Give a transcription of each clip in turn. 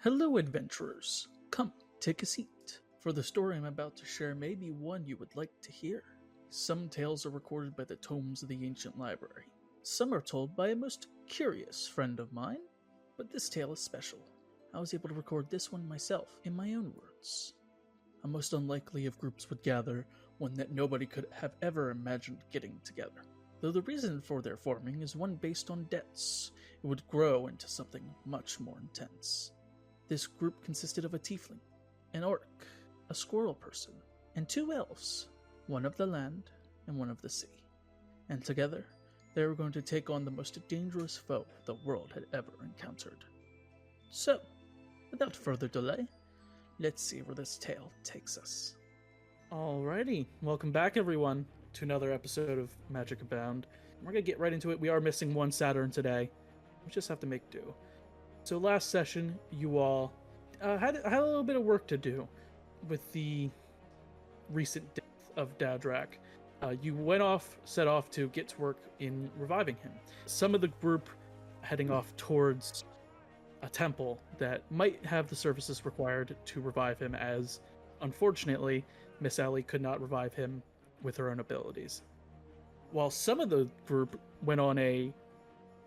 Hello, adventurers. Come, take a seat, for the story I'm about to share may be one you would like to hear. Some tales are recorded by the tomes of the ancient library. Some are told by a most curious friend of mine, but this tale is special. I was able to record this one myself, in my own words. A most unlikely of groups would gather, one that nobody could have ever imagined getting together. Though the reason for their forming is one based on debts, it would grow into something much more intense. This group consisted of a tiefling, an orc, a squirrel person, and two elves, one of the land and one of the sea. And together, they were going to take on the most dangerous foe the world had ever encountered. So, without further delay, let's see where this tale takes us. Alrighty, welcome back everyone to another episode of Magic Abound. We're going to get right into it. We are missing one Saturn today. We just have to make do. So last session, you all had a little bit of work to do with the recent death of Dadrak. You set off to get to work in reviving him. Some of the group heading off towards a temple that might have the services required to revive him, as unfortunately, Miss Ellie could not revive him with her own abilities. While some of the group went on a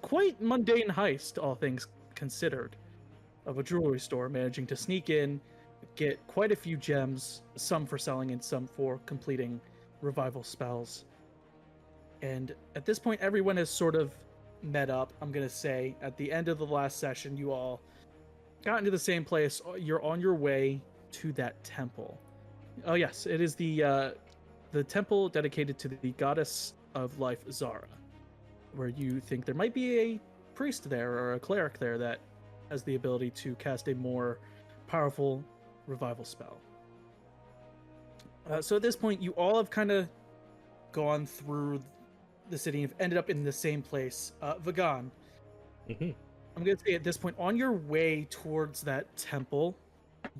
quite mundane heist, all things considered, of a jewelry store, managing to sneak in, get quite a few gems, some for selling and some for completing revival spells. And at this point, everyone has sort of met up. I'm going to say at the end of the last session, you all got into the same place. You're on your way to that temple. Oh yes, it is the temple dedicated to the goddess of life, Zara, where you think there might be a priest there or a cleric there that has the ability to cast a more powerful revival spell. So at this point, you all have kind of gone through the city and have ended up in the same place. Vagan, I'm going to say at this point, on your way towards that temple,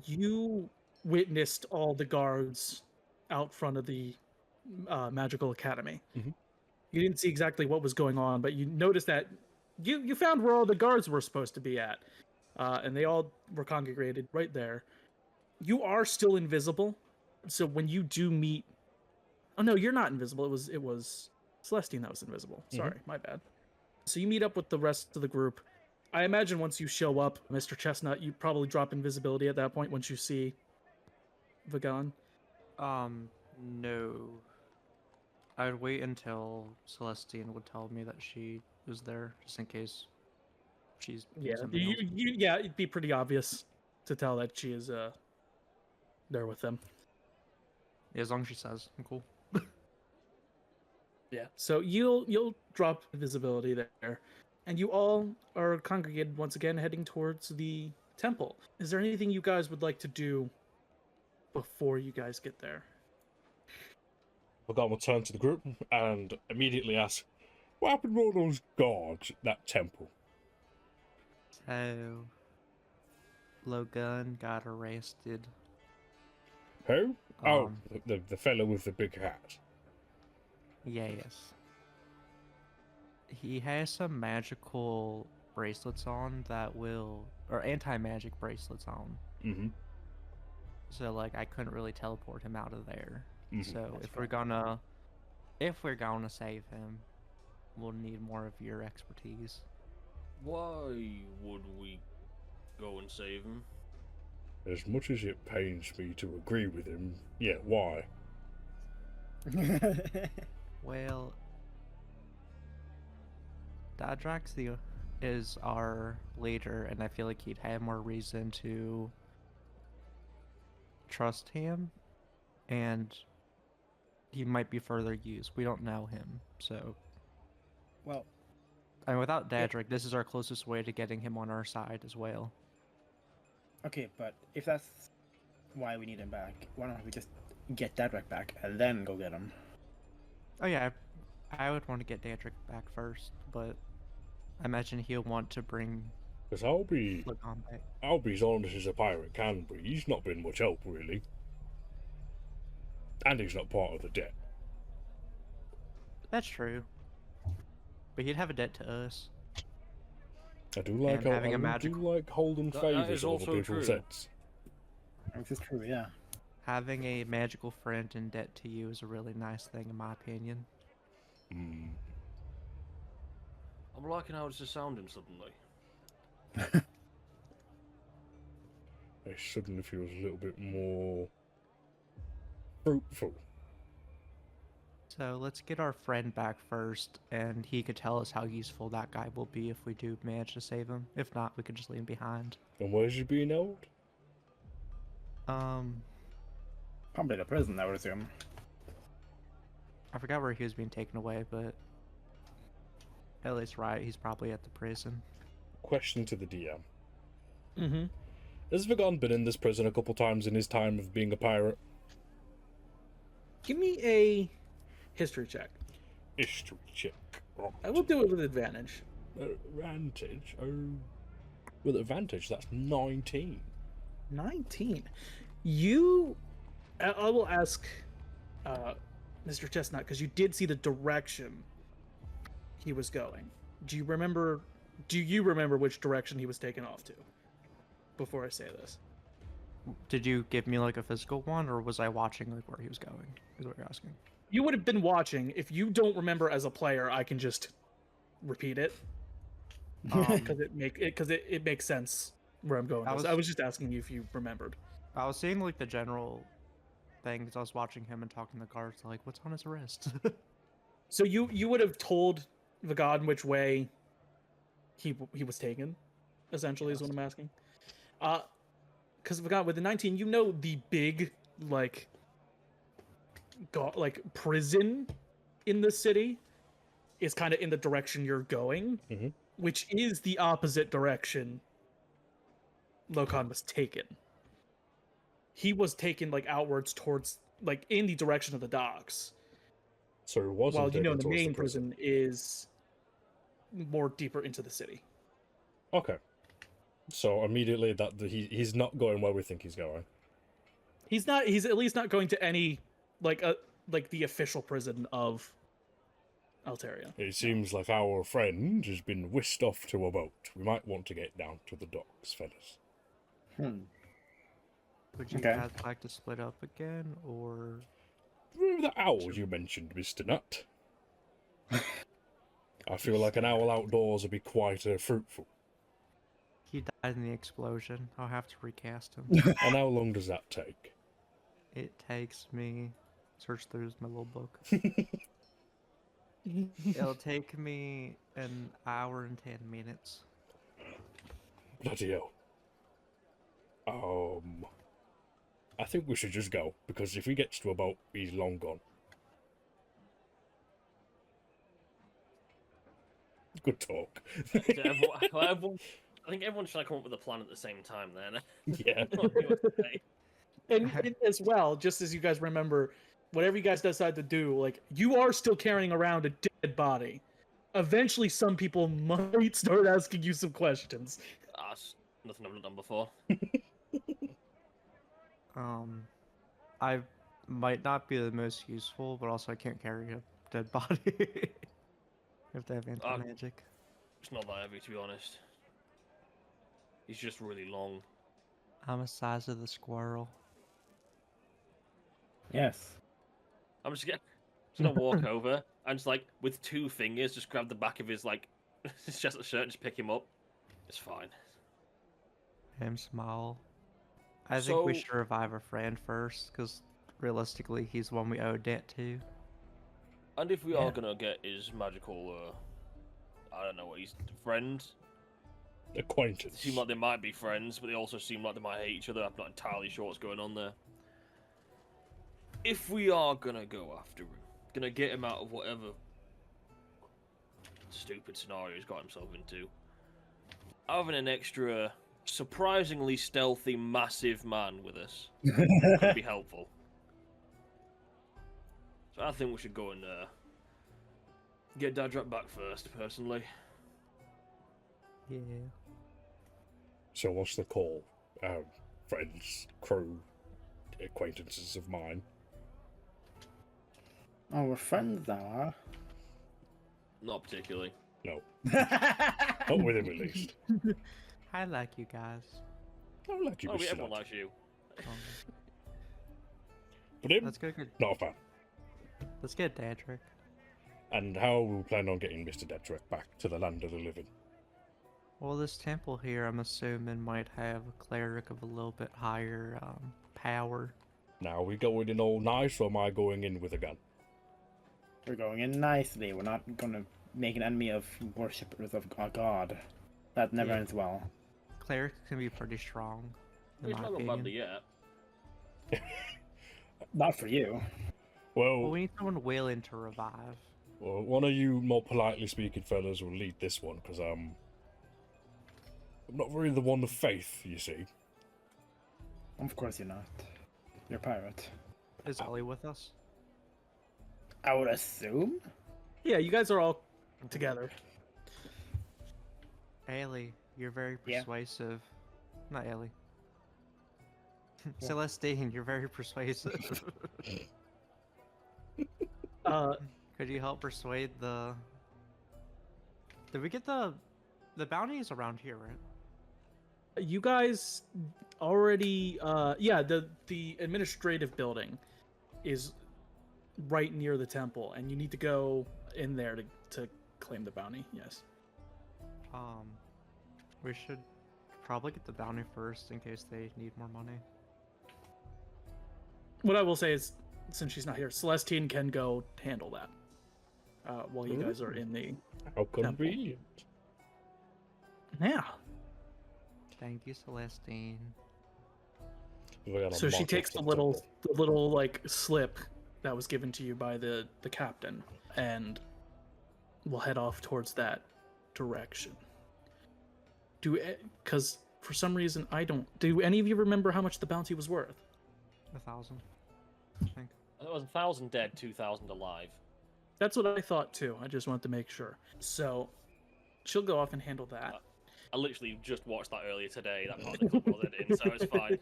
you witnessed all the guards out front of the magical academy. You didn't see exactly what was going on, but you noticed that you found where all the guards were supposed to be at, and they all were congregated right there. You are still invisible, so when you do meet... Oh no, you're not invisible. It was Celestine that was invisible. Sorry, my bad. So you meet up with the rest of the group. I imagine once you show up, Mr. Chestnut, you probably drop invisibility at that point once you see Vagan. No. I would wait until Celestine would tell me that she was there, just in case she's doing something else. Yeah, it'd be pretty obvious to tell that she is there with them. Yeah, as long as she says, I'm cool. Yeah, so you'll drop visibility there, and you all are congregated once again, heading towards the temple. Is there anything you guys would like to do before you guys get there? Vagan will turn to the group and immediately ask, what happened to all those guards at that temple? So, Logan got arrested. Who? The fellow with the big hat. Yes. He has some magical bracelets on that will... or anti-magic bracelets on. So, like, I couldn't really teleport him out of there. So if we're gonna save him, we'll need more of your expertise. Why would we go and save him? As much as it pains me to agree with him, yeah, why? Well, Dadrax is our leader, and I feel like he'd have more reason to trust him, and he might be further used. We don't know him, so... Well... And without Dadrick, this is our closest way to getting him on our side as well. Okay, but if that's why we need him back, why don't we just get Dadrick back and then go get him? Oh yeah, I would want to get Dadrick back first, but I imagine he'll want to bring... Because I'll be as honest as a pirate can be. He's not been much help, really. And he's not part of the debt. That's true. But he'd have a debt to us. I do like And having a do like holding That favors is of other also people's true. heads. Which is true, yeah. Having a magical friend in debt to you is a really nice thing, in my opinion. Hmm. I'm liking how it's just sounding suddenly. It suddenly feels a little bit more fruitful. So let's get our friend back first, and he could tell us how useful that guy will be if we do manage to save him. If not, we could just leave him behind. And where's he being held? Probably the prison, I would assume. I forgot where he was being taken away, but at least he's probably at the prison. Question to the DM. Mm-hmm. Has Vagon been in this prison a couple times in his time of being a pirate? Give me a history check. History check. Right. I will do it with advantage. Advantage? Oh. With advantage, that's 19. 19. I will ask Mr. Chestnut, because you did see the direction he was going. Do you remember which direction he was taken off to? Before I say this. Did you give me like a physical one, or was I watching like where he was going? Is what you're asking. You would have been watching. If you don't remember as a player, I can just repeat it. Because it makes sense where I'm going. I was just asking you if you remembered. I was seeing like the general thing because I was watching him and talking to the guards like, what's on his wrist? So you would have told Vagon which way he was taken, essentially, is what I'm asking. Because Vagon, with the 19, you know the big prison in the city is kind of in the direction you're going, which is the opposite direction Lorkon was taken. He was taken like outwards towards in the direction of the docks. So it wasn't. While the main prison is more deeper into the city. Okay. So immediately he's not going where we think he's going. He's not. He's at least not going to any the official prison of Alteria. It seems like our friend has been whisked off to a boat. We might want to get down to the docks, fellas. Would you guys like to split up again, or? Remember the owls you mentioned, Mr. Nut? I feel like an owl outdoors would be quite fruitful. He died in the explosion. I'll have to recast him. And how long does that take? It takes me... Search through my little book. It'll take me an hour and 10 minutes. Bloody hell. I think we should just go, because if he gets to a boat, he's long gone. Good talk. I think everyone should come up with a plan at the same time then. Yeah. and as well, just as you guys remember, whatever you guys decide to do, you are still carrying around a dead body. Eventually, some people might start asking you some questions. That's nothing I've not done before. I might not be the most useful, but also I can't carry a dead body. You have to have anti-magic. It's not that heavy, to be honest. He's just really long. I'm the size of the squirrel. Yes. I'm just gonna walk over and just with 2 fingers, just grab the back of his his chest shirt and just pick him up. It's fine. I'm small. I think we should revive our friend first, because realistically, he's the one we owe debt to. And if we are gonna get his magical, I don't know what he's friend. Acquaintance. They seem like they might be friends, but they also seem like they might hate each other. I'm not entirely sure what's going on there. If we are gonna go after him, gonna get him out of whatever stupid scenario he's got himself into, having an extra, surprisingly stealthy, massive man with us could be helpful. So I think we should go and get Dadrak back first, personally. Yeah. So what's the call? Friends, crew, acquaintances of mine. Oh, we're friends now, huh? Not particularly. No. Not with him, at least. I like you guys. I like you, Mr. Everyone Lad. likes you. But him, Let's go get. not a fan. Let's get Dadrick. And how will we plan on getting Mr. Dedrick back to the land of the living? Well, this temple here, I'm assuming, might have a cleric of a little bit higher power. Now, are we going in all nice, or am I going in with a gun? We're going in nicely. We're not gonna make an enemy of worshippers of a god. That never Yeah. ends well. Clerics can be pretty strong. In It's my not gone opinion. badly yet. Not for you. Well, Well, we need someone willing to revive. one of you more politely speaking fellas will lead this one, because I'm not really the one of faith, you see. Of course you're not. You're a pirate. Is Ollie with us? I would assume? Yeah, you guys are all together. Ellie, you're very Yeah. persuasive. Not Ellie. Celestine, you're very persuasive. Could you help persuade the... Did we get the bounties around here, right? You guys already, yeah, the administrative building is right near the temple, and you need to go in there to claim the bounty. Yes. We should probably get the bounty first in case they need more money. What I will say is, since she's not here, Celestine can go handle that while you guys are in the. How convenient. Yeah. Thank you, Celestine. We got a So she mock takes the of little like slip that was given to you by the captain, and we'll head off towards that direction. Because for some reason I don't. Do any of you remember how much the bounty was worth? 1,000, I think. There was 1,000 dead, 2,000 alive. That's what I thought too. I just wanted to make sure. So she'll go off and handle that. I literally just watched that earlier today. That part of the clip was editing, so it's fine.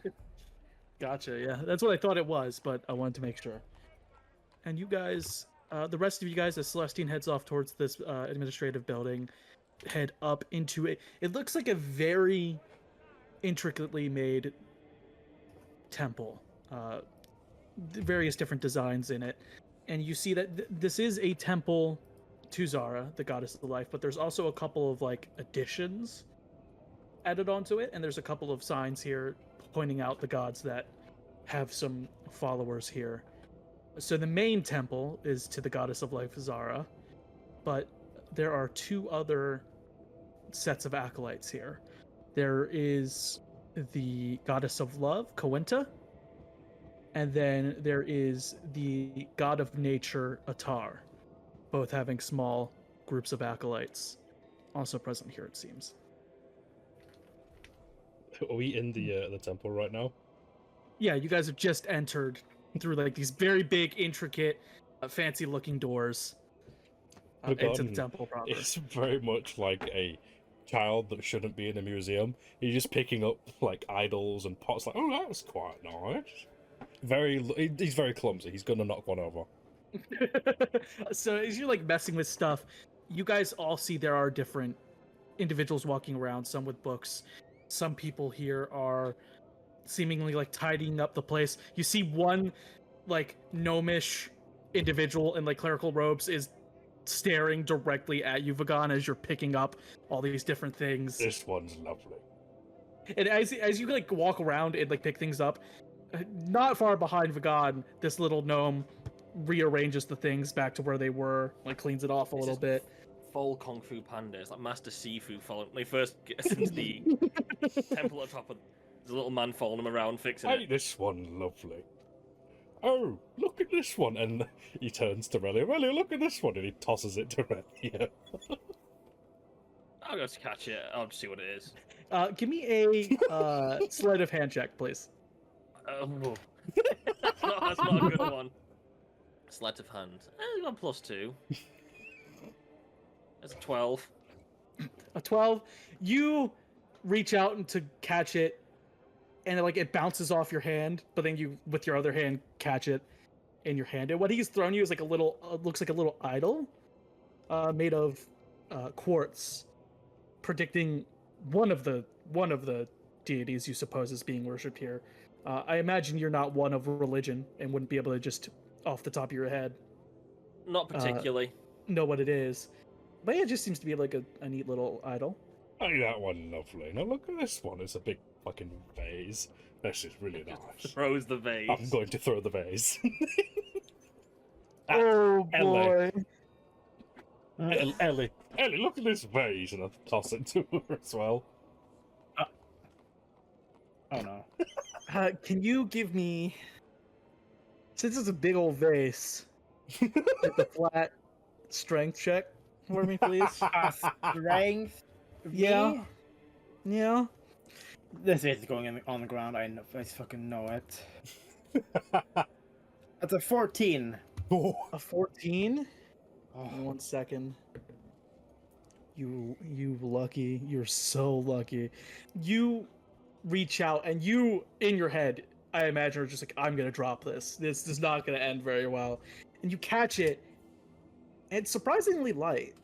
Gotcha. Yeah, that's what I thought it was, but I wanted to make sure. And you guys, the rest of you guys, as Celestine heads off towards this administrative building, head up into it. It looks like a very intricately made temple. Various different designs in it. And you see that this is a temple to Zara, the goddess of life, but there's also a couple of like additions added onto it, and there's a couple of signs here pointing out the gods that have some followers here. So the main temple is to the goddess of life, Zara, but there are two other sets of acolytes here. There is the goddess of love, Coenta, and then there is the god of nature, Atar, both having small groups of acolytes also present here, it seems. Are we in the temple right now? Yeah, you guys have just entered through like these very big, intricate, fancy-looking doors into the Forgotten. temple proper. It's very much like a child that shouldn't be in a museum. He's just picking up like idols and pots. Like, oh, that's quite nice. He's very clumsy. He's gonna knock one over. So as you're like messing with stuff, you guys all see there are different individuals walking around, some with books. Some people here are seemingly like tidying up the place. You see one like gnomish individual in like clerical robes is staring directly at you, Vagan, as you're picking up all these different things. This one's lovely. And as you like walk around and like pick things up, not far behind Vagan, this little gnome rearranges the things back to where they were, like cleans it off a little bit. Full Kung Fu Panda. It's like Master Sifu following. When he first gets into the temple at the top, of there's a little man following him around, fixing Ain't it. this one lovely? Oh, look at this one! And he turns to Relia. Relia, look at this one! And he tosses it to Relia. I'll go to catch it. I'll just see what it is. Give me a sleight of hand check, please. Oh. that's not a good one. Sleight of hand. You got +2. That's a 12. A 12. You reach out and to catch it, and it bounces off your hand, but then you, with your other hand, catch it in your hand. And what he's thrown you is like a little, looks like a little idol, made of quartz, predicting one of the deities you suppose is being worshipped here. I imagine you're not one of religion and wouldn't be able to just off the top of your head Not particularly. know what it is. But yeah, it just seems to be like a neat little idol. Oh, that one lovely. Now look at this one. It's a big fucking vase. This is really nice. Throws the vase. I'm going to throw the vase. Oh boy! Ellie, look at this vase, and I'll toss it to her as well. Oh no. Can you give me, since it's a big old vase, like a flat strength check for me, please? Strength. Yeah. Me? Yeah. This vase is going on the ground. I fucking know it. That's a 14. Oh. A 14? Oh. 1 second. You lucky. You're so lucky. You reach out and you, in your head, I imagine, are just like, I'm gonna drop this. This is not gonna end very well. And you catch it, and it's surprisingly light.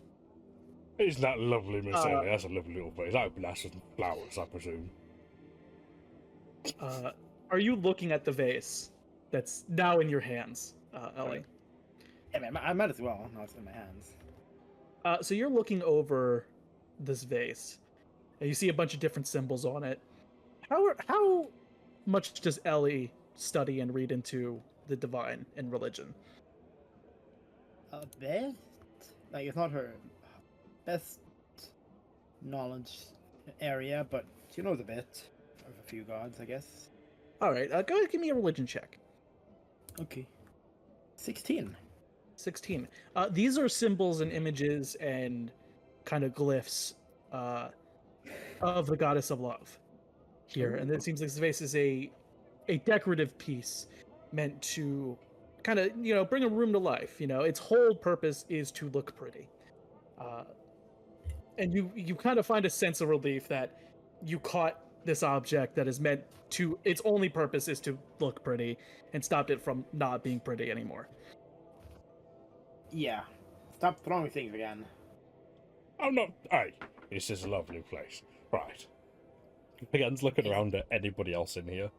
Isn't that lovely, Miss Ellie? That's a lovely little vase. That has some flowers, I presume. Are you looking at the vase that's now in your hands, Ellie? Yeah, man, I might as well. Now it's in my hands. So you're looking over this vase, and you see a bunch of different symbols on it. How much does Ellie study and read into the divine and religion? A bit? Like, it's not her best knowledge area, but she knows a bit of a few gods, I guess. All right, go ahead and give me a religion check. Okay. 16. 16. These are symbols and images and kind of glyphs of the goddess of love here. And it seems like this vase is a decorative piece meant to kind of, bring a room to life. Its whole purpose is to look pretty. And you kind of find a sense of relief that you caught this object that is meant to, its only purpose is to look pretty, and stopped it from not being pretty anymore. Yeah. Stop throwing things again. I'm not. Hey, this is a lovely place. Right. Begins looking around at anybody else in here.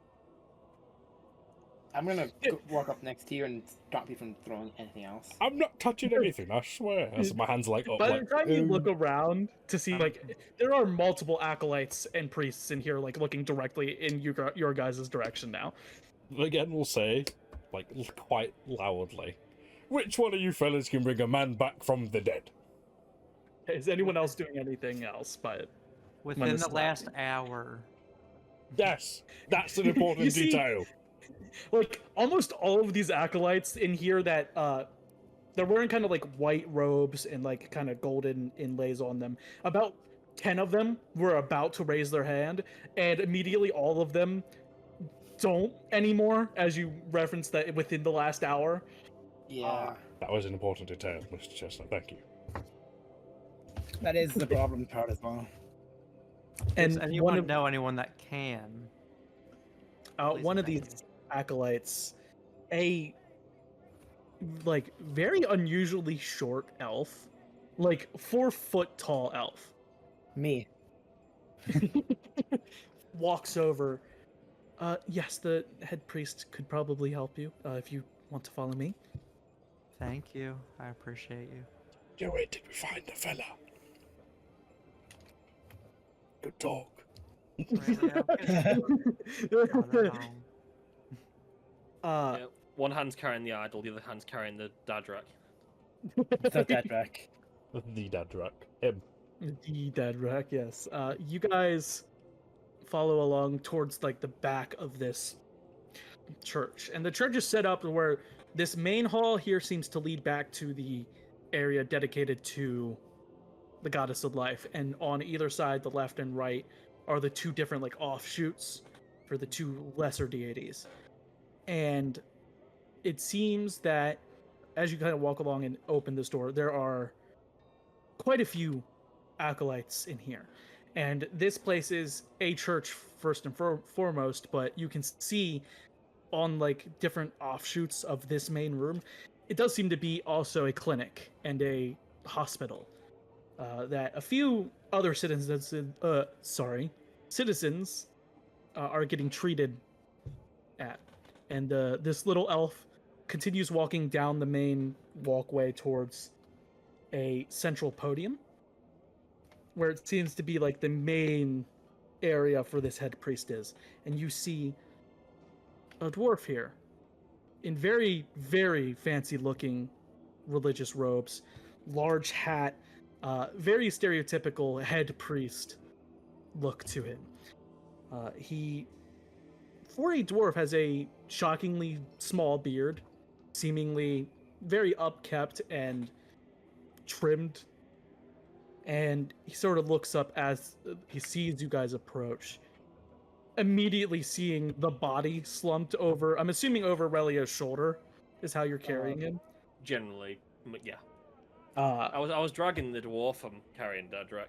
I'm gonna walk up next to you and stop you from throwing anything else. I'm not touching anything, I swear. As my hands like up. By the time you look around to see, there are multiple acolytes and priests in here, looking directly in your guys' direction now. Again, we'll say, quite loudly, which one of you fellas can bring a man back from the dead? Is anyone else doing anything else? Within the last hour. Yes, that's an important detail. Almost all of these acolytes in here that they're wearing kind of white robes and kind of golden inlays on them. About 10 of them were about to raise their hand, and immediately all of them don't anymore, as you referenced that within the last hour. Yeah. That was an important detail, Mr. Chestnut. Thank you. That is the problem part as well. And And anyone know anyone that can? one of these acolytes, a very unusually short elf, 4 foot tall elf, Me. walks over. Yes, the head priest could probably help you if you want to follow me. Thank you. I appreciate you. Yeah, wait, did we find the fella? Good talk. Yeah, one hand's carrying the idol, the other hand's carrying the Dadrak. It's not that back. The Dadrak. Him. The Dadrak, yes. You guys follow along towards the back of this church, and the church is set up where this main hall here seems to lead back to the area dedicated to the goddess of life, and on either side, the left and right, are the 2 different offshoots for the 2 lesser deities. And it seems that as you kind of walk along and open this door, there are quite a few acolytes in here. And this place is a church first and foremost, but you can see on different offshoots of this main room, it does seem to be also a clinic and a hospital. that a few other citizens are getting treated at, and this little elf continues walking down the main walkway towards a central podium, where it seems to be like the main area for this head priest is, and you see a dwarf here in very, very fancy looking religious robes, large hat, very stereotypical head priest look to him. He, for a dwarf, has a shockingly small beard, seemingly very upkept and trimmed, and he sort of looks up as he sees you guys approach, immediately seeing the body slumped over, I'm assuming over Relio's shoulder is how you're carrying him. Generally, yeah. I I was dragging the dwarf. I'm carrying Dadrak.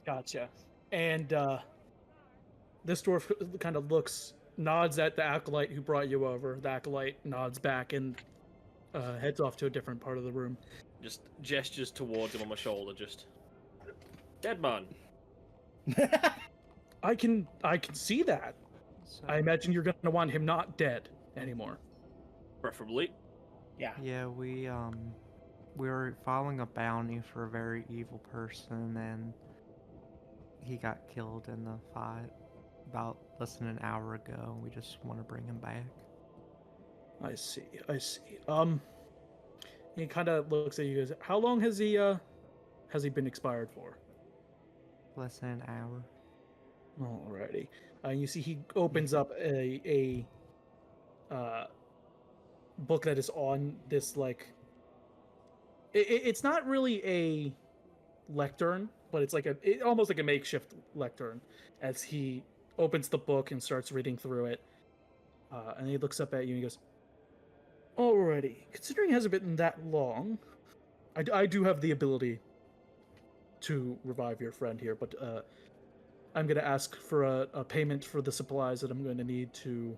Gotcha. And this dwarf kind of nods at the acolyte who brought you over. The acolyte nods back and heads off to a different part of the room. Just gestures towards him on my shoulder. Just dead man. I can see that. So, I imagine you're gonna want him not dead anymore. Preferably. Yeah. yeah, we were following a bounty for a very evil person, and he got killed in the fight about less than an hour ago. We just want to bring him back. I see. He kind of looks at you guys. How long has he been expired for? Less than an hour. Alrighty. You see he opens up a book that is on this, like, it's not really a lectern, but it's like almost like a makeshift lectern, as he opens the book and starts reading through it. And he looks up at you and he goes, alrighty, considering it hasn't been that long, I do have the ability to revive your friend here, but I'm going to ask for a payment for the supplies that I'm going to need to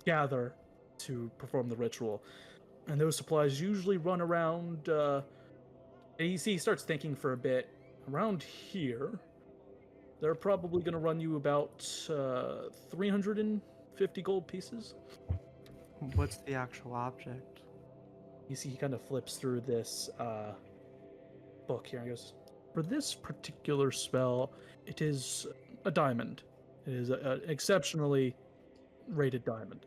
gather to perform the ritual. And those supplies usually run around, and you see he starts thinking for a bit. Around here, they're probably going to run you about 350 gold pieces. What's the actual object? You see he kind of flips through this book here and goes, for this particular spell, it is a diamond. It is an exceptionally rated diamond.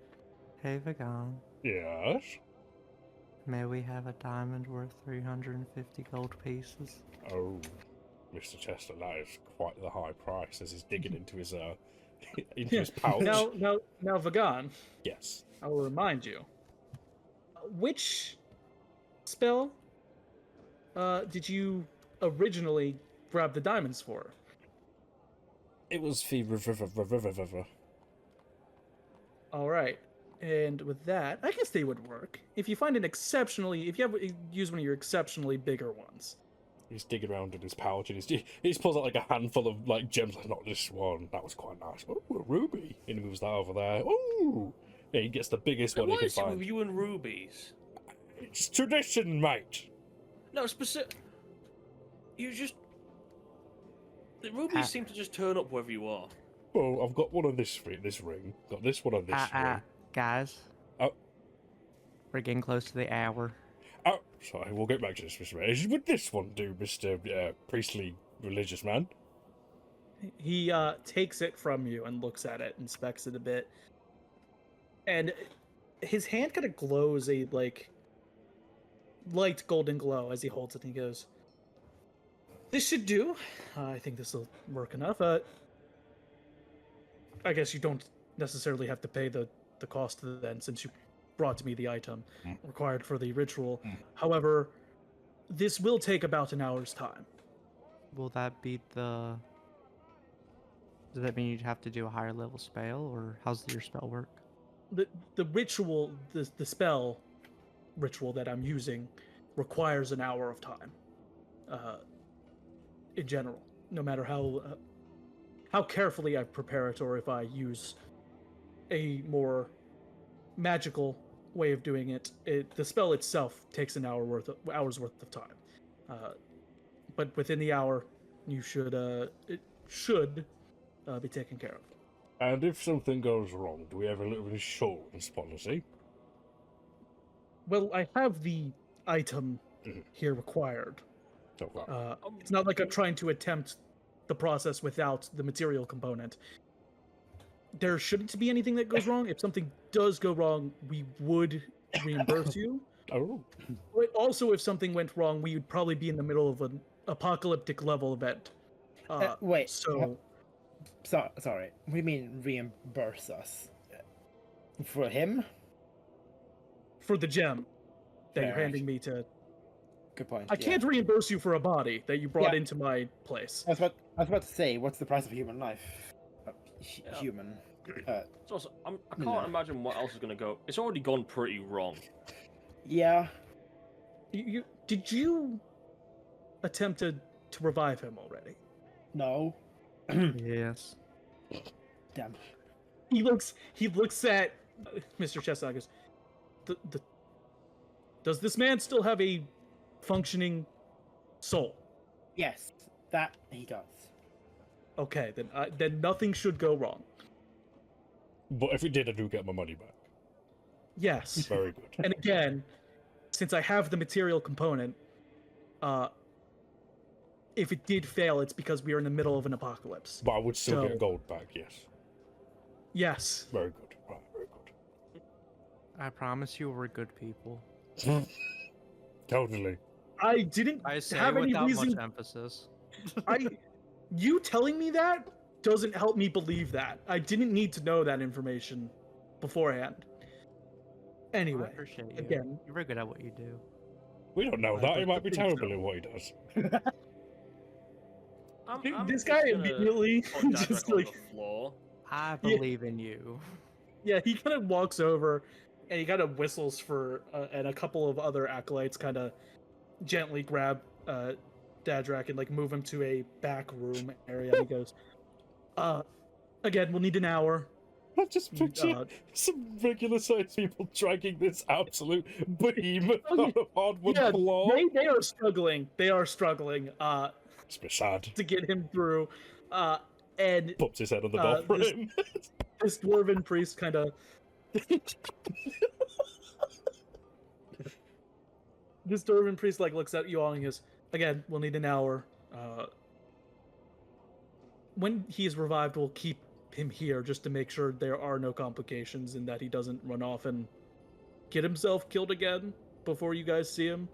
Hey, Vagan. Yes. May we have a diamond worth 350 gold pieces? Oh, Mr. Chester, that is quite the high price as he's digging into his his pouch. Now, Vagan, Yes. I will remind you. Which spell did you originally grab the diamonds for? It was the All right. And with that, I guess they would work. If you find if you use one of your exceptionally bigger ones. He's digging around in his pouch and he pulls out like a handful of like gems. Like, not this one. That was quite nice. Oh, a ruby. And he moves that over there. Oh, yeah, he gets the biggest one he can find. With you and rubies? It's tradition, mate. No, specific. You just. The rubies seem to just turn up wherever you are. Well, I've got one on this ring. Got this one on this ring. Guys. Oh. We're getting close to the hour. Oh, sorry. We'll get back to this, Mr. Mayor. Would this one do, Mr. Priestly religious man? He takes it from you and looks at it, inspects it a bit, and his hand kind of glows a like light golden glow as he holds it, and he goes, "This should do. I think this will work enough. I guess you don't necessarily have to pay the cost then, since you brought to me the item required for the ritual. However, this will take about an hour's time." Will that be the... Does that mean you'd have to do a higher level spell, or how's your spell work? The ritual, the spell ritual that I'm using requires an hour of time. In general, no matter how carefully I prepare it, or if I use a more magical way of doing it, the spell itself takes an hour's worth of time. but within the hour, you should it should be taken care of. And if something goes wrong, do we have a little insurance policy? Well, I have the item here required. Okay. It's not like I'm trying to attempt the process without the material component. There shouldn't be anything that goes wrong. If something does go wrong, we would reimburse you. Oh. But also, if something went wrong, we would probably be in the middle of an apocalyptic level event. Wait. So, Sorry. What do you mean reimburse us? For him? for the gem that you're Fair. handing me to, Good point. I yeah. can't reimburse you for a body that you brought Yeah. into my place. I was about to say, what's the price of human life? Yeah. Human. It's also, I can't imagine what else is going to go. It's already gone pretty wrong. Yeah. Did you attempt to revive him already? No. Yes. Damn. He looks at Mr. Chestnut and goes, does this man still have a functioning soul? Yes, that he does. Okay, then nothing should go wrong. But if it did, I do get my money back. Yes. Very good. And again, since I have the material component, if it did fail, it's because we are in the middle of an apocalypse. But I would still So- get gold back, yes. Yes. Very good. Right, very good. I promise you we're good people. Totally. I didn't I say have any without reason. much emphasis. You telling me that doesn't help me believe that. I didn't need to know that information beforehand. I Anyway, appreciate you. again. You're very good at what you do. We don't know I that. He might be think so. terrible at what he does. I'm this just guy gonna immediately put Dadrak just on like, the floor. I believe in you. yeah, he kind of walks over and he kind of whistles for, and a couple of other acolytes kind of gently grab Dadrak and like move him to a back room area. And he goes, again, we'll need an hour. I just picture some regular sized people dragging this absolute behemoth on a hardwood Yeah, floor. they are struggling. They are struggling It's a bit sad. to get him through. And Pops his head on the door frame. this dwarven priest kind of this dwarven priest like looks at you all and he goes, again, we'll need an hour. When he is revived, we'll keep him here just to make sure there are no complications and that he doesn't run off and get himself killed again before you guys see him.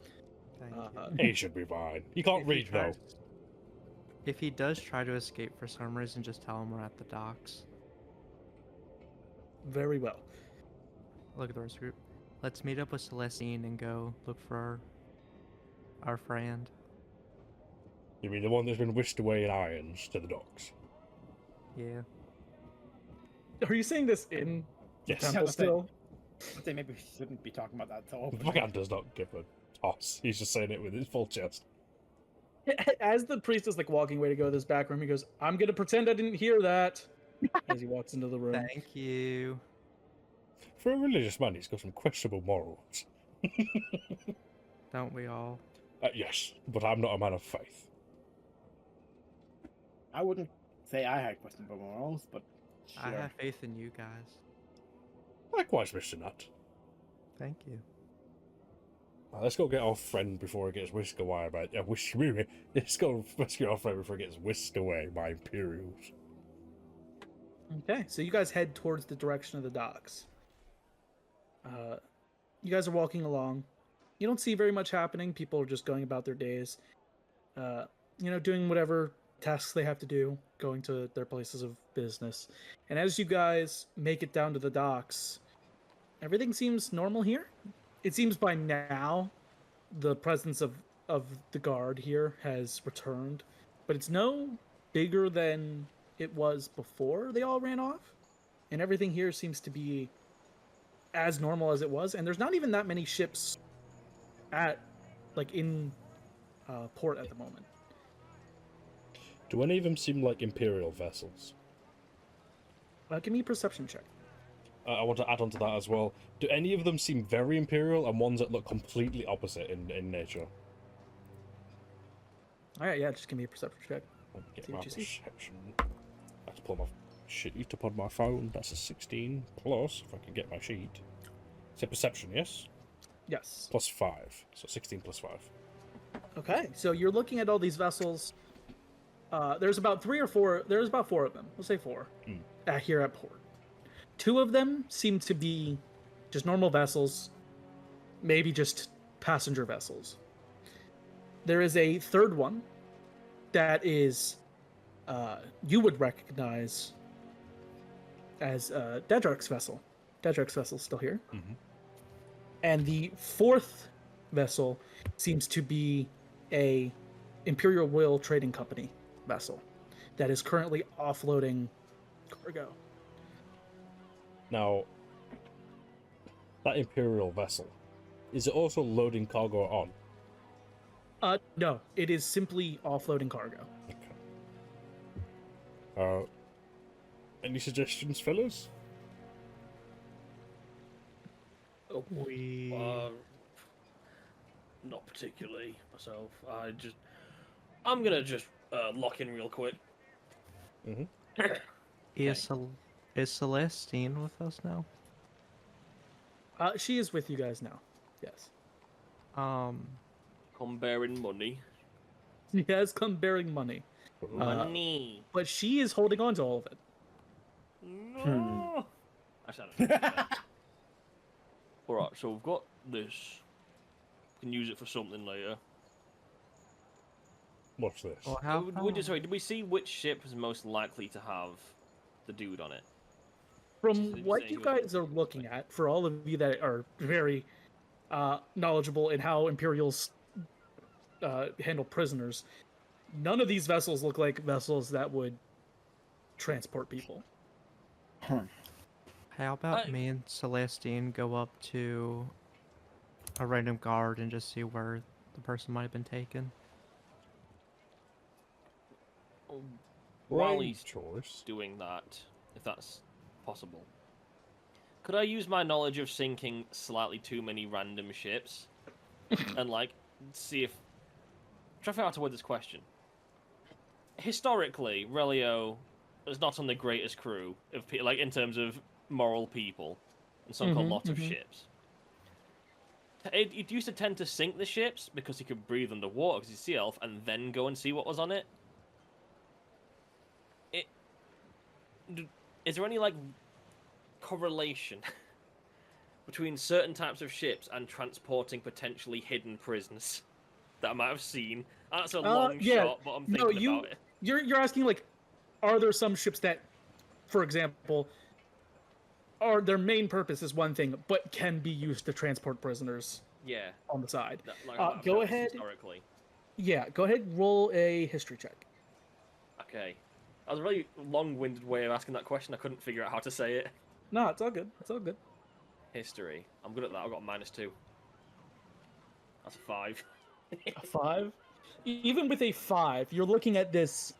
Thank He should be fine. He can't If he read though. tries- If he does try to escape for some reason, just tell him we're at the docks. Very well. Look at the rest of the group. Let's meet up with Celestine and go look for our friend. You mean the one that's been whisked away in irons to the docks? Yeah. Are you saying this in Yes. temple that's it. still? I'd say maybe we shouldn't be talking about that so open. Vagan does not give a toss. He's just saying it with his full chest. As the priest is like walking away to go to this back room, he goes, I'm gonna pretend I didn't hear that. As he walks into the room. Thank you. For a religious man, he's got some questionable morals. Don't we all? Yes, but I'm not a man of faith. I wouldn't say I had questionable morals, but sure. I have faith in you guys. Likewise, Mr. Nut. Thank you. Let's go get our friend before he gets whisked away by... Let's go rescue our friend before he gets whisked away by Imperials. Okay, so you guys head towards the direction of the docks. You guys are walking along. You don't see very much happening. People are just going about their days. Doing whatever tasks they have to do, going to their places of business. And as you guys make it down to the docks, everything seems normal here. It seems by now the presence of the guard here has returned, but it's no bigger than it was before they all ran off. And everything here seems to be as normal as it was, and there's not even that many ships in port at the moment. Do any of them seem like Imperial vessels? Give me a perception check. I want to add on to that as well. Do any of them seem very Imperial and ones that look completely opposite in nature? All right, yeah, just give me a perception check. Let me get See my what you see. perception. I have to pull my sheet up on my phone. That's a 16 plus, if I can get my sheet. It's a perception, yes? Yes. Plus 5. So 16 plus 5. Okay, so you're looking at all these vessels. There's about 3 or 4. There's about 4 of them. We'll say 4 here at port. 2 of them seem to be just normal vessels, maybe just passenger vessels. There is a third one that is you would recognize as Dedrick's vessel. Dedrick's vessel's still here. Mm-hmm. And the 4th vessel seems to be a Imperial Royal Trading Company vessel that is currently offloading cargo. Now, that Imperial vessel, is it also loading cargo on? No, it is simply offloading cargo. Okay. Any suggestions, fellas? Not particularly myself. I'm gonna just lock in real quick. Mm-hmm. Is Celestine with us now? She is with you guys now. Yes. Come bearing money. She has come bearing money. Money. But she is holding on to all of it. No. I said it. Alright, so we've got this. We can use it for something later. Watch this. Well, Did we see which ship was most likely to have the dude on it? From Did what say you he was guys are looking at, for all of you that are very knowledgeable in how Imperials handle prisoners, none of these vessels look like vessels that would transport people. How about me and Celestine go up to a random guard and just see where the person might have been taken? While he's choice. doing that, if that's possible, could I use my knowledge of sinking slightly too many random ships and see if try to figure out how to word this question? Historically, Relio is not on the greatest crew of in terms of moral people, and sunk a lot of ships. It used to tend to sink the ships because he could breathe underwater because he's a sea elf, and then go and see what was on it. Is there any correlation between certain types of ships and transporting potentially hidden prisoners that I might have seen? That's a long shot, but I'm thinking about it. You're asking are there some ships that, for example, their main purpose is one thing, but can be used to transport prisoners? Yeah. On the side. Go ahead. Historically. Yeah, go ahead. Roll a history check. Okay. That was a really long-winded way of asking that question. I couldn't figure out how to say it. No, it's all good. It's all good. History. I'm good at that. I've got a -2. That's a 5. A 5? Even with a 5, you're looking at this.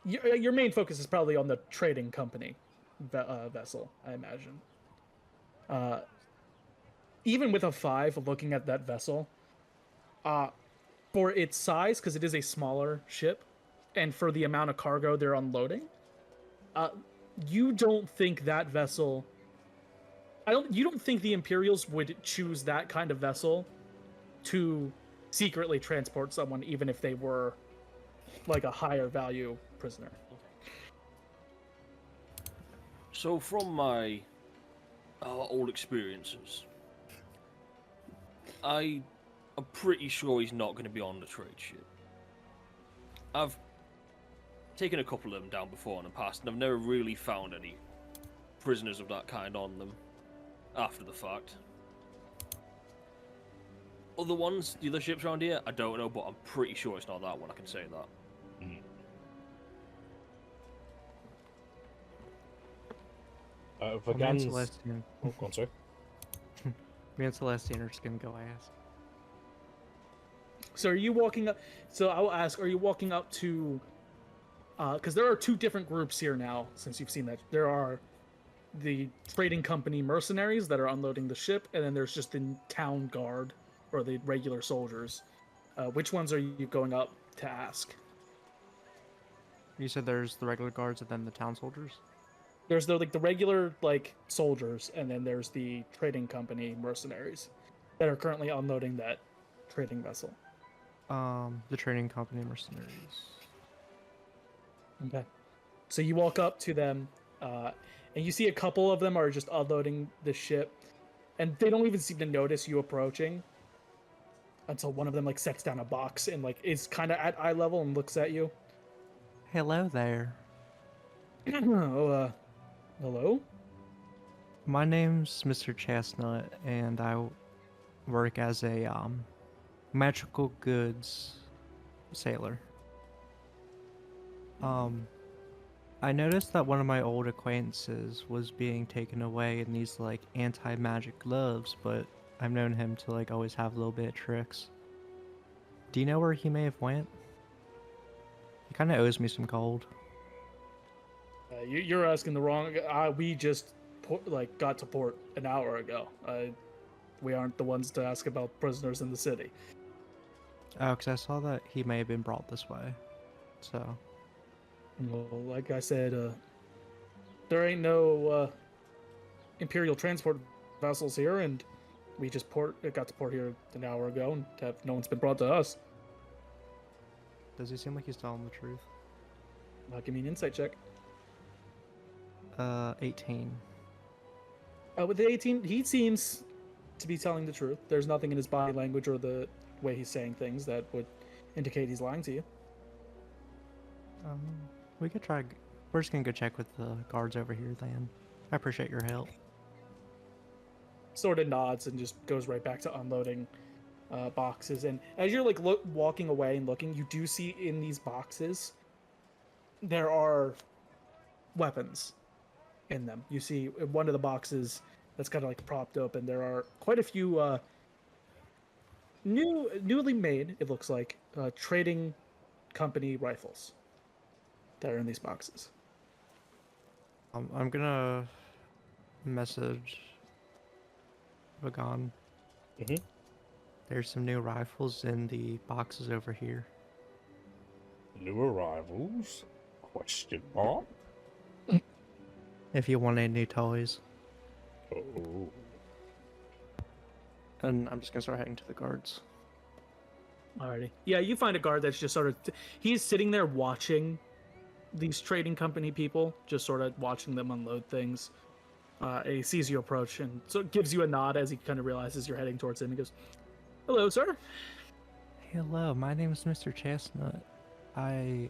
Your main focus is probably on the trading company vessel, I imagine. Even with a 5, looking at that vessel, for its size, because it is a smaller ship, and for the amount of cargo they're unloading, you don't think that vessel. You don't think the Imperials would choose that kind of vessel to secretly transport someone, even if they were a higher value prisoner. So from my old experiences, I'm pretty sure he's not going to be on the trade ship. I've taken a couple of them down before in the past, and I've never really found any prisoners of that kind on them after the fact. The other ships around here, I don't know, but I'm pretty sure it's not that one. I can say that. Celestine. Oh, go on, sorry. Me and Celestine are just gonna go ask. So are you walking up? So I will ask: are you walking up to? Because there are 2 different groups here now. Since you've seen that, there are the trading company mercenaries that are unloading the ship, and then there's just the town guard or the regular soldiers. Which ones are you going up to ask. You said there's the regular guards and then the town soldiers? There's the regular soldiers, and then there's the trading company mercenaries that are currently unloading that trading vessel. The trading company mercenaries. Okay. So you walk up to them, and you see a couple of them are just unloading the ship, and they don't even seem to notice you approaching until one of them sets down a box and is kind of at eye level and looks at you. Hello there. Oh, hello? My name's Mr. Chestnut, and I work as a magical goods sailor. I noticed that one of my old acquaintances was being taken away in these anti-magic gloves, but I've known him to always have a little bit of tricks. Do you know where he may have went? He kind of owes me some gold. You're asking the wrong. We just got to port an hour ago. We aren't the ones to ask about prisoners in the city. Oh, because I saw that he may have been brought this way. So. Well, like I said, there ain't no Imperial transport vessels here, and we just got to port here an hour ago, and no one's been brought to us. Does he seem like he's telling the truth? Give me an insight check. 18. With the 18, he seems to be telling the truth. There's nothing in his body language or the way he's saying things that would indicate he's lying to you. We could try. We're just gonna go check with the guards over here then. I appreciate your help. Sort of nods and just goes right back to unloading boxes. And as you're walking away and looking, you do see in these boxes there are weapons in them. You see one of the boxes that's kind of propped open. There are quite a few newly made, it looks like, trading company rifles that are in these boxes. I'm gonna message Vagon. Mm-hmm. There's some new rifles in the boxes over here. New arrivals? Question mark? If you want any new toys. Oh. And I'm just gonna start heading to the guards. Alrighty. Yeah, you find a guard that's just sort of... he's sitting there watching these trading company people, just sort of watching them unload things. He sees you approach and so gives you a nod as he kind of realizes you're heading towards him. He goes, "Hello, sir." Hello, my name is Mr. Chestnut. I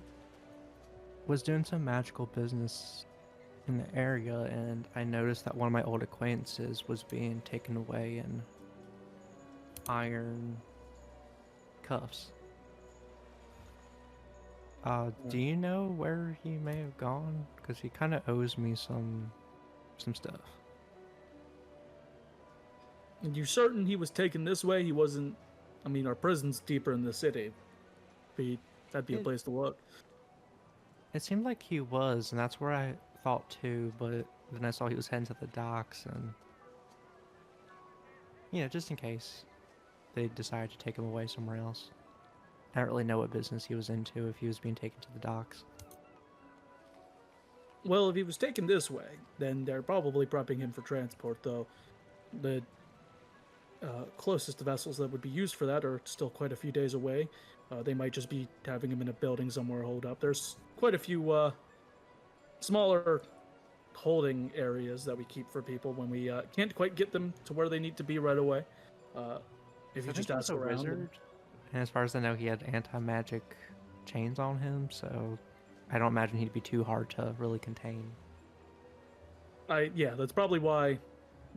was doing some magical business in the area, and I noticed that one of my old acquaintances was being taken away in iron cuffs. Do you know where he may have gone? Because he kind of owes me some stuff. And you're certain he was taken this way? He wasn't... I mean, our prison's deeper in the city. That'd be a place to look. It seemed like he was, and that's where I thought too, but then I saw he was heading to the docks, and... just in case they decided to take him away somewhere else. I don't really know what business he was into if he was being taken to the docks. Well, if he was taken this way, then they're probably prepping him for transport, though. The closest vessels that would be used for that are still quite a few days away. They might just be having him in a building somewhere holed up. There's quite a few smaller holding areas that we keep for people when we can't quite get them to where they need to be right away. If you just ask around. Wizard, and as far as I know, he had anti-magic chains on him, so I don't imagine he'd be too hard to really contain. Yeah, that's probably why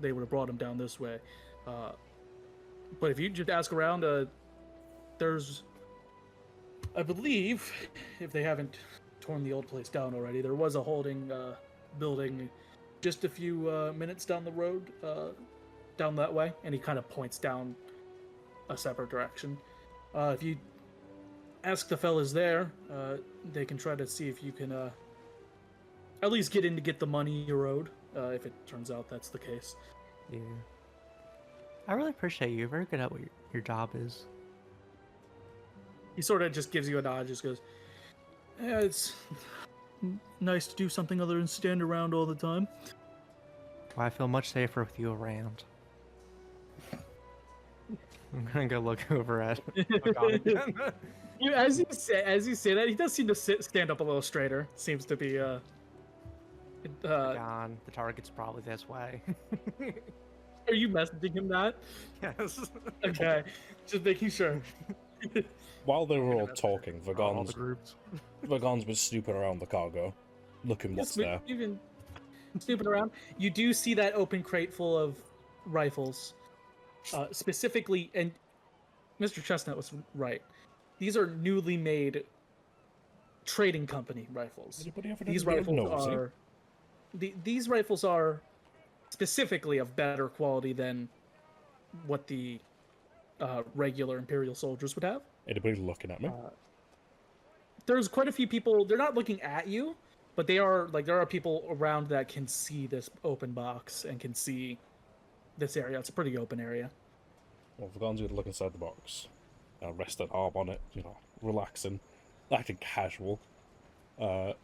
they would have brought him down this way. But if you just ask around, there's, I believe, if they haven't torn the old place down already, there was a holding building just a few minutes down the road, down that way, and he kind of points down a separate direction. If you ask the fellas there, they can try to see if you can at least get in to get the money you owed, if it turns out that's the case. Yeah. I really appreciate you. You're very good at what your job is. He sort of just gives you a nod, just goes, "Yeah, it's nice to do something other than stand around all the time." Well, I feel much safer with you around. I'm gonna go look over at Lorkon. As you say that, he does seem to stand up a little straighter. Seems to be Lorkon, the target's probably this way. Are you messaging him that? Yes. Okay, just making sure. While they were all talking, All the groups. Vagon's been snooping around the cargo, looking what's there. Even snooping around, you do see that open crate full of rifles, specifically, and Mr. Chestnut was right. These are newly made trading company rifles. These rifles are specifically of better quality than what the regular Imperial soldiers would have. Anybody looking at me? There's quite a few people. They're not looking at you, but there are people around that can see this open box and can see this area. It's a pretty open area. Well, Vagon's gonna look inside the box, rest an arm on it, relaxing, acting casual. And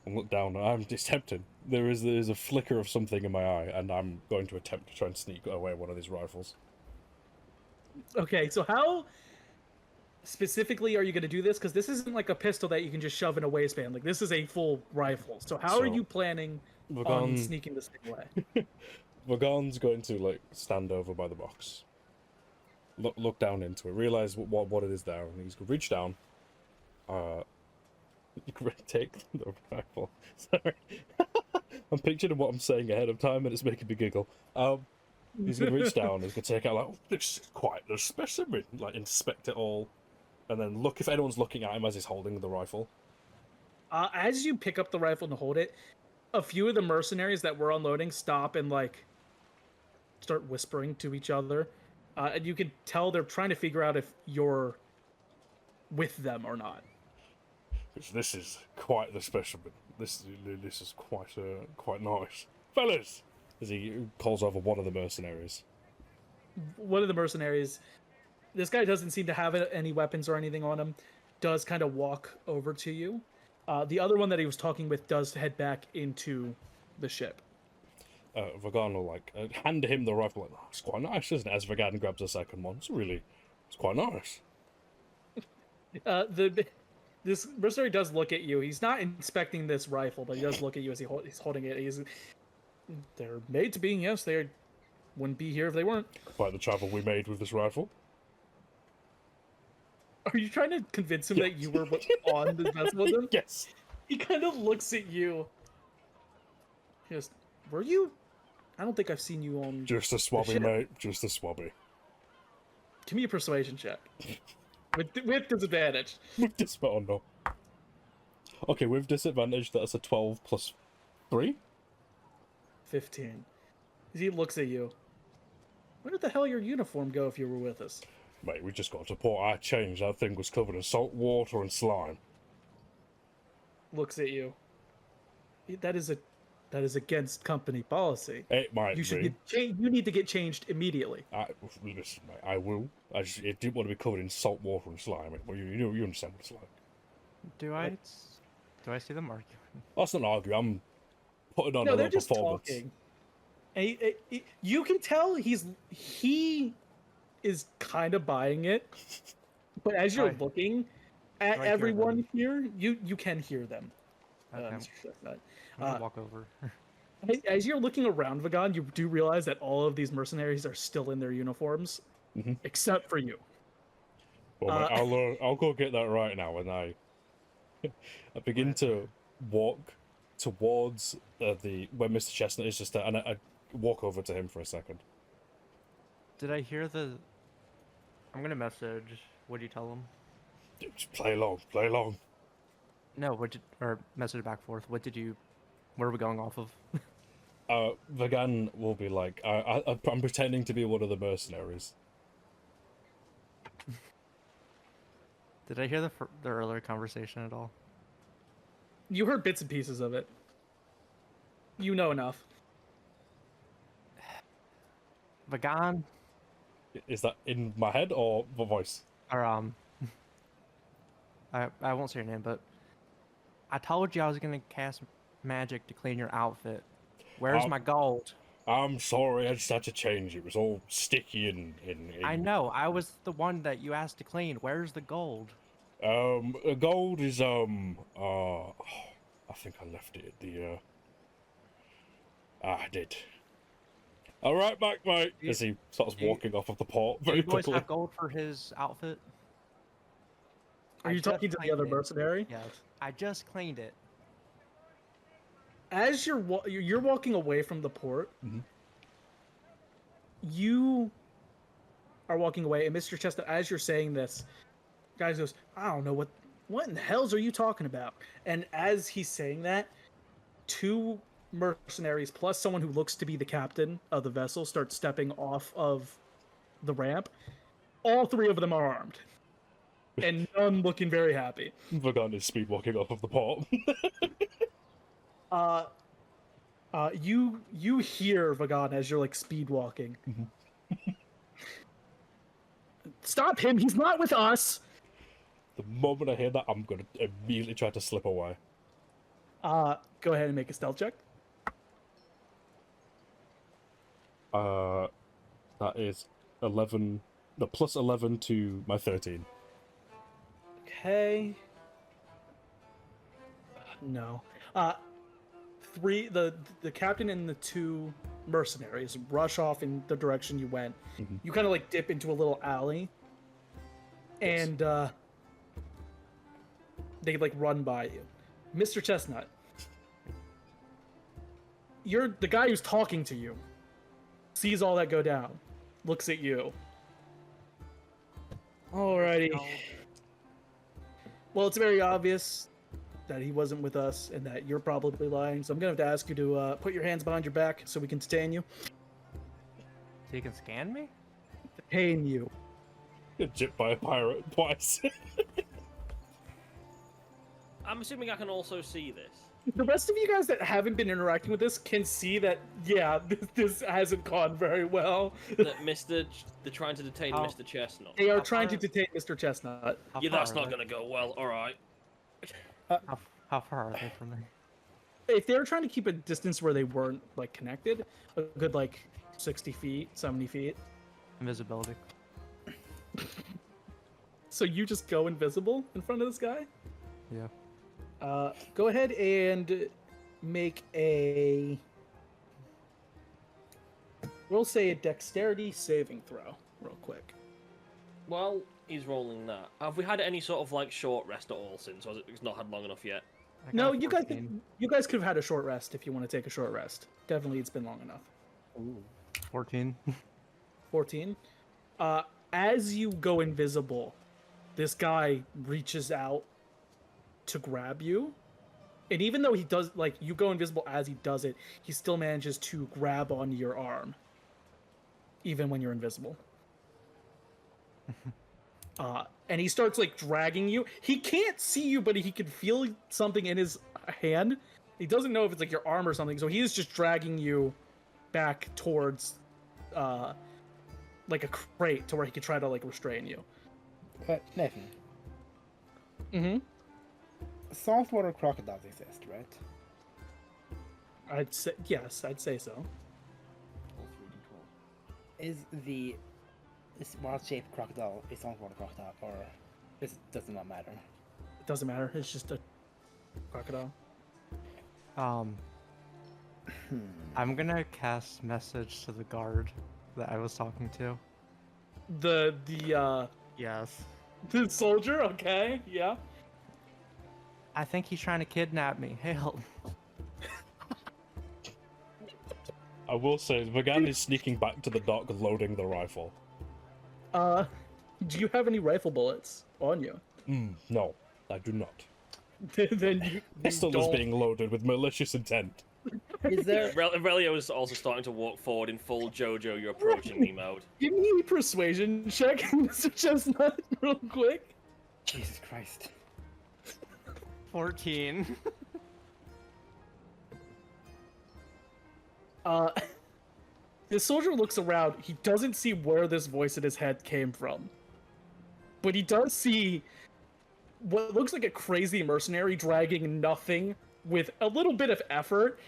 look down. It's tempting. There is a flicker of something in my eye, and I'm going to attempt to try and sneak away one of these rifles. Okay, so how specifically are you going to do this? Because this isn't like a pistol that you can just shove in a waistband. Like, this is a full rifle. So how are you planning on sneaking this thing away? Vagon's going to stand over by the box, look down into it, realize what it is there, and he's going to reach down, take the rifle. Sorry, I'm picturing what I'm saying ahead of time, and it's making me giggle. He's going to reach down, he's going to take out, this is quite a specimen, inspect it all, and then look if anyone's looking at him as he's holding the rifle. As you pick up the rifle and hold it, a few of the mercenaries that were unloading stop and, start whispering to each other. And you can tell they're trying to figure out if you're with them or not. This is quite the specimen. This is quite nice. Fellas! As he calls over one of the mercenaries. One of the mercenaries, this guy doesn't seem to have any weapons or anything on him, does kind of walk over to you. The other one that he was talking with does head back into the ship. Vagan will hand him the rifle. It's quite nice, isn't it? As Vagan grabs a second one. It's quite nice. This mercenary does look at you. He's not inspecting this rifle, but he does look at you as he's holding it. They're made to be, yes. They wouldn't be here if they weren't. Quite the travel we made with this rifle. Are you trying to convince him that you were on the vessel with him? Yes. He kind of looks at you. He goes, were you? I don't think I've seen you on... Just a swabby, mate. Just a swabby. Give me a persuasion check. with disadvantage. With disadvantage, oh no. Okay, with disadvantage, that's a 12 plus 3? 15. He looks at you. Where did the hell your uniform go if you were with us? Mate, we just got to port. I changed. That thing was covered in salt water and slime. Looks at you. That is against company policy. It might be. You need to get changed immediately. Listen, mate, I will. It didn't want to be covered in salt water and slime. Well, you understand what it's like. Do I see them arguing? That's not arguing. I'm putting on no, a they're little just performance. talking. And you can tell he is kind of buying it, but as you're looking at everyone here, you can hear them. Okay. I'm gonna walk over. As you're looking around, Vagan, you do realize that all of these mercenaries are still in their uniforms, except for you. Well, mate, I'll go get that right now, and I begin to walk towards where Mr. Chestnut is just there, and I walk over to him for a second. Did I hear I'm gonna message. What do you tell him? Just play along. No, or message back forth. Where are we going off of? Vagan will be like, I'm pretending to be one of the mercenaries. Did I hear the earlier conversation at all? You heard bits and pieces of it. You know enough. Vagan? Is that in my head or my voice? Or, I won't say your name, but I told you I was gonna cast magic to clean your outfit. Where's my gold? I'm sorry, I just had to change. It was all sticky and I know. I was the one that you asked to clean. Where's the gold? Gold is I think I left it at the I did. All right, back, mate. As he starts walking off of the port very Do you boys quickly. have gold for his outfit? Are you talking to the other mercenary? Yes. I just cleaned it. As you're walking away from the port, you are walking away, and Mr. Chestnut, as you're saying this, guy goes, "I don't know what in the hells are you talking about?" And as he's saying that, 2 mercenaries plus someone who looks to be the captain of the vessel start stepping off of the ramp. All 3 of them are armed, and none looking very happy. Vagan is speed walking off of the port. You hear Vagan as you're like speed walking. Stop him! He's not with us. The moment I hear that, I'm gonna immediately try to slip away. Go ahead and make a stealth check. That is 11. The plus 11 to my 13. Okay. No. 3. The captain and the 2 mercenaries rush off in the direction you went. You kind of like dip into a little alley, and they like run by you. Mr. Chestnut, you're the guy who's talking to you. Sees all that go down, looks at you. Alrighty. Well, it's very obvious that he wasn't with us and that you're probably lying, so I'm gonna have to ask you to put your hands behind your back so we can detain you. So you can scan me? Detain you. Get gypped by a pirate twice. I'm assuming I can also see this. The rest of you guys that haven't been interacting with this can see that, yeah, this hasn't gone very well. That they're trying to detain Mr. Chestnut. They are trying to detain Mr. Chestnut. Yeah, that's not going to go well. All right. How far are they from me? If they were trying to keep a distance where they weren't like connected, a good like 60 feet, 70 feet. Invisibility. So you just go invisible in front of this guy? Yeah. Go ahead and make a... We'll say a dexterity saving throw, real quick. While he's rolling that, have we had any sort of like short rest at all since? Or it's not had long enough yet? No, you guys could have had a short rest if you want to take a short rest. Definitely, it's been long enough. Ooh. 14. 14. As you go invisible, this guy reaches out to grab you, and even though he does, like, you go invisible as he does it, he still manages to grab onto your arm, even when you're invisible. And he starts like dragging you. He can't see you, but he can feel something in his hand. He doesn't know if it's like your arm or something, so he is just dragging you back towards like a crate to where he could try to like restrain you. Nathan. Mm-hmm. Saltwater crocodiles exist, right? I'd say yes. I'd say so. Is this wild-shaped crocodile a saltwater crocodile, or does it not matter? It doesn't matter. It's just a crocodile. I'm gonna cast message to the guard that I was talking to. Yes. The soldier. Okay. Yeah. I think he's trying to kidnap me. Help. I will say, Vagan is sneaking back to the dock, loading the rifle. Do you have any rifle bullets on you? No, I do not. Then you Pistol is don't. being loaded with malicious intent. Is there? Relio is also starting to walk forward in full JoJo, you're approaching me mode. Give me a persuasion check, Mr. Chestnut, real quick. Jesus Christ. 14. The soldier looks around. He doesn't see where this voice in his head came from. But he does see what looks like a crazy mercenary dragging nothing with a little bit of effort.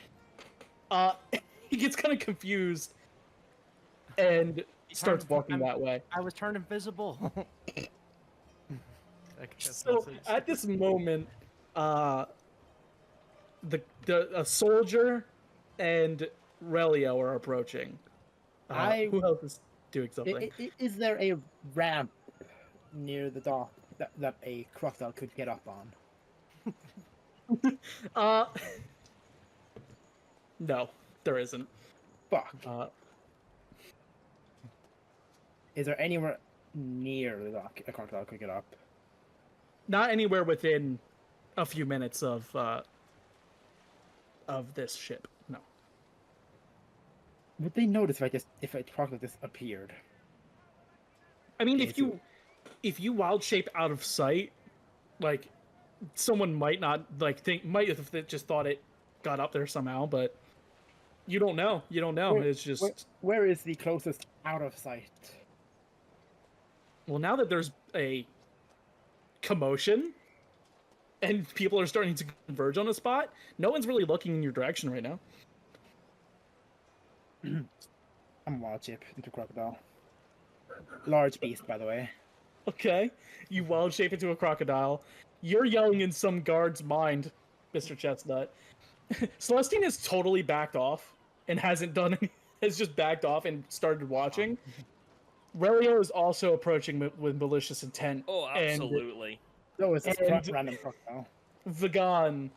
He gets kind of confused and starts walking that way. I was turned invisible. So at this moment, a soldier and Relio are approaching. Who else is doing something? Is there a ramp near the dock that a crocodile could get up on? No, there isn't. Fuck. Is there anywhere near the dock a crocodile could get up? Not anywhere within a few minutes of this ship. No. Would they notice if a crocodile just appeared? I mean, if you wild shape out of sight, like someone might not might have just thought it got up there somehow, but you don't know. You don't know. It's just where is the closest out of sight? Well, now that there's a commotion and people are starting to converge on a spot, no one's really looking in your direction right now. I'm wild shape into crocodile. Large beast, by the way. Okay, you wild shape into a crocodile. You're yelling in some guard's mind, Mr. Chestnut. Celestine has totally backed off and hasn't done any, has just backed off and started watching. Relio is also approaching with malicious intent. Oh, absolutely. So it's a random crocodile. Vagan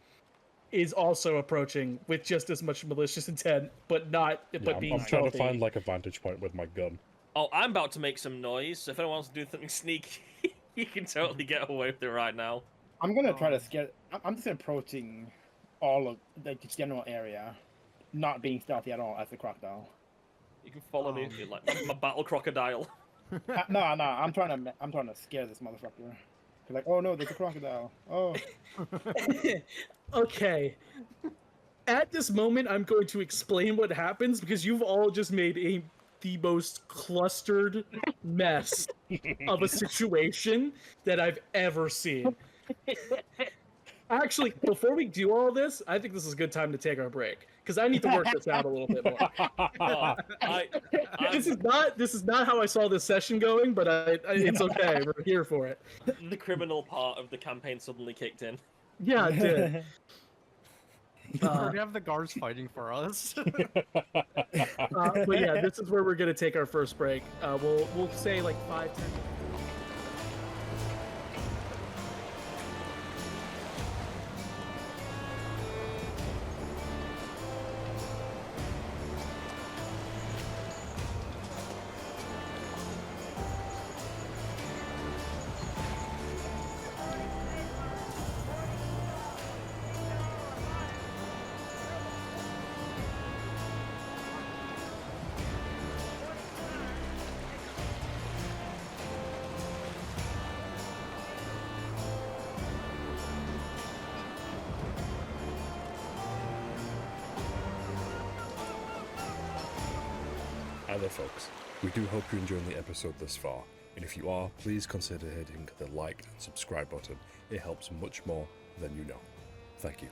is also approaching with just as much malicious intent, but not. Yeah, but being I'm trying to stealthy. find like a vantage point with my gun. Oh, I'm about to make some noise. So if anyone wants to do something sneaky, you can totally get away with it right now. I'm gonna try to scare. I'm just approaching all of the general area, not being stealthy at all as a crocodile. You can follow me, like my battle crocodile. No, I'm trying to scare this motherfucker. Like, oh no, there's a crocodile. Oh. Okay. At this moment, I'm going to explain what happens because you've all just made the most clustered mess of a situation that I've ever seen. Actually, before we do all this, I think this is a good time to take our break because I need to work this out a little bit more. This is not how I saw this session going, but it's okay. We're here for it. The criminal part of the campaign suddenly kicked in. Yeah, it did. We have the guards fighting for us. But yeah, this is where we're gonna take our first break. We'll say like 5-10. Hi there folks, we do hope you're enjoying the episode thus far, and if you are, please consider hitting the like and subscribe button. It helps much more than you know. Thank you.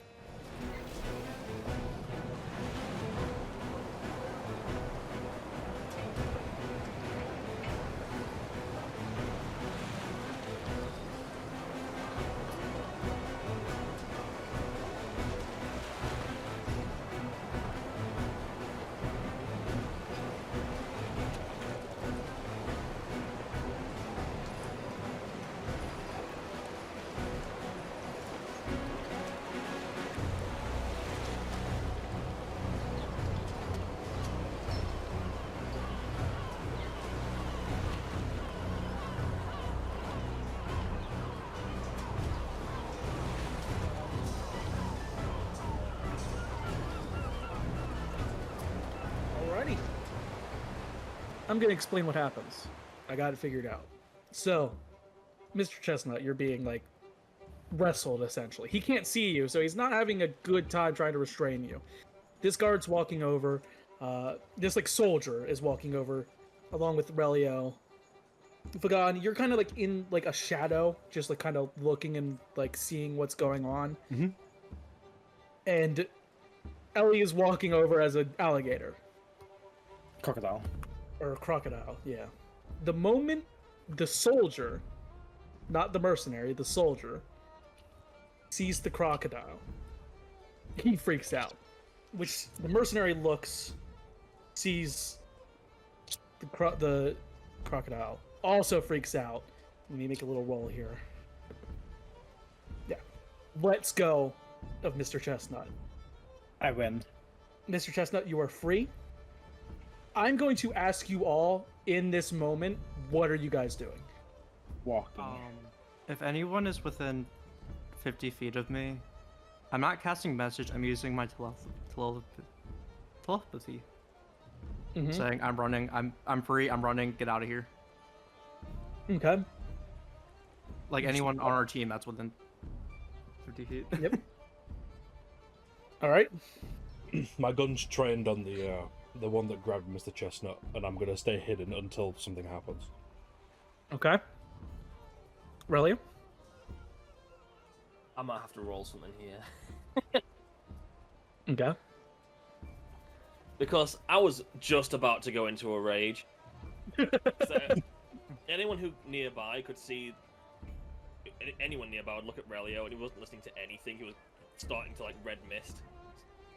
Alrighty. I'm gonna explain what happens. I got it figured out. So, Mr. Chestnut, you're being like wrestled essentially. He can't see you, so he's not having a good time trying to restrain you. This guard's walking over. This like soldier is walking over, along with Relio, Vagan, you're kind of like in like a shadow, just like kind of looking and like seeing what's going on. Mm-hmm. And Ellie is walking over as an alligator. Crocodile. Or a crocodile, yeah. The moment the soldier, not the mercenary, the soldier, sees the crocodile, he freaks out. Which the mercenary looks, sees the crocodile, also freaks out. Let me make a little roll here. Yeah. Let's go of Mr. Chestnut. I win. Mr. Chestnut, you are free. I'm going to ask you all in this moment, what are you guys doing? Walking. If anyone is within 50 feet of me, I'm not casting message, I'm using my telepathy. Mhm. Saying, I'm running, I'm free, I'm running, get out of here. Okay. Like anyone on our team that's within 50 feet. Yep. All right. My gun's trained on the one that grabbed Mr. Chestnut, and I'm gonna stay hidden until something happens. Okay. Relia? I might have to roll something here. Okay. Because I was just about to go into a rage. So, anyone who nearby could see... Anyone nearby would look at Relio, and he wasn't listening to anything. He was starting to, like, red mist.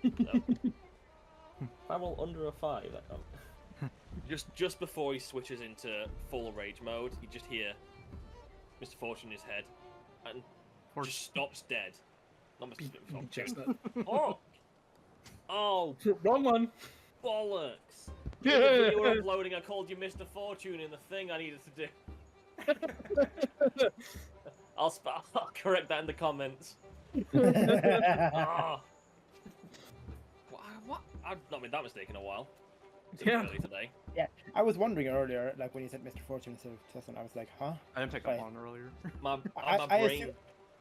So, if I roll under a 5, I can't. Just before he switches into full rage mode, you just hear Mr. Fortune in his head, and just stops dead. Not Mr. Fortune. Chestnut. Oh! Oh, Wrong one. bollocks! In the video we're uploading, I called you Mr. Fortune in the thing I needed to do. I'll correct that in the comments. Oh. What? I've not made that mistake in a while. It's early today. Yeah, I was wondering earlier, like when you said Mr. Fortune instead of Chestnut, I was like, huh? I didn't pick up on earlier. My I brain...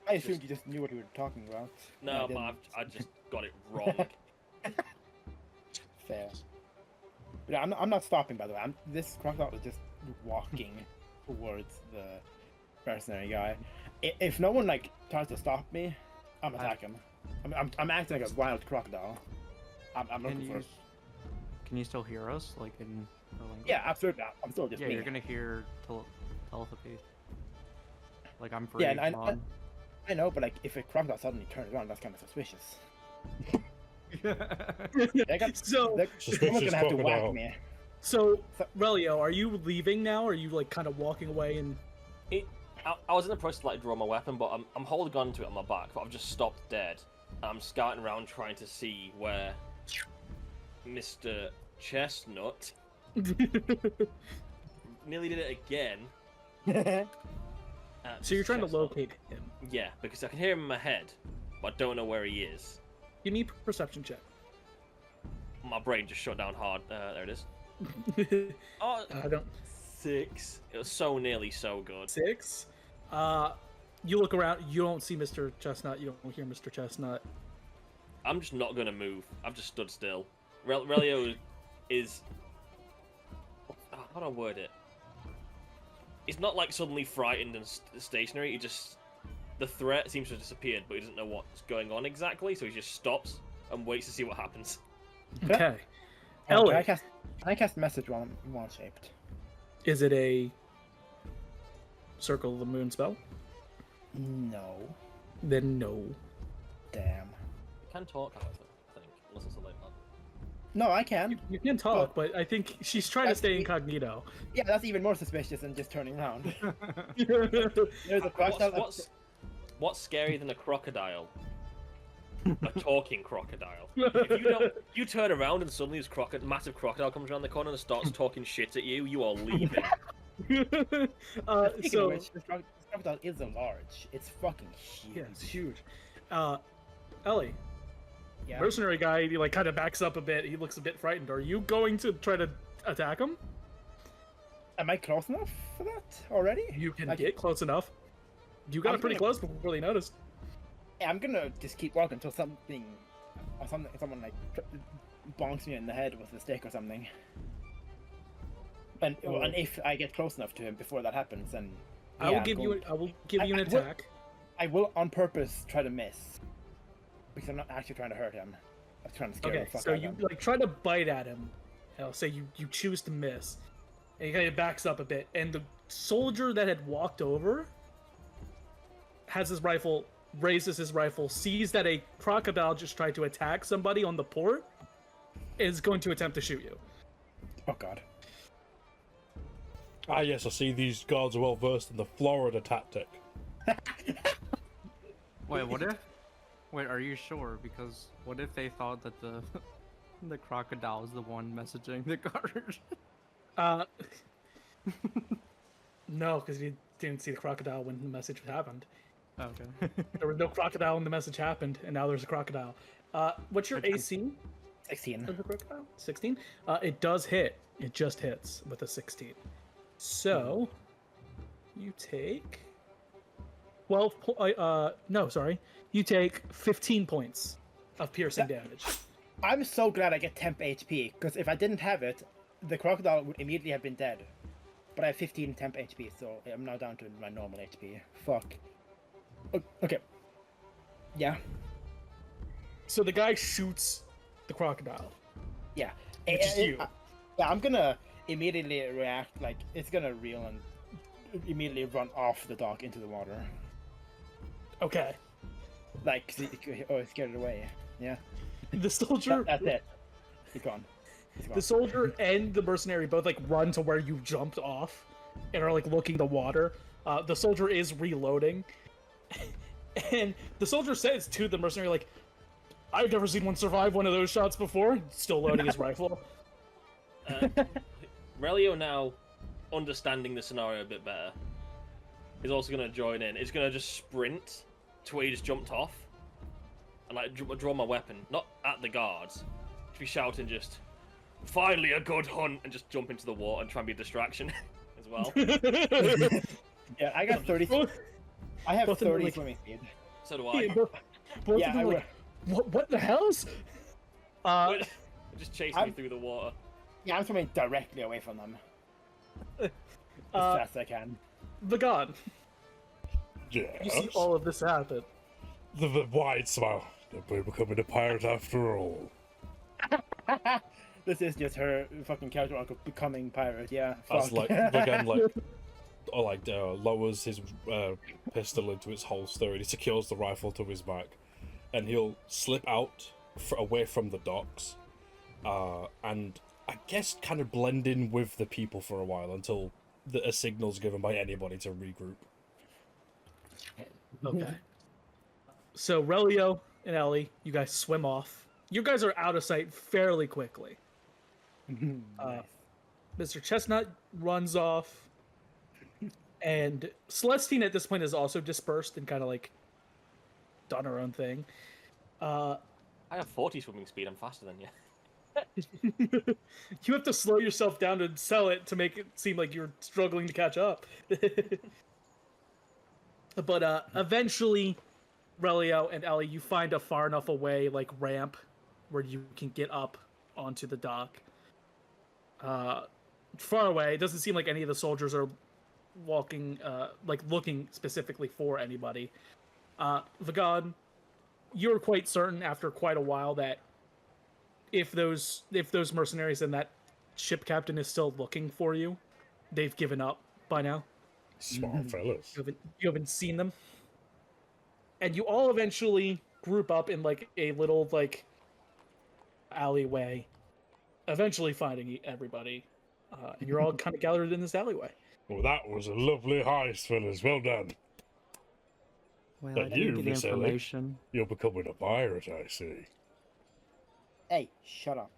I assumed you just knew what you were talking about. No, I but I just got it wrong. Fair. But I'm not stopping, by the way. This crocodile is just walking towards the mercenary guy. If no one like tries to stop me, I'm attacking him. I'm acting like a wild crocodile. I'm looking for. Can you still hear us? Like in. Yeah, absolutely. I'm still just. Yeah, me. you're gonna hear telepathy. Like I'm free. Yeah, and I know, but like if a crocodile suddenly turns around, that's kind of suspicious. Someone's gonna have to whack me. So, Relio, are you leaving now? Or are you like kind of walking away and? I was in the process to like draw my weapon, but I'm holding on to it on my back. But I've just stopped dead. I'm scouting around trying to see where Mr. Chestnut nearly did it again. So you're trying to locate him? Yeah, because I can hear him in my head, but I don't know where he is. Give me a perception check. My brain just shut down hard. There it is. Oh, I don't. 6. It was so nearly so good. 6. You look around. You don't see Mr. Chestnut. You don't hear Mr. Chestnut. I'm just not gonna move. I've just stood still. Relio is. How do I word it? He's not like suddenly frightened and stationary. He just. The threat seems to have disappeared, but he doesn't know what's going on exactly, so he just stops and waits to see what happens. Okay. Can I cast message while I'm shaped? Is it a Circle of the Moon spell? No. Then no. Damn. You can talk, however, I think, unless it's a late one. No, I can. You can talk, but I think she's trying to stay incognito. Yeah, that's even more suspicious than just turning around. There's a crocodile. What's scarier than a crocodile? A talking crocodile. If you turn around and suddenly this massive crocodile comes around the corner and starts talking shit at you, you are leaving. Speaking of which, this crocodile is a large. It's fucking huge. Yeah, it's huge. Ellie, Yeah. mercenary guy, he like kind of backs up a bit. He looks a bit frightened. Are you going to try to attack him? Am I close enough for that already? You can get close enough. You got pretty close before they noticed. Yeah, I'm gonna just keep walking until someone like bonks me in the head with a stick or something. And if I get close enough to him before that happens, then I will give you an attack. I will on purpose try to miss because I'm not actually trying to hurt him. I'm trying to scare the fuck out of him. So you like try to bite at him. I'll say you choose to miss, and he kind of backs up a bit. And the soldier that had walked over has his rifle, raises his rifle, sees that a crocodile just tried to attack somebody on the port, is going to attempt to shoot you. Oh god. Ah, yes, I see these guards are well versed in the Florida tactic. Wait, what if? Wait, are you sure? Because what if they thought that the the crocodile was the one messaging the guard? No, because you didn't see the crocodile when the message happened. Okay. There was no crocodile when the message happened, and now there's a crocodile. What's your AC? 16. Of the crocodile? 16? It does hit. It just hits with a 16. So, you take 12 no, sorry. You take 15 points of piercing damage. I'm so glad I get temp HP, because if I didn't have it, the crocodile would immediately have been dead. But I have 15 temp HP, so I'm now down to my normal HP. Fuck. Okay. Yeah. So the guy shoots the crocodile. Yeah. Which is you. Yeah, I'm gonna immediately react, like, it's gonna reel and immediately run off the dock into the water. Okay. Like, it scared it away. Yeah. The soldier... That's it. He's gone. The soldier and the mercenary both, like, run to where you jumped off and are, like, looking the water. The soldier is reloading. And the soldier says to the mercenary, like, I've never seen one survive one of those shots before. Still loading his rifle. Relio, now understanding the scenario a bit better, is also going to join in. He's going to just sprint to where he just jumped off and like draw my weapon, not at the guards. Just be shouting, just finally a good hunt, and just jump into the water and try and be a distraction as well. Yeah, I got 30. I have 30 like, swimming speed. So do I. Both of them like, what the hell's? Just chase me through the water. Yeah, I'm swimming directly away from them. As fast as I can. Vagon, Yes. you see all of this happen. The wide smile. We're becoming a pirate after all. This is just her fucking character arc of becoming pirate, yeah. As Fuck. like again, lowers his pistol into its holster and he secures the rifle to his back, and he'll slip out away from the docks, and I guess kind of blend in with the people for a while until a signal's given by anybody to regroup. Okay. So Relio and Ellie, you guys swim off. You guys are out of sight fairly quickly. Nice. Mr. Chestnut runs off, and Celestine at this point is also dispersed and kind of like done her own thing. I have 40 swimming speed. I'm faster than you. You have to slow yourself down to sell it to make it seem like you're struggling to catch up. But eventually, Relio and Ellie, you find a far enough away like ramp where you can get up onto the dock. Far away, it doesn't seem like any of the soldiers are walking, like looking specifically for anybody. Vagon, you're quite certain after quite a while that if those mercenaries and that ship captain is still looking for you, they've given up by now. Smart fellas. You haven't seen them, and you all eventually group up in like a little like alleyway, eventually finding everybody, and you're all kind of gathered in this alleyway. Well, that was a lovely heist, fellas. Well done. Well, But I you, didn't get Miss Ellie, information. you're becoming a pirate, I see. Hey, shut up.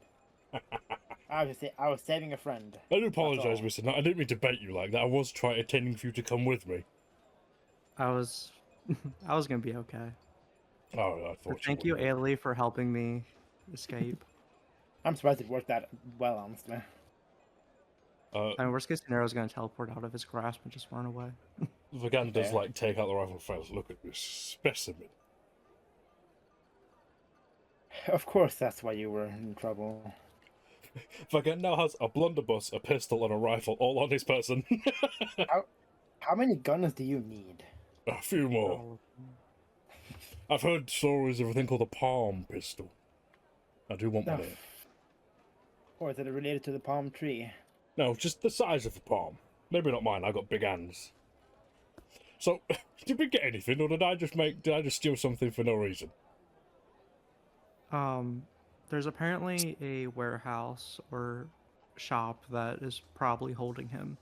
I was saving a friend. I do apologise, all. Mr. Knight. I didn't mean to bait you like that. I was intending for you to come with me. I was gonna be okay. Oh, I thought But thank you, would. Ailey, for helping me escape. I'm surprised it worked that well, honestly. And worst case scenario, I was gonna teleport out of his grasp and just run away. Vagan does, Yeah. like, take out the rifle and fails. Look at this specimen. Of course, that's why you were in trouble. If I get now has a blunderbuss, a pistol, and a rifle all on his person. How many guns do you need? A few more. I've heard stories of a thing called a palm pistol. I do want one here. Or is it related to the palm tree? No, just the size of a palm. Maybe not mine. I got big hands. So, did we get anything, or did I just steal something for no reason? There's apparently a warehouse or shop that is probably holding him.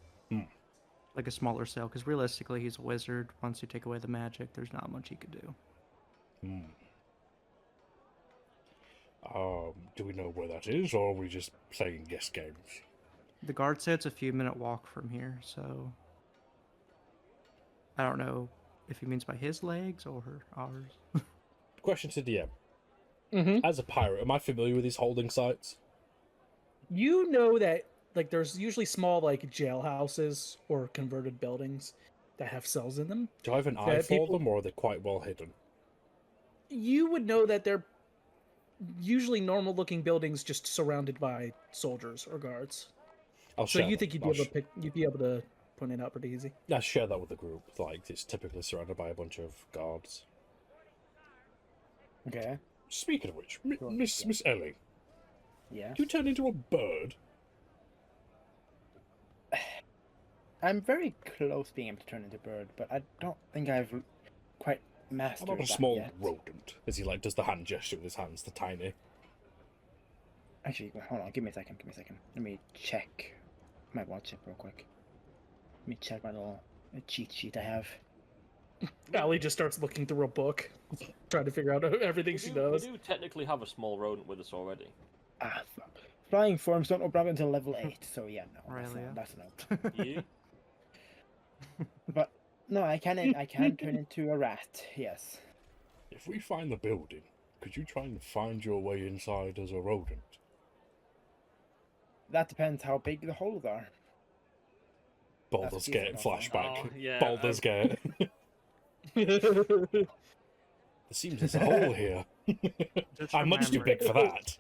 Like a smaller sale, because realistically he's a wizard. Once you take away the magic, there's not much he could do. Do we know where that is, or are we just playing guess games? The guard said it's a few-minute walk from here, so I don't know if he means by his legs or ours. Question to DM. Mm-hmm. As a pirate, am I familiar with these holding sites? You know that like there's usually small like jailhouses or converted buildings that have cells in them. Do I have an eye for them, or are they quite well hidden? You would know that they're usually normal-looking buildings just surrounded by soldiers or guards. So you think you'd be able to point it out pretty easy? Yeah, share that with the group. Like, it's typically surrounded by a bunch of guards. Okay. Speaking of which, Miss Ellie, Yeah. you turn into a bird. I'm very close being able to turn into a bird, but I don't think I've quite mastered How about a that small yet. rodent? As he does the hand gesture with his hands, the tiny. Actually, hold on. Give me a second. Let me check my WhatsApp real quick. Let me check my little cheat sheet I have. Allie just starts looking through a book, trying to figure out everything she knows. We do technically have a small rodent with us already. Flying forms don't open up until level 8, so yeah, no, that's no. You? But no, I can turn into a rat. Yes. If we find the building, could you try and find your way inside as a rodent? That depends how big the holes are. Baldur's Gate flashback. Oh, yeah, Baldur's Gate. There seems there's a hole here. I'm much too big for that.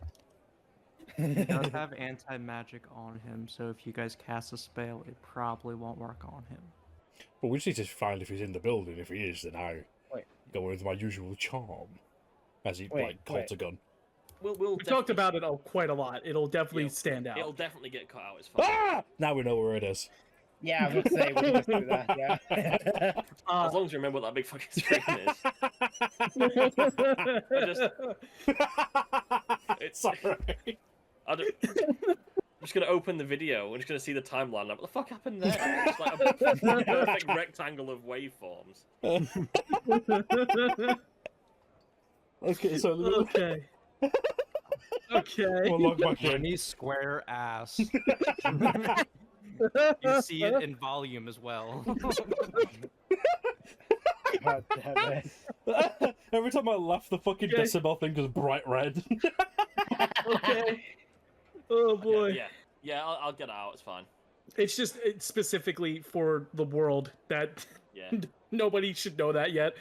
He does have anti-magic on him, so if you guys cast a spell, it probably won't work on him. Well, we just need to find if he's in the building. If he is, then I go with my usual charm. As he, holds a gun. We talked about it quite a lot. It'll definitely stand out. It'll definitely get cut out. It's fine. Ah! Now we know where it is. Yeah, I was gonna say we can just do that. Yeah. As long as you remember what that big fucking screen is. Sorry. I'm just gonna open the video. We're just gonna see the timeline. Like, what the fuck happened there? It's like a perfect rectangle of waveforms. Okay, so okay. we'll log back in. Jimmy's square ass. You see it in volume as well. God damn it. Every time I laugh, the fucking decibel thing goes bright red. Okay. Oh boy. Yeah. I'll get out. It's fine. It's specifically for the world that nobody should know that yet.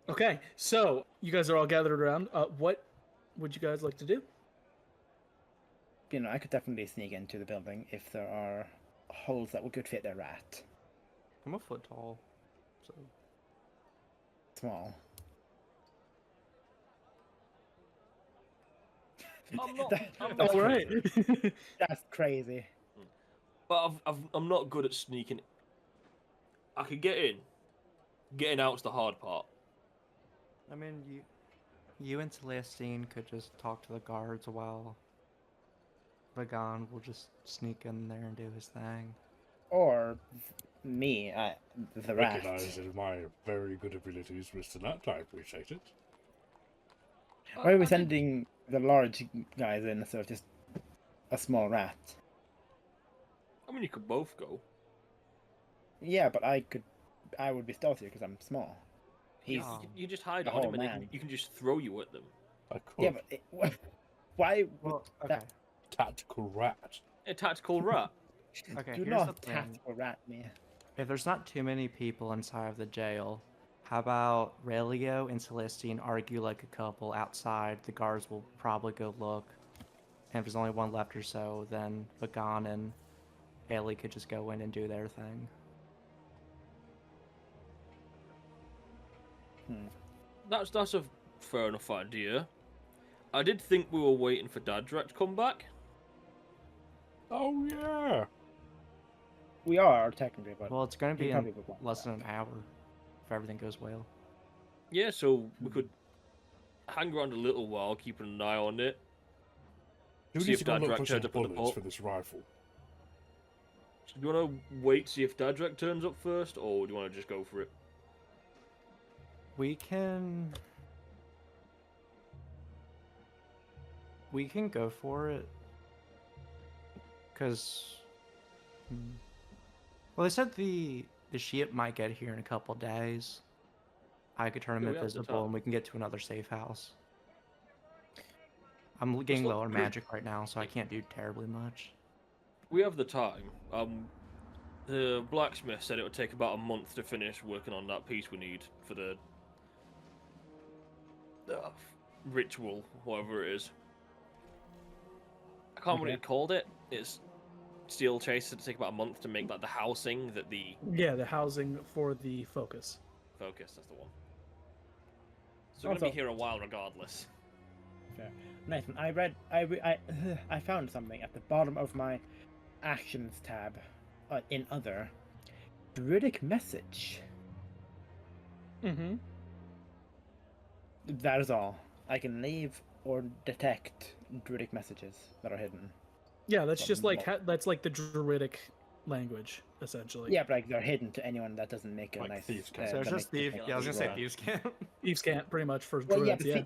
Okay, so you guys are all gathered around. What would you guys like to do? You know, I could definitely sneak into the building if there are holes that would fit a rat. I'm a foot tall, so Small. I'm not All right. That's crazy. But I'm not good at sneaking. I could get in. Getting out's the hard part. I mean, you and Celestine could just talk to the guards while Vagan will just sneak in there and do his thing. Or me, the rat. Recognizes my very good abilities, Mr. Nut. I appreciate it. Why are we sending the large guys in instead of just a small rat? I mean, you could both go. Yeah, but I would be stealthier because I'm small. You just hide the on him, whole and man. you can just throw you at them. I could. Yeah, but why would Well, okay. that Tactical rat. A tactical rat. Okay, do here's not the thing. tactical rat me? If there's not too many people inside of the jail, how about Relio and Celestine argue like a couple outside? The guards will probably go look. And if there's only one left or so, then Vagan and Ailey could just go in and do their thing. That's a fair enough idea. I did think we were waiting for Dadrak to come back. Oh yeah. We are technically, but Well, it's going to he be probably in would want less that. than an hour if everything goes well. Yeah, so we could hang around a little while, keeping an eye on it. Do we See need if to go look Dadrak for some turns up at the bullets port. for this rifle? So do you want to wait, see if Dadrak turns up first, or do you want to just go for it? We can go for it. Because... Well, they said the ship might get here in a couple days. I could turn Yeah, them we have the invisible time. and we can get to another safe house. I'm getting not low on good. magic right now, so I can't do terribly much. We have the time. The blacksmith said it would take about a month to finish working on that piece we need for the ritual, whatever it is. I can't remember what Okay. he called it. It's steel chase. It'd take about a month to make like the housing that the Yeah, the housing for the focus. focus. That's the one. So we're gonna be Also- here a while regardless. Fair. Nathan, I found something at the bottom of my actions tab in other druidic message. Mm-hmm. That is all. I can leave or detect druidic messages that are hidden. Yeah, that's just like Well- that's like the druidic language, essentially. Yeah, but like they're hidden to anyone that doesn't make a Like nice. thieves' cant. So it's that just makes thief. the Yeah, I was gonna say roll. thieves can't. Thieves can't pretty much for Well, druids, yeah,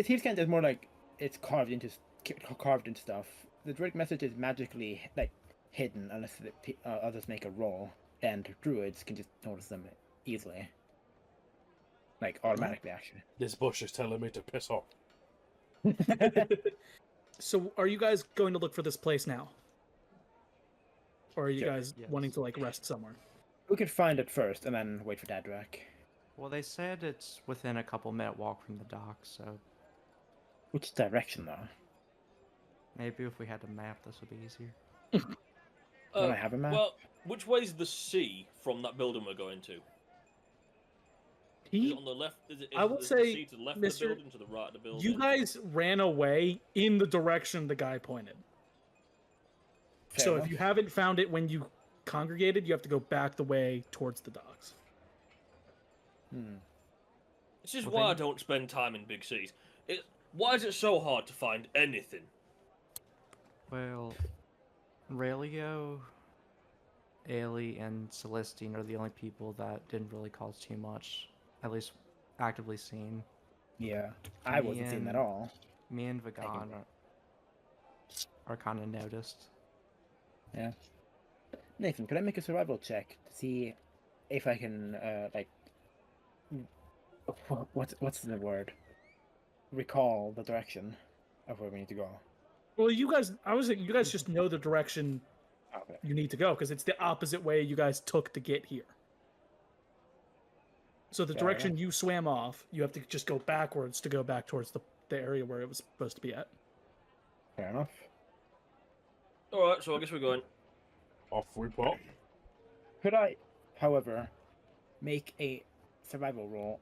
Thieves' cant is more like it's carved into stuff. The druidic message is magically like hidden unless others make a roll, and druids can just notice them easily, like automatically. Actually, This bush is telling me to piss off. So, are you guys going to look for this place now, or are you Sure. guys Yes. wanting to like rest somewhere? we could find it first and then wait for Dadrak. Well, they said it's within a couple minute walk from the dock, so Which direction though? maybe if we had a map, this would be easier. Don't I have a map? Well, which way's the sea from that building we're going to? Is He, it on the left? Is it, I will the say, sea to the left Mr. of the building, to the right of the building? you guys ran away in the direction the guy pointed. Fair So enough. if you haven't found it when you congregated, you have to go back the way towards the docks. This is Well, why I then- don't spend time in big cities. Why is it so hard to find anything? Well, Raelio, Ailey, and Celestine are the only people that didn't really cause too much, at least actively seen. Yeah, I wasn't seeing that at all. Me and Vagan are kind of noticed. Yeah. Nathan, could I make a survival check to see if I can what's the word? Recall the direction of where we need to go. Well, you guys just know the direction Okay. you need to go because it's the opposite way you guys took to get here. So the Fair direction enough. you swam off, you have to just go backwards to go back towards the area where it was supposed to be at. Fair enough. Alright, so I guess we're going. Off we pop. Could I, however, make a survival roll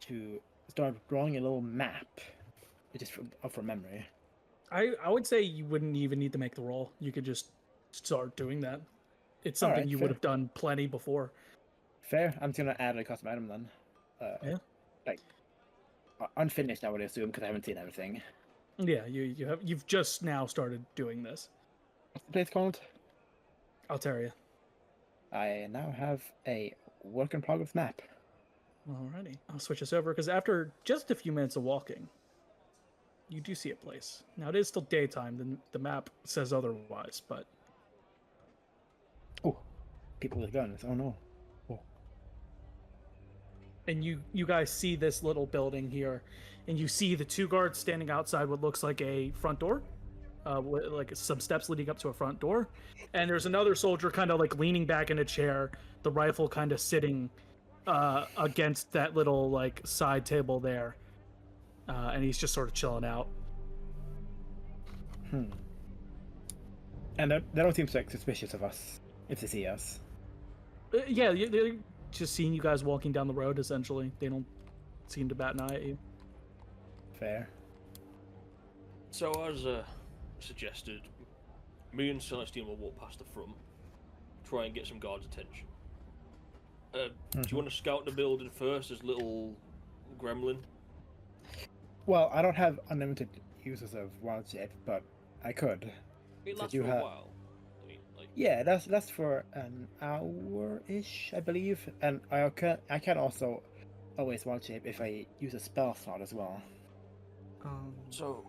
to start drawing a little map, just from memory? I would say you wouldn't even need to make the roll. You could just start doing that. It's something Alright, you fair. would have done plenty before. Fair. I'm just gonna add a custom item then. Yeah. Like unfinished, I would assume, because I haven't seen everything. Yeah, you've just now started doing this. What's the place called? Altaria. I now have a work in progress map. Alrighty, I'll switch this over because after just a few minutes of walking, you do see a place. Now it is still daytime. The map says otherwise, but Oh, people with guns. Oh no. and you guys see this little building here, and you see the two guards standing outside what looks like a front door, with like some steps leading up to a front door, and there's another soldier kind of like leaning back in a chair, the rifle kind of sitting against that little like side table there, and he's just sort of chilling out. And they don't seem like suspicious of us if they see us. Yeah, they're just seeing you guys walking down the road, essentially. They don't seem to bat an eye at you. Fair. So as suggested, me and Celestine will walk past the front, try and get some guards' attention. Do you want to scout the building first as little gremlin? Well, I don't have unlimited uses of wild shape, but I could. It lasts you for have- a while. I mean, like, Yeah, that's for an hour-ish, I believe. And I can also always wild shape if I use a spell slot as well. so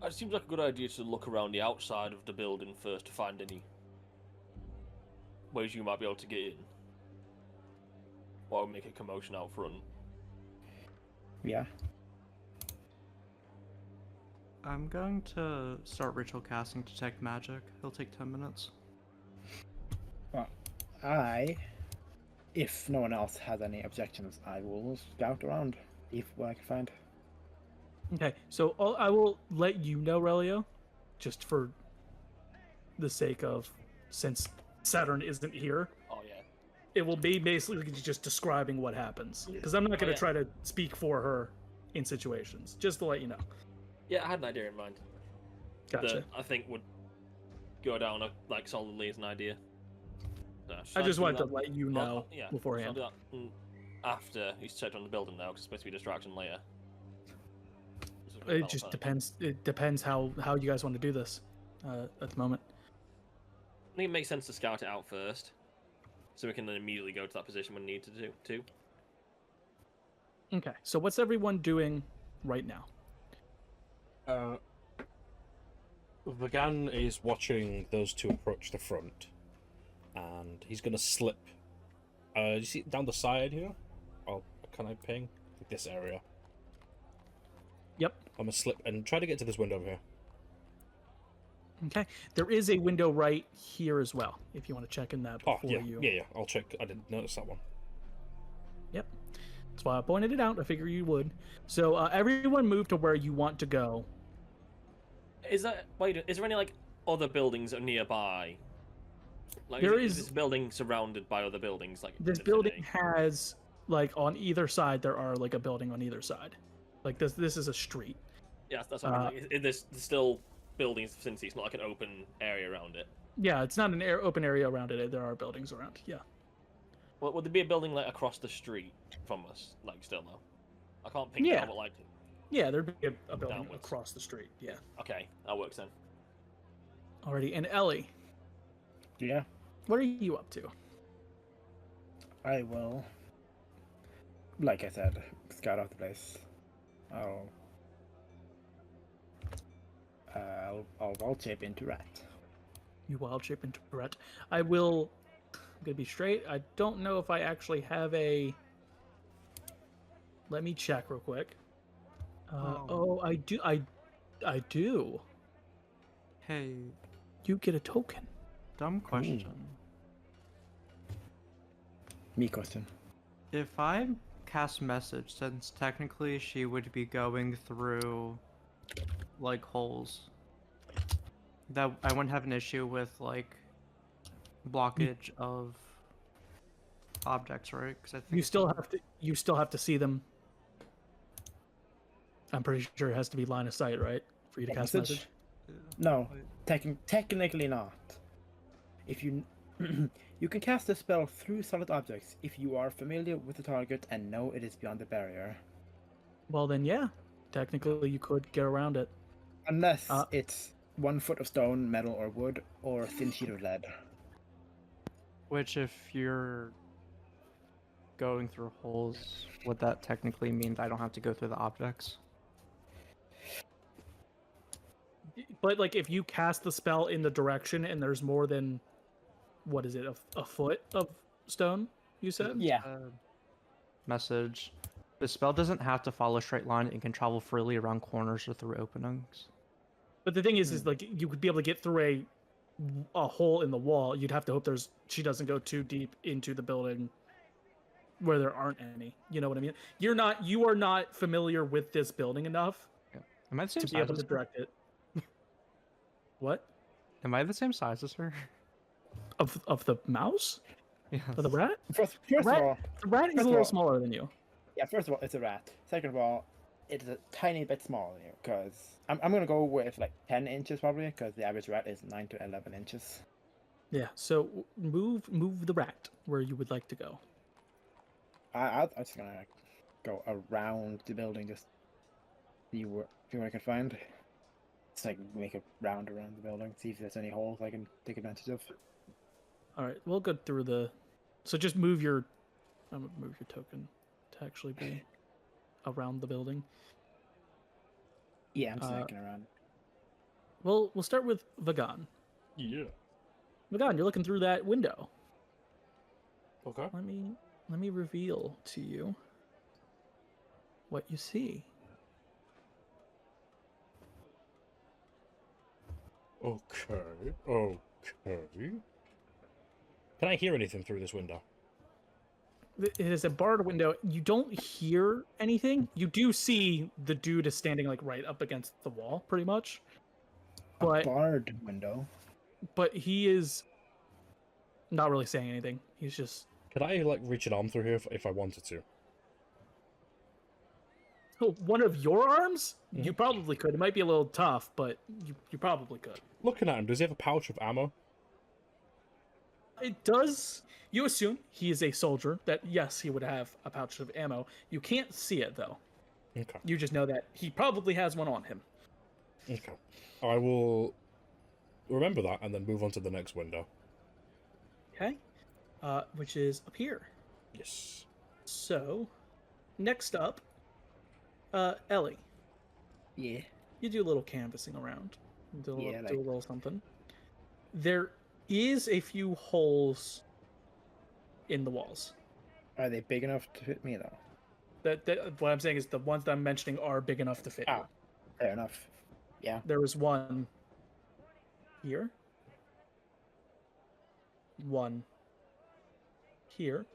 it seems like a good idea to look around the outside of the building first to find any ways you might be able to get in, while we make a commotion out front. Yeah. I'm going to start ritual casting Detect Magic. It'll take 10 minutes. Well, if no one else has any objections, I will scout around, see what I can find. Okay, so I will let you know, Relio, just for the sake of, since Saturn isn't here, Oh yeah. it will be basically just describing what happens. Because I'm not going to try to speak for her in situations, just to let you know. Yeah, I had an idea in mind Gotcha. that I think would go down like solidly as an idea. I just wanted to let you know yeah, beforehand. so I'll do that after he's checked on the building now, because it's supposed to be a distraction later. It just depends. It depends how you guys want to do this at the moment. I think it makes sense to scout it out first, so we can then immediately go to that position when need to do too. Okay, so what's everyone doing right now? Vagan is watching those two approach the front, and he's gonna slip. You see down the side here? Can I ping this area? Yep. I'm gonna slip and try to get to this window over here. Okay, there is a window right here as well. If you want to check in that before you. Yeah. I'll check. I didn't notice that one. Yep. That's why I pointed it out. I figure you would. So everyone move to where you want to go. Is there any like other buildings that are nearby? Like, There is is- this building surrounded by other buildings? Like This in the building city? has, like, on either side, there are, like, a building on either side. Like, this is a street. Yeah, that's what I mean. There's still buildings in the vicinity. It's not like an open area around it. Yeah, it's not an open area around it. There are buildings around. Yeah. Well, would there be a building like across the street from us? Like still though, I can't ping Yeah. down, but like, Yeah, there'd be a building Downwards. across the street. Yeah. okay, that works then. Alrighty. And Ellie, Yeah. what are you up to? I will, like I said, scout out the place. I'll wild shape into rat. You wild shape into Brett. I'm gonna be straight. I don't know if I actually have a. Let me check real quick. I do. I do. Hey, You get a token. dumb question. Me question. If I cast message, since technically she would be going through like holes, that I wouldn't have an issue with like blockage of objects, right? Because I think You still have to see them. I'm pretty sure it has to be line of sight, right, for you to cast message. No, technically not. If you you can cast a spell through solid objects if you are familiar with the target and know it is beyond the barrier. Well, then, yeah, technically you could get around it. Unless it's 1 foot of stone, metal, or wood, or a thin sheet of lead. Which, if you're going through holes, would that technically mean that I don't have to go through the objects? But like, if you cast the spell in the direction and there's more than, what is it, a foot of stone? You said. Yeah. Message. The spell doesn't have to follow a straight line. It can travel freely around corners or through openings. But the thing is like you could be able to get through a hole in the wall. You'd have to hope she doesn't go too deep into the building where there aren't any. You know what I mean? You are not familiar with this building enough Am I the same to be size able as to direct it. What? Am I the same size as her? Of the mouse? Yeah. Of the rat? First The of rat, all, the rat is first a of little all- smaller than you. yeah, first of all, it's a rat. Second of all, it's a tiny bit smaller than you, because I'm gonna go with like 10 inches probably, because the average rat is 9 to 11 inches. Yeah. So move the rat where you would like to go. I'm just gonna like, go around the building, just see what I can find. Just like make a round around the building, see if there's any holes I can take advantage of. All right, we'll go through the. So just move your, I'm gonna move your token to actually be around the building. Yeah, I'm just looking around. We'll start with Vagan. Yeah. Vagan, you're looking through that window. Okay. Let me reveal to you what you see. Okay. Okay. Can I hear anything through this window? It is a barred window. You don't hear anything. You do see the dude is standing like right up against the wall, pretty much. A But barred window. but he is not really saying anything. He's just Could I like reach an arm through here if I wanted to? one of your arms. You probably could. It might be a little tough, but you probably could. Looking at him, does he have a pouch of ammo? It does. You assume he is a soldier. That yes, he would have a pouch of ammo. You can't see it though. Okay. You just know that he probably has one on him. Okay. I will remember that and then move on to the next window. Okay, which is up here. Yes. So, next up, Ellie. Yeah. You do a little canvassing around. Do a, Yeah, do a like- little something. There is a few holes in the walls. Are they big enough to fit me though? That what I'm saying is the ones that I'm mentioning are big enough to fit you. Ah, fair enough. Yeah. There was one here. One here.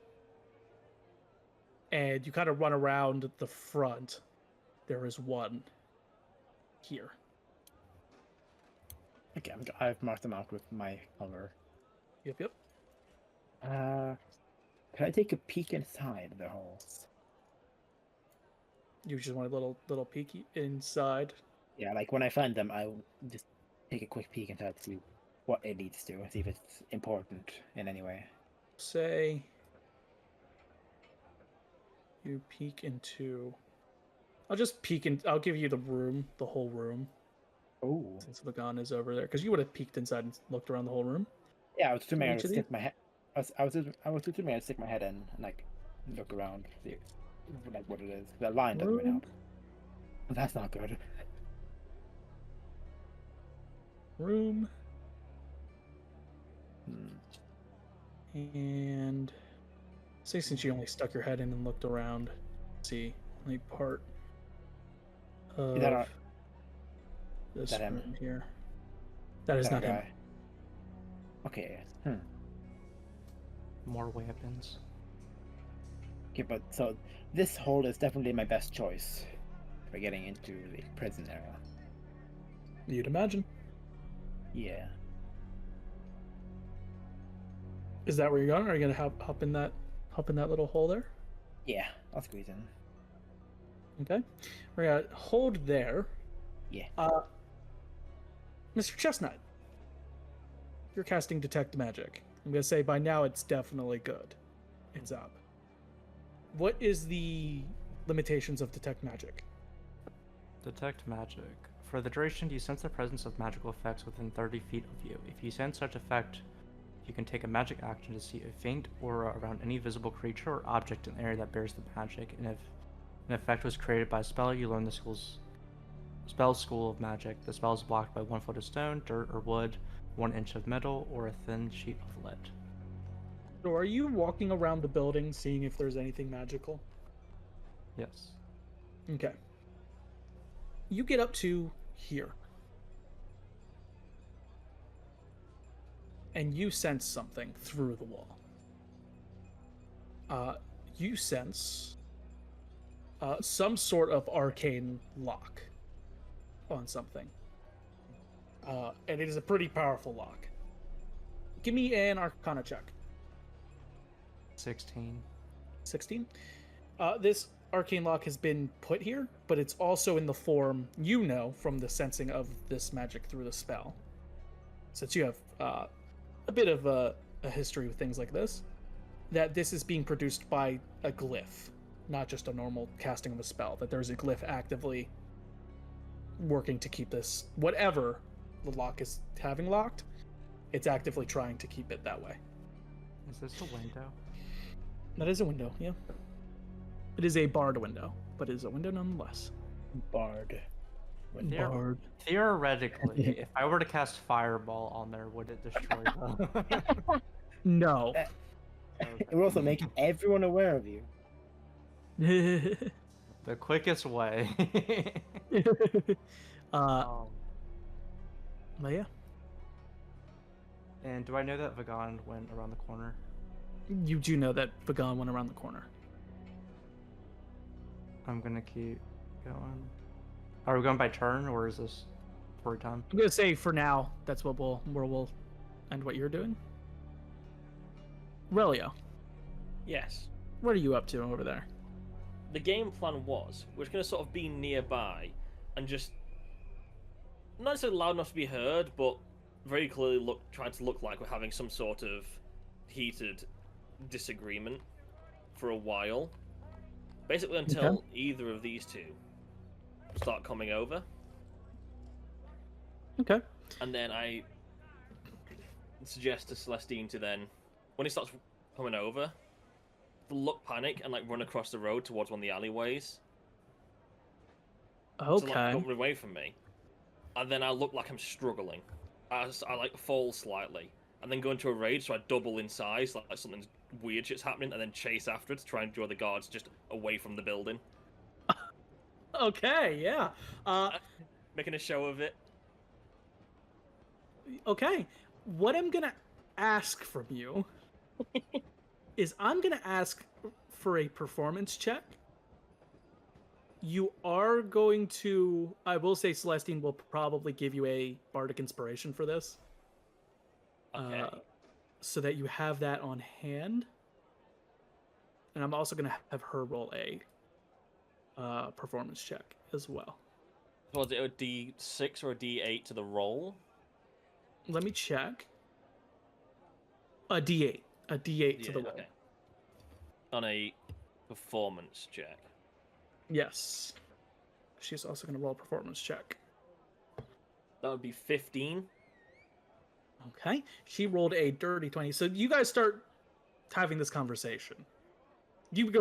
And you kind of run around the front. There is one here. Okay, I've marked them out with my color. Yep. Can I take a peek inside the holes? You just want a little peeky inside. Yeah, like when I find them, I'll just take a quick peek inside to see what it leads to, and see if it's important in any way. Say you peek into. I'll just peek in. I'll give you the room, the whole room, Oh. since Vagan is over there, because you would have peeked inside and looked around the whole room. Yeah, I was assuming I Each would of you? stick my head. I was assuming I'd stick my head in and like look around, see like what it is. The line doesn't really Room. help. But that's not good. Room Hmm. and say since you only stuck your head in and looked around, see only part of Is that a- this that him? room here. That is That not him. guy? Okay. More weapons. Okay, but so this hole is definitely my best choice for getting into the prison area. You'd imagine. Yeah. Is that where you're going? Are you gonna hop in that little hole there? Yeah, I'll squeeze in. Okay. We're gonna hold there. Yeah. Mr. Chestnut, you're casting Detect Magic. I'm gonna say by now it's definitely good. It's up. What is the limitations of Detect Magic? Detect magic. For the duration, you sense the presence of magical effects within 30 feet of you. If you sense such effect, you can take a magic action to see a faint aura around any visible creature or object in the area that bears the magic, and if an effect was created by a spell, you learn the spell school of magic. The spell is blocked by 1 foot of stone, dirt, or wood, 1 inch of metal, or a thin sheet of lead. So are you walking around the building seeing if there's anything magical? Yes. Okay. You get up to here. And you sense something through the wall. You sense some sort of arcane lock on something. and it is a pretty powerful lock. Give me an Arcana check. 16. 16. This arcane lock has been put here, but it's also in the form from the sensing of this magic through the spell. Since you have a bit of a history with things like this, that this is being produced by a glyph, not just a normal casting of a spell. That there's a glyph actively working to keep this, whatever the lock is having locked, it's actively trying to keep it that way. Is this a window? That is a window, yeah. It is a barred window, but it is a window nonetheless. Barred. Barred. Theoretically, if I were to cast Fireball on there, would it destroy them? No. It will also make everyone aware of you. The quickest way. But yeah. And do I know that Vagon went around the corner? You do know that Vagon went around the corner. I'm gonna keep going. Are we going by turn, or is this for time? I'm gonna say for now, that's where we'll end what you're doing. Relio, Yes. what are you up to over there? The game plan was we're going to sort of be nearby and just not necessarily loud enough to be heard, but very clearly trying to look like we're having some sort of heated disagreement for a while. Basically until either of these two start coming over. Okay. And then I suggest to Celestine to then, when he starts coming over, look panic and run across the road towards one of the alleyways. Okay. To come away from me. And then I look like I'm struggling. I fall slightly. And then go into a rage, so I double in size, like something weird shit's happening, and then chase after it to try and draw the guards just away from the building. Okay, yeah. Making a show of it. Okay. What I'm gonna ask from you is I'm gonna ask for a performance check. You are going to, I will say Celestine will probably give you a bardic inspiration for this. Okay. So that you have that on hand. And I'm also going to have her roll a performance check as well. Was it a D6 or a D8 to the roll? Let me check. A D8. A D8 to the roll. Okay. On a performance check. Yes. She's also going to roll a performance check. That would be 15. Okay. She rolled a dirty 20. So you guys start having this conversation. You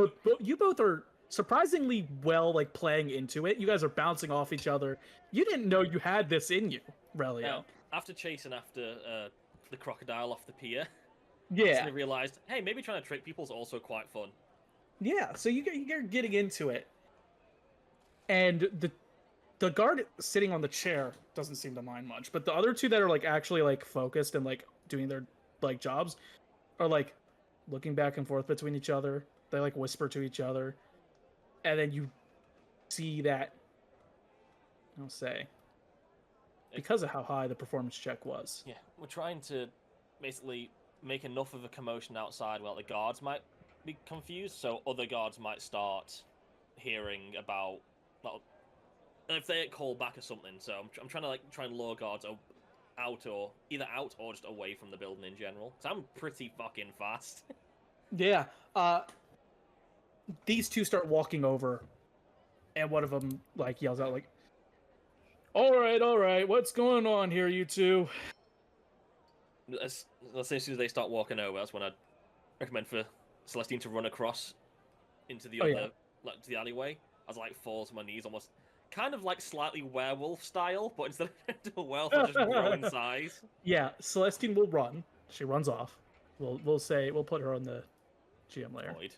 both are surprisingly well, playing into it. You guys are bouncing off each other. You didn't know you had this in you, Relio. After chasing after the crocodile off the pier, Yeah. I realized, hey, maybe trying to trick people is also quite fun. Yeah, so you're getting into it. And the guard sitting on the chair doesn't seem to mind much, but the other two that are actually focused and doing their jobs are looking back and forth between each other. They whisper to each other, and then you see that, I'll say, because of how high the performance check was. Yeah, we're trying to basically make enough of a commotion outside where the guards might be confused, so other guards might start hearing about, if they get called back or something. So I'm trying to try and lure guards out, or either out or just away from the building in general. So I'm pretty fucking fast. Yeah. These two start walking over, and one of them yells out all right, what's going on here, you two? Let's say as soon as they start walking over, that's when I'd recommend for Celestine to run across into the to the alleyway. As fall to my knees, almost kind of slightly werewolf style, but instead of a werewolf, I'll just grow in size. Yeah, Celestine will run. She runs off. We'll put her on the GM layer. Void.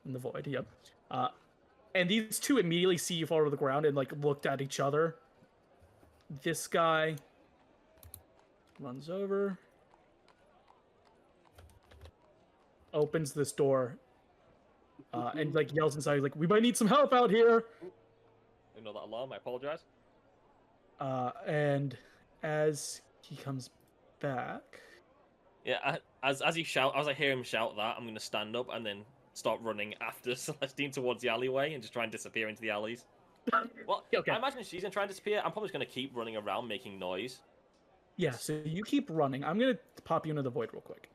In the void, yep. And these two immediately see you fall to the ground and looked at each other. This guy runs over, opens this door, and yells inside, we might need some help out here. Ignore that alarm. I apologize. And as he comes back. Yeah, as he shout, as I hear him shout that, I'm gonna stand up and then start running after Celestine towards the alleyway and just try and disappear into the alleys. Well, Okay. I imagine she's gonna try and disappear. I'm probably just gonna keep running around making noise. Yeah, so you keep running. I'm gonna pop you into the void real quick.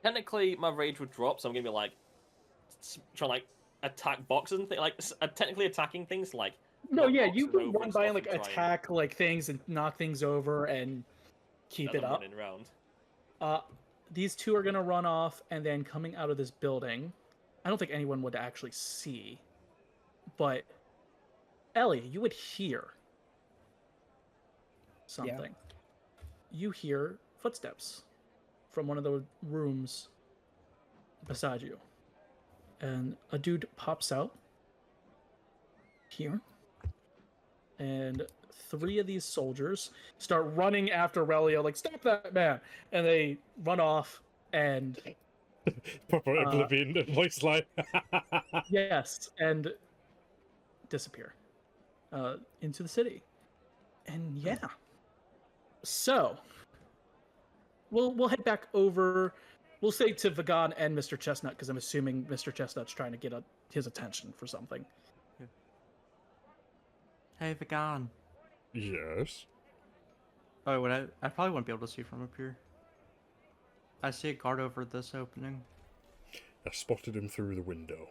Technically, my rage would drop, so I'm gonna be like trying to like attack boxes and things, like technically attacking things like. No, knock yeah, boxes you can over run and by stuff and like and try attack like things and knock things over and keep as it I'm up. running around. These two are gonna run off, and then coming out of this building, I don't think anyone would actually see, but Ellie, you would hear something. You hear footsteps from one of the rooms beside you, and a dude pops out here, and 3 of these soldiers start running after Relio, like, stop that man, and they run off and Proper Oblivion voice line. yes, and disappear into the city. And yeah, so we'll head back over. We'll say to Vagan and Mr. Chestnut, because I'm assuming Mr. Chestnut's trying to get his attention for something. Hey, Vagan. Yes. Oh, I probably wouldn't be able to see from up here. I see a guard over this opening. I spotted him through the window.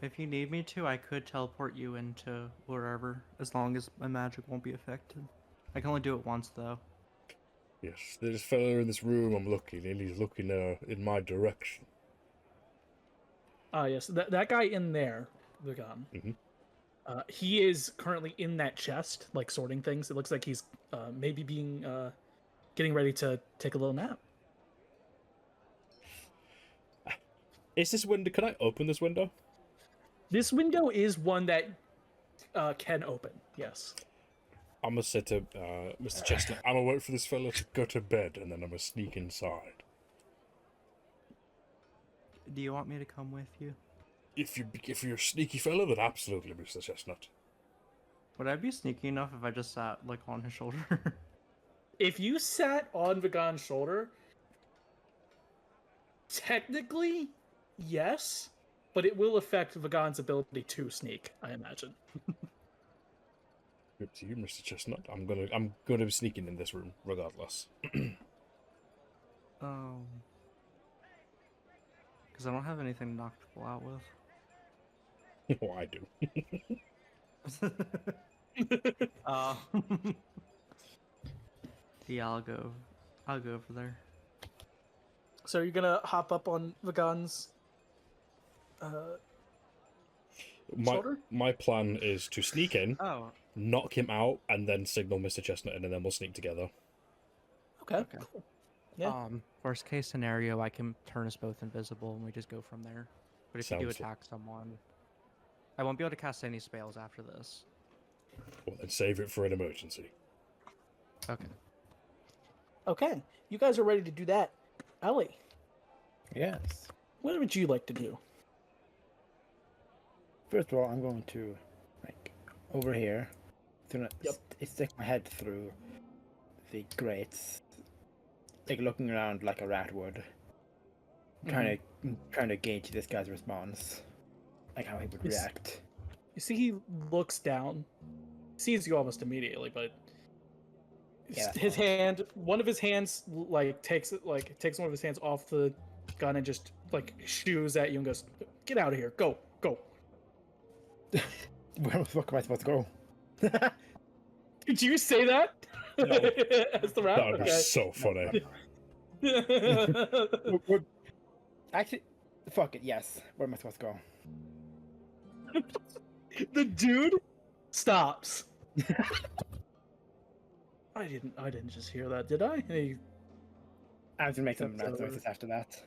If you need me to, I could teleport you into wherever, as long as my magic won't be affected. I can only do it once, though. Yes, there's a fella in this room I'm looking, and he's looking in my direction. Yes, that guy in there, Vagan. Mm-hmm. He is currently in that chest, like sorting things. It looks like he's maybe getting ready to take a little nap. Is this window? Can I open this window? This window is one that can open. Yes. I'm gonna say to Mr. Chestnut, I'm gonna wait for this fella to go to bed, and then I'm gonna sneak inside. Do you want me to come with you? If you're a sneaky fella, then absolutely, Mr. Chestnut. Would I be sneaky enough if I just sat, like, on his shoulder? If you sat on Vagan's shoulder, technically, yes, but it will affect Vagan's ability to sneak, I imagine. Good to you, Mr. Chestnut. I'm gonna be sneaking in this room, regardless. Because I don't have anything to knock people out with. Oh, I do. Yeah, I'll go over there. So you're gonna hop up on Vagan's shoulder? My plan is to sneak in, Oh, knock him out, and then signal Mr. Chestnut in, and then we'll sneak together. Okay. Cool. Yeah. Worst case scenario, I can turn us both invisible and we just go from there. But if you do Sounds attack someone, I won't be able to cast any spells after this. Well, then save it for an emergency. Okay. Okay. You guys are ready to do that. Ellie, Yes. what would you like to do? First of all, I'm going to, like, over here, stick my head through the grates, like looking around like a rat would, trying to gauge this guy's response, like how he would react. You see, he looks down, sees you almost immediately, but Yeah, his hand, one of his hands, takes one of his hands off the gun and just shoos at you and goes, "Get out of here! Go, go!" Where the fuck am I supposed to go? Did you say that? No. As the rat? That would be Okay. so funny. Actually, fuck it. Yes. Where am I supposed to go? The dude stops. I didn't just hear that, did I? And he, I was gonna make some Steps rat over. noises after that.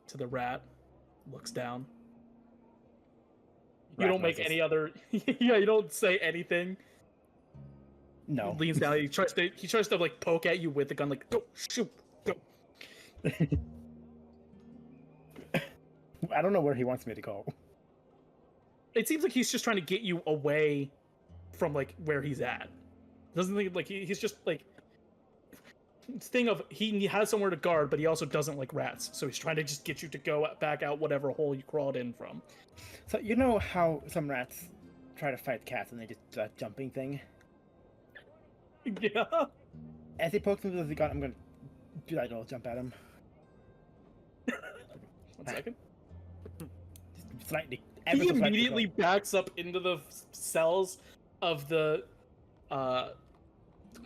to the rat, looks down. Rat You don't make noises. any other. Yeah, you don't say anything. No. Leans down. He tries to poke at you with the gun. Like, go, shoot, go. I don't know where he wants me to go. It seems like he's just trying to get you away from where he's at. Doesn't think like he's just like thing of he has somewhere to guard, but he also doesn't like rats, so he's trying to just get you to go back out whatever hole you crawled in from. So you know how some rats try to fight cats and they just do that jumping thing? Yeah. As he pokes me with the gun, I'm gonna do that little jump at him. 1 second. Just slightly. He immediately backs up into the cells of the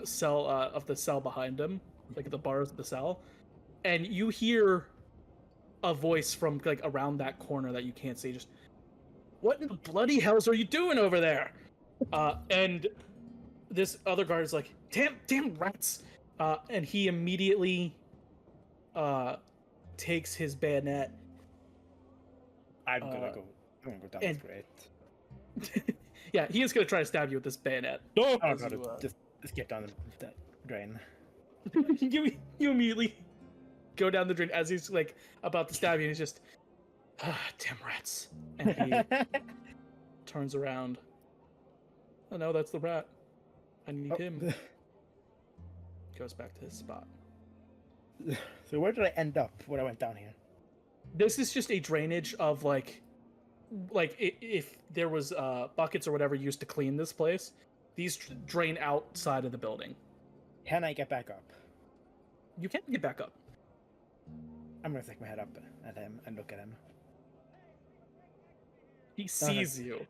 cell behind him, like the bars of the cell, and you hear a voice from like around that corner that you can't see. Just, what in the bloody hells are you doing over there? And this other guard is like, damn rats! And he immediately takes his bayonet. I'm gonna go down this grate. Yeah, he is gonna try to stab you with this bayonet. No! I'm gonna just skip down the drain. you immediately go down the drain as he's like about to stab you, and he's just, damn rats. And he turns around. Oh no, that's the rat. I need him. Goes back to his spot. So where did I end up when I went down here? This is just a drainage of like if there was buckets or whatever used to clean this place, these drain outside of the building. Can I get back up? You can't get back up. I'm gonna stick my head up at him and look at him. He sees you.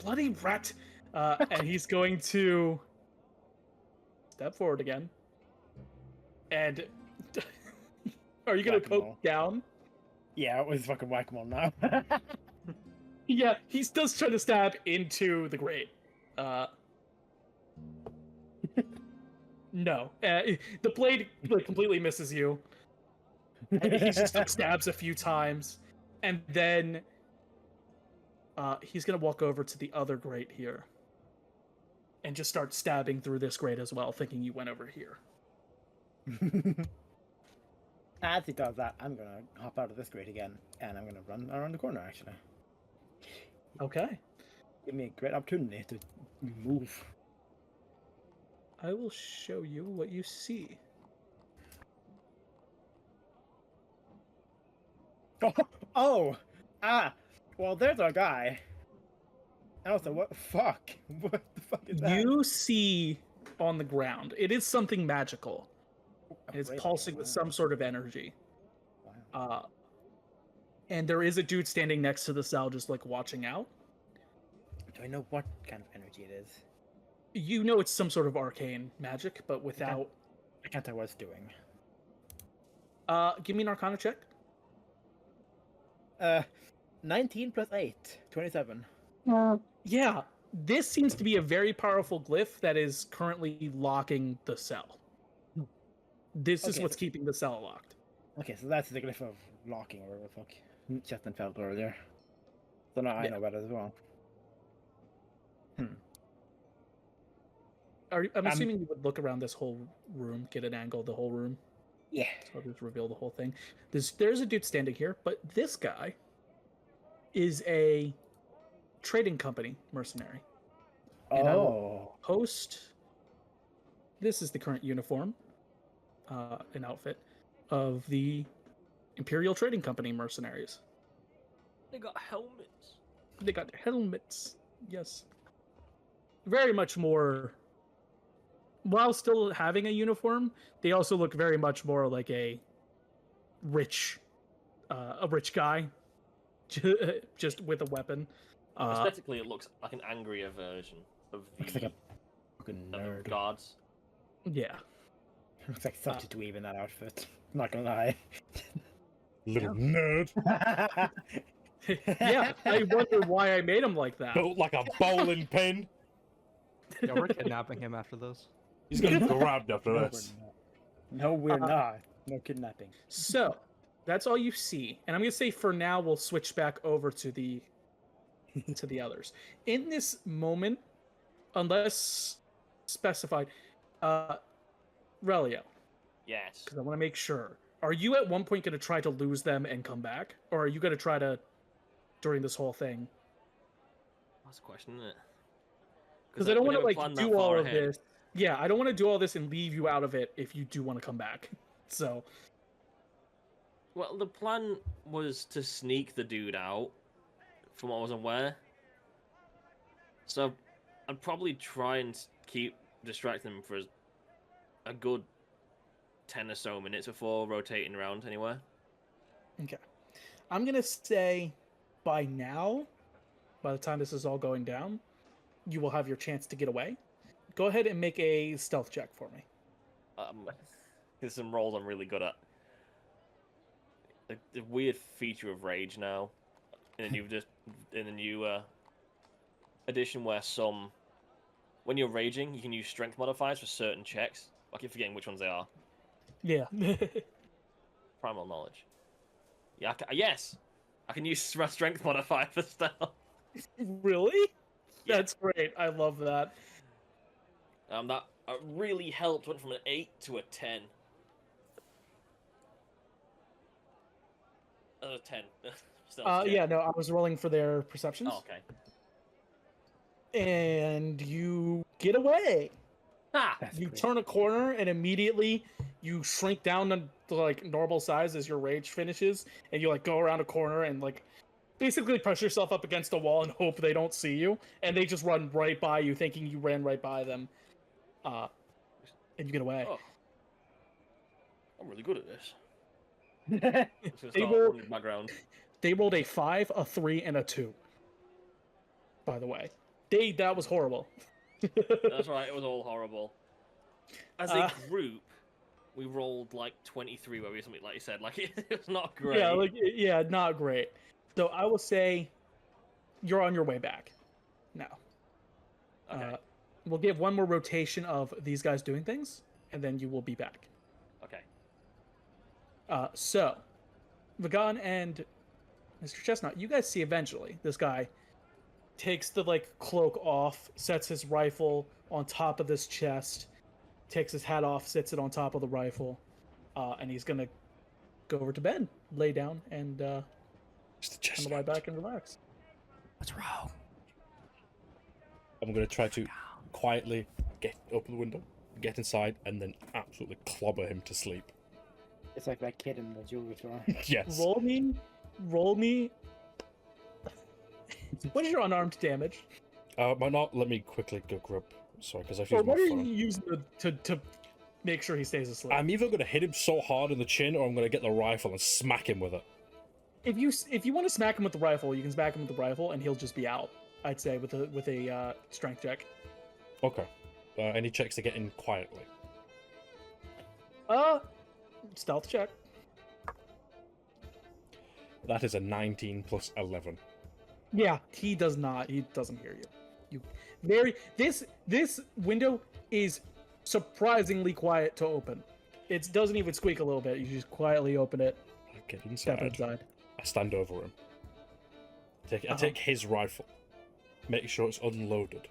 Bloody rat! And he's going to step forward again. And are you gonna poke down? Yeah, it was fucking whack-a-mole now. Yeah, he does try to stab into the grate. No, the blade like completely misses you. And he just like, stabs a few times, and then he's gonna walk over to the other grate here, and just start stabbing through this grate as well, thinking you went over here. As he does that, I'm gonna hop out of this grate again, and I'm gonna run around the corner. Actually, Okay. give me a great opportunity to move. I will show you what you see. Well, there's our guy. And also, what the fuck? What the fuck is that? You see on the ground, it is something magical. And it's Really? pulsing with Wow. some sort of energy. Wow. And there is a dude standing next to the cell just like watching out. Do I know what kind of energy it is? You know it's some sort of arcane magic, but without... I can't tell what it's doing. Give me an Arcana check. 19 plus 8, 27. Yeah, this seems to be a very powerful glyph that is currently locking the cell. This is Okay, what's so- keeping the cell locked. Okay, so that's the glyph of locking or whatever the fuck Cheston felt earlier. So now I Yeah. know about it as well. I'm assuming you would look around this whole room, get an angle of the whole room. Yeah. So I'll just reveal the whole thing. There's a dude standing here, but this guy is a trading company mercenary. And I will post. This is the current uniform, an outfit of the Imperial Trading Company mercenaries. They got helmets. They got helmets. Yes. Very much more. While still having a uniform, they also look very much more like a rich guy, just with a weapon. Aesthetically, it looks like an angrier version of Looks the like a fucking nerd. guards. Yeah. Looks like such a dweeb in that outfit. Not gonna lie. Little nerd. Yeah, I wonder why I made him like that. Built like a bowling pin. Yeah, we're kidnapping him after this. He's gonna be grabbed after No, this. we're not. No kidnapping. So, that's all you see. And I'm going to say for now we'll switch back over to the others. In this moment, unless specified, Relio, Yes. because I want to make sure. Are you at one point going to try to lose them and come back? Or are you going to try to, during this whole thing? That's a question, isn't it? Because I don't want to never like planned that do all far of ahead. this. Yeah, I don't want to do all this and leave you out of it if you do want to come back. So Well, the plan was to sneak the dude out, from what I was aware. So I'd probably try and keep distracting him for a good 10 or so minutes before rotating around anywhere. okay, I'm gonna say by now, by the time this is all going down, you will have your chance to get away. Go ahead and make a stealth check for me. There's some rolls I'm really good at. The weird feature of rage now, and then you've just in the new edition where when you're raging, you can use strength modifiers for certain checks. I keep forgetting which ones they are. Yeah. Primal knowledge. Yeah, yes, I can use strength modifier for stealth. Really? Yeah. That's great. I love that. That really helped. Went from an 8 to a 10. A 10. Stealth check. Yeah, no, I was rolling for their perceptions. Oh, okay. And you get away. Ha! That's You great. turn a corner and immediately you shrink down to like normal size as your rage finishes, and you like go around a corner and like basically press yourself up against a wall and hope they don't see you, and they just run right by you thinking you ran right by them. And you get away. Oh. I'm really good at this. I'm just They gonna start will- running background. They rolled a 5, a 3, and a 2. By the way, that was horrible. That's right, it was all horrible. As a group, we rolled like 23 where we something like you said, like it was not great. Yeah, not great. So I will say you're on your way back now. Okay. We'll give one more rotation of these guys doing things, and then you will be back. Okay. So, Vagan and Mr. Chestnut, you guys see eventually this guy takes the like cloak off, sets his rifle on top of this chest, takes his hat off, sits it on top of the rifle, and he's gonna go over to bed, lay down, and Just lie back and relax. What's wrong? I'm gonna try to quietly open the window, get inside, and then absolutely clobber him to sleep. It's like that kid in the jewelry store. Yes. Roll me. What is your unarmed damage? Might not let me quickly go grab. Sorry, because I've Or used my what are you phone. using to make sure he stays asleep? I'm either gonna hit him so hard in the chin, or I'm gonna get the rifle and smack him with it. If you want to smack him with the rifle, you can smack him with the rifle, and he'll just be out. I'd say with a strength check. Okay. Any checks to get in quietly? Stealth check. That is a 19 plus 11. Yeah, he does not. He doesn't hear you. This window is surprisingly quiet to open. It doesn't even squeak a little bit. You just quietly open it, I get step inside. inside. I stand over him. I take his rifle, make sure it's unloaded,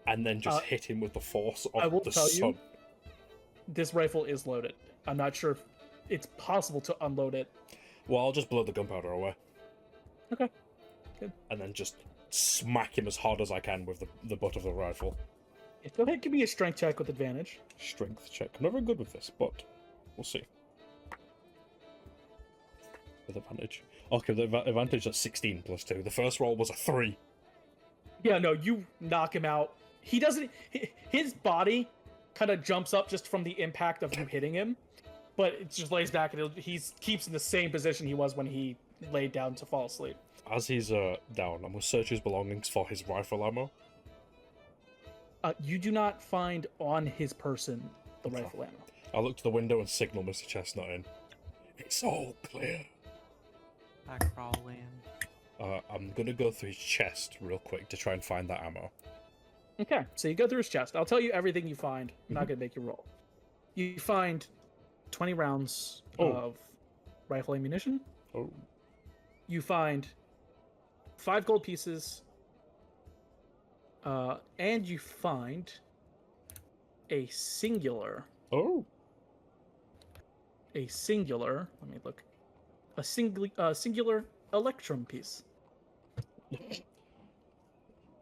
and then just hit him with the force I of will the tell sun. you, this rifle is loaded. I'm not sure if it's possible to unload it. Well, I'll just blow the gunpowder away. Okay. Good. And then just smack him as hard as I can with the butt of the rifle. Yeah, go ahead, give me a strength check with advantage. Strength check. I'm not very good with this, but we'll see. With advantage. Okay, the advantage is 16 plus 2. The first roll was a 3. Yeah, no, you knock him out. He doesn't. His body kind of jumps up just from the impact of you hitting him, but it just lays back and he keeps in the same position he was when he laid down to fall asleep. As he's down, I'm going to search his belongings for his rifle ammo. You do not find on his person the rifle ammo. I look to the window and signal Mr. Chestnut in. It's all clear. I crawl in. I'm going to go through his chest real quick to try and find that ammo. Okay, so you go through his chest. I'll tell you everything you find. I'm not going to make you roll. You find 20 rounds of rifle ammunition. Oh. You find 5 gold pieces. And you find a singular. Oh. Let me look. A singular electrum piece.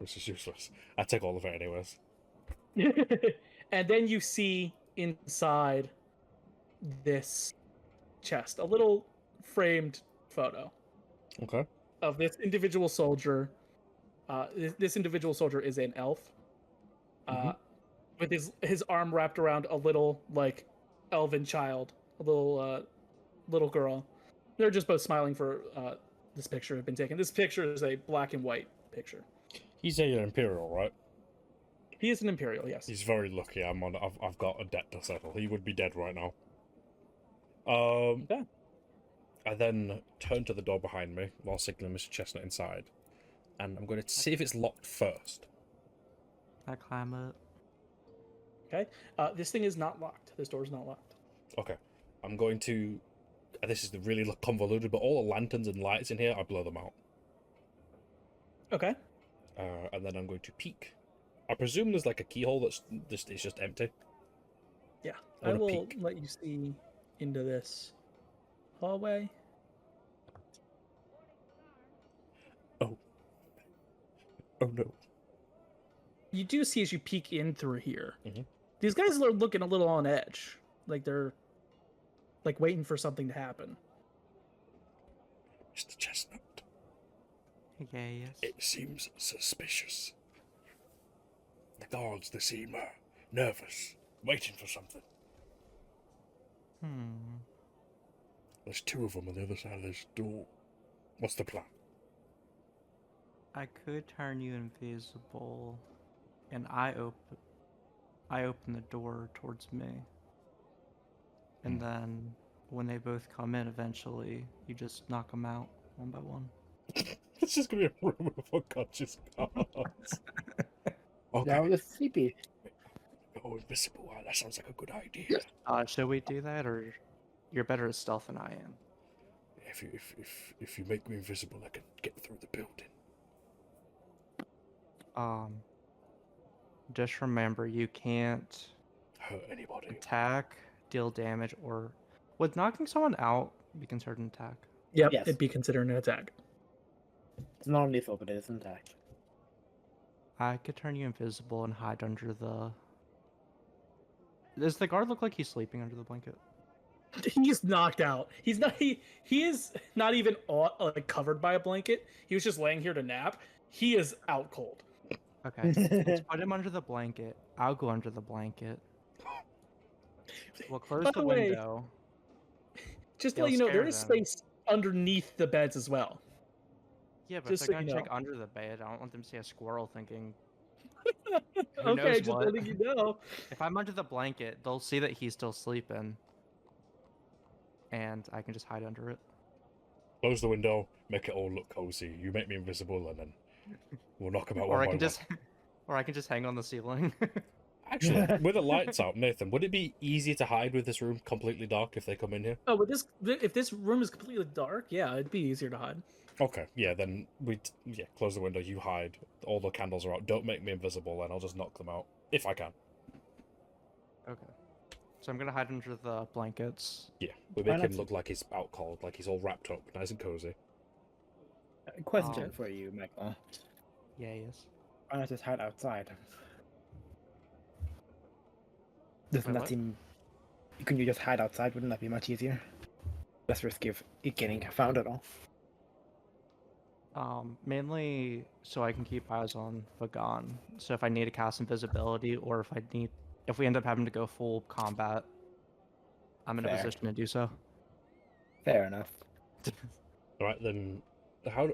This is useless. I take all of it anyways. And then you see inside this chest a little framed photo Okay. of this individual soldier. This individual soldier is an elf, with his arm wrapped around a little like elven child, a little girl. They're just both smiling for this picture have been taken. This picture is a black and white picture. He's an Imperial, right? He is an Imperial, yes. He's very lucky. I've got a debt to settle. He would be dead right now. I then turn to the door behind me while signaling Mr. Chestnut inside, and I'm going to see if it's locked first. I climb up. Okay. This thing is not locked. This door is not locked. Okay. I'm going to. This is really convoluted, but all the lanterns and lights in here, I blow them out. Okay. And then I'm going to peek. I presume there's like a keyhole it's just empty. Yeah. I I wanna will peek. let you see into this hallway. Oh no. You do see as you peek in through here. Mhm. These guys are looking a little on edge. Like they're like waiting for something to happen. Mr. Chestnut, Yeah, yes. it seems suspicious. The guards, they seem nervous, waiting for something. There's two of them on the other side of this door. What's the plan? I could turn you invisible, and I open the door towards me. And then when they both come in eventually, you just knock them out one by one. It's just gonna be a room of unconscious guards. Okay. Now it's sleepy. Go invisible. That sounds like a good idea. Should we do that, or you're better at stealth than I am? If you make me invisible, I can get through the building. Just remember, you can't Hurt anybody. attack, deal damage, or would knocking someone out be considered an attack? Yep, Yes. it'd be considered an attack. It's not lethal, but it is intact. I could turn you invisible and hide under the. Does the guard look like he's sleeping under the blanket? He's knocked out. He's not. He is not even like covered by a blanket. He was just laying here to nap. He is out cold. Okay, let's put him under the blanket. I'll go under the blanket. We'll close By the the way, window. Just to They'll let you know, scare there is them. space underneath the beds as well. Yeah, but just if so they're you gonna check know. under the bed, I don't want them to see a squirrel thinking. Who Okay, knows just what? letting you know. If I'm under the blanket, they'll see that he's still sleeping, and I can just hide under it. Close the window, make it all look cozy. You make me invisible, and then we'll knock them out Or one I by can one. just, or I can just hang on the ceiling. Actually, with the lights out, Nathan, would it be easy to hide with this room completely dark if they come in here? Oh, with this, if this room is completely dark, yeah, it'd be easier to hide. Okay, yeah, then close the window, you hide. All the candles are out. Don't make me invisible, and I'll just knock them out if I can. Okay. So I'm gonna hide under the blankets. Yeah, we Why make not? him look like he's out cold, like he's all wrapped up, nice and cozy. Question for you, Michael. Yeah, yes. Why not just hide outside? Doesn't Wait, that what? seem... Couldn't you just hide outside? Wouldn't that be much easier? Less risky of it getting found at all. Mainly so I can keep eyes on Vagan. So if I need to cast invisibility, or if we end up having to go full combat, I'm in a Fair. position to do so. Fair enough. All right, then how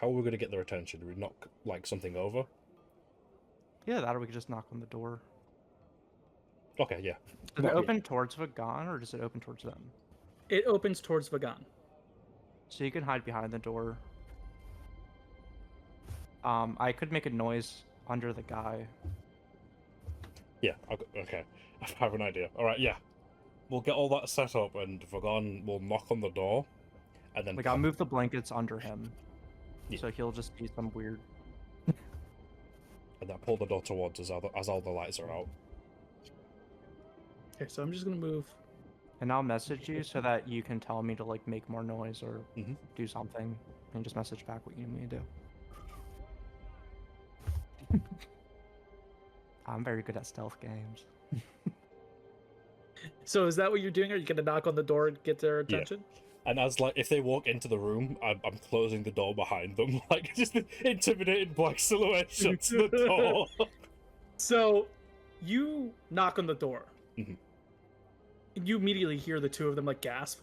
are we going to get their attention? Do we knock like something over? Yeah, that or we could just knock on the door. Okay, yeah. Does Well, it yeah. open towards Vagan, or does it open towards them? It opens towards Vagan. So you can hide behind the door. I could make a noise under the guy. Yeah, okay. I have an idea. All right, yeah. We'll get all that set up, and Vagan will knock on the door, and then Like, I'll move the blankets under him. Yeah. So he'll just be some weird... and then pull the door towards us as all the lights are out. Okay, so I'm just gonna move. And I'll message you so that you can tell me to, like, make more noise or do something. And just message back what you need me to do. I'm very good at stealth games. So is that what you're doing? Are you gonna knock on the door and get their attention? And as like if they walk into the room, I'm closing the door behind them. Like just the intimidating black silhouette shuts the door. So you knock on the door. Mhm. And you immediately hear the two of them like gasp.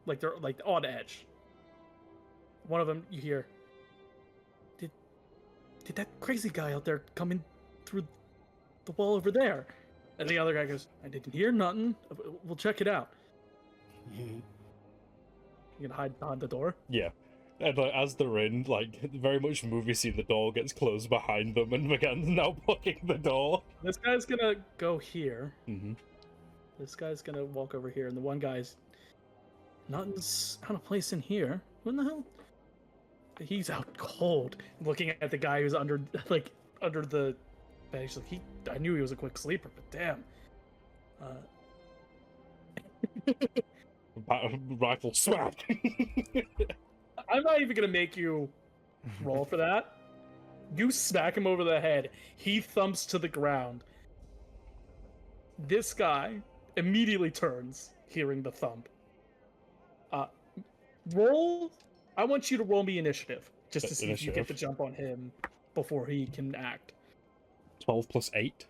Like they're like on edge. One of them you hear, Did that crazy guy out there come in through the wall over there? And the other guy goes, I didn't hear nothing. We'll check it out. You can hide behind the door. Yeah. And like, as they're in, like very much movie scene, the door gets closed behind them, and McGann's now blocking the door. This guy's gonna go here. Mm-hmm. This guy's gonna walk over here, and the one guy's nothing's out of place in here. What the hell? He's out cold, looking at the guy who's under the bed. He's like, I knew he was a quick sleeper, but damn. Rifle smack. I'm not even gonna make you roll for that. You smack him over the head. He thumps to the ground. This guy immediately turns, hearing the thump. Roll. I want you to roll me initiative, just to see if you get the jump on him before he can act. 12 plus 8.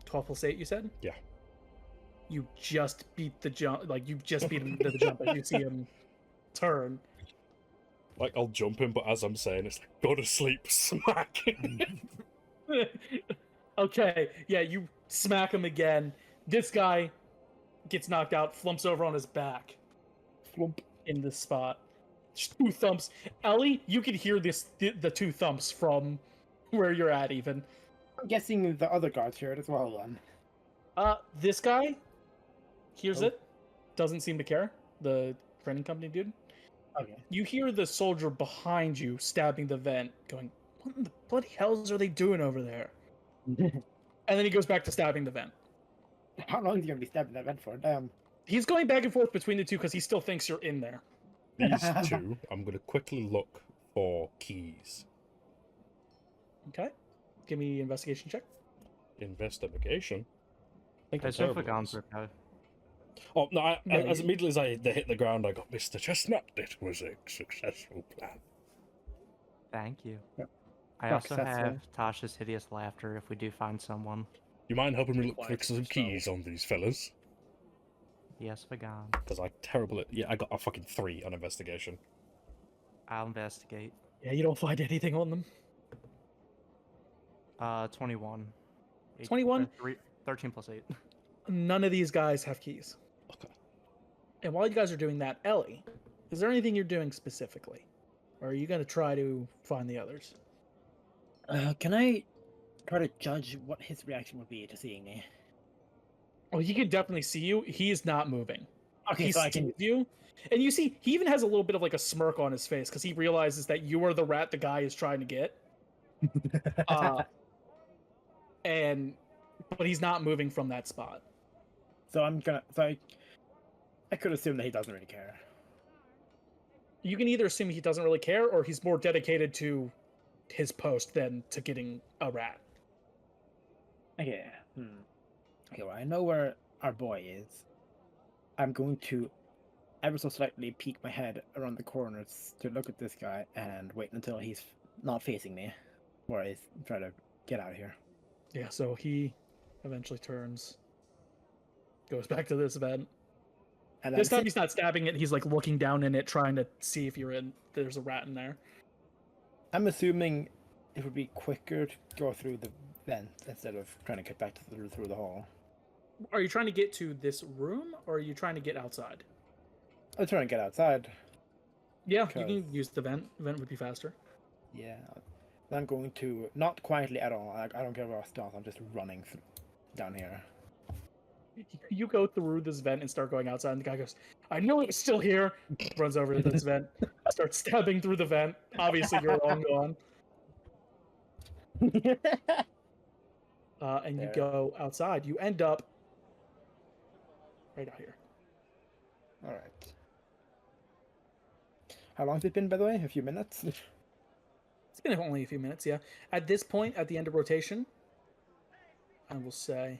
12 plus 8, you said? Yeah. You just beat the jump. Like, you just beat him to the jump. Like, you see him turn. Like, I'll jump him, but as I'm saying, it's like, go to sleep, smack. Okay, yeah, you smack him again. This guy gets knocked out, flumps over on his back. Flump in this spot. 2 thumps. Ellie, you can hear the 2 thumps from where you're at, even. I'm guessing the other guards hear it as well, then. This guy hears it. Doesn't seem to care. The training company dude. Okay. You hear the soldier behind you stabbing the vent, going, what in the bloody hells are they doing over there? And then he goes back to stabbing the vent. How long is he going to be stabbing that vent for? Damn. He's going back and forth between the two because he still thinks you're in there. These two, I'm going to quickly look for keys. Okay. Give me an investigation check. Investigation? I think It's I'm just for terrible. Gonzo. Oh, no, as immediately as they hit the ground, I got, Mr. Chestnut, it was a successful plan. Thank you. Yep. I also Successful. have Tasha's hideous laughter if we do find someone. You mind helping me look for Quiet some yourself. keys on these fellas? Yes, Vagan. Because I'm terrible at... Yeah, I got a fucking 3 on investigation. I'll investigate. Yeah, you don't find anything on them. 21. 21? 13 plus 8. None of these guys have keys. Okay. And while you guys are doing that, Ellie, is there anything you're doing specifically? Or are you going to try to find the others? Can I try to judge what his reaction would be to seeing me? Oh, he can definitely see you. He is not moving. Okay, He so I sees can... you. And you see, he even has a little bit of like a smirk on his face because he realizes that you are the rat the guy is trying to get. But he's not moving from that spot. So I'm gonna... So I could assume that he doesn't really care. You can either assume he doesn't really care or he's more dedicated to his post than to getting a rat. Okay. Okay, well, I know where our boy is. I'm going to ever so slightly peek my head around the corners to look at this guy and wait until he's not facing me, or I try to get out of here. Yeah, so he eventually turns, goes back to this vent. And This time he's not stabbing it, he's like looking down in it, trying to see if there's a rat in there. I'm assuming it would be quicker to go through the vent instead of trying to get back through the hall. Are you trying to get to this room, or are you trying to get outside? I'm trying to get outside. Yeah, you Because- can use the vent. The vent would be faster. Yeah. I'm going to, not quietly at all, I don't care about stealth, I'm just running down here. You go through this vent and start going outside, and the guy goes, I knew it was still here. Runs over to this vent, starts stabbing through the vent. Obviously, you're long gone. And you There. go outside. You end up right out here. Alright. How long has it been, by the way? A few minutes? It's been only a few minutes, yeah. At this point, at the end of rotation, I will say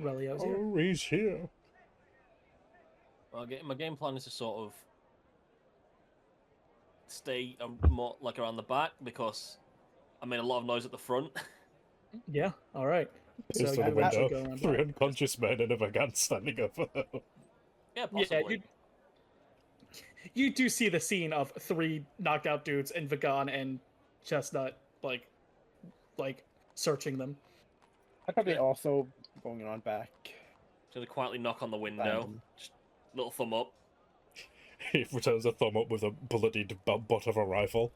Relio's here. Oh, he's here. Well, my game plan is to sort of stay more like around the back because I made a lot of noise at the front. Yeah, all right. So Just you to the eventually window. go around 3 back. unconscious men and a vegan standing over there. Yeah, Yeah, possibly. you do see the scene of 3 knocked out dudes and Vegan and Chestnut like searching them. I probably also going around back. So they quietly knock on the window. Random. Just little thumb up. He returns a thumb up with a bloodied butt of a rifle.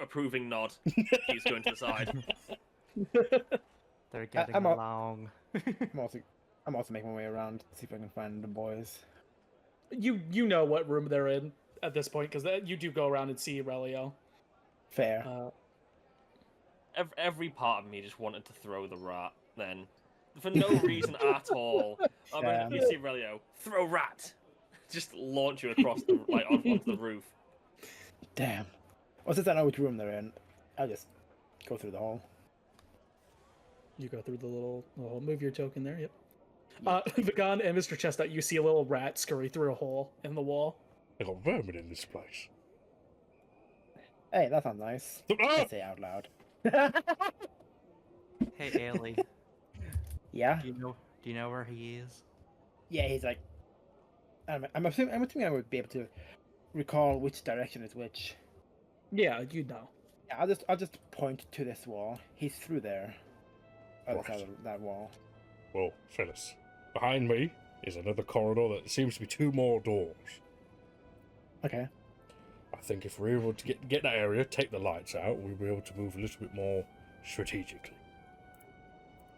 Approving nod. He's going to the side. They're getting I'm a- along. I'm also making my way around to see if I can find the boys. You know what room they're in at this point because you do go around and see Relio. Fair. Every part of me just wanted to throw the rat then. For no reason at all. I mean, Yeah. you see Relio, throw rat! Just launch you across the onto the roof. Damn. Well, since I know which room they're in, I'll just go through the hall. You go through the little move your token there. Yep. Vegan and Mr. Chestnut, you see a little rat scurry through a hole in the wall. They got vermin in this place. Hey, that sounds nice. Ah! I say out loud. Hey, Ailey. Yeah? Do you know where he is? Yeah, he's like... I'm assuming I would be able to recall which direction is which. Yeah, you know. Yeah, I'll just point to this wall. He's through there. Other side of that wall. Well, Phyllis, behind me is another corridor that seems to be 2 more doors. Okay. I think if we're able to get that area, take the lights out, we'll be able to move a little bit more strategically.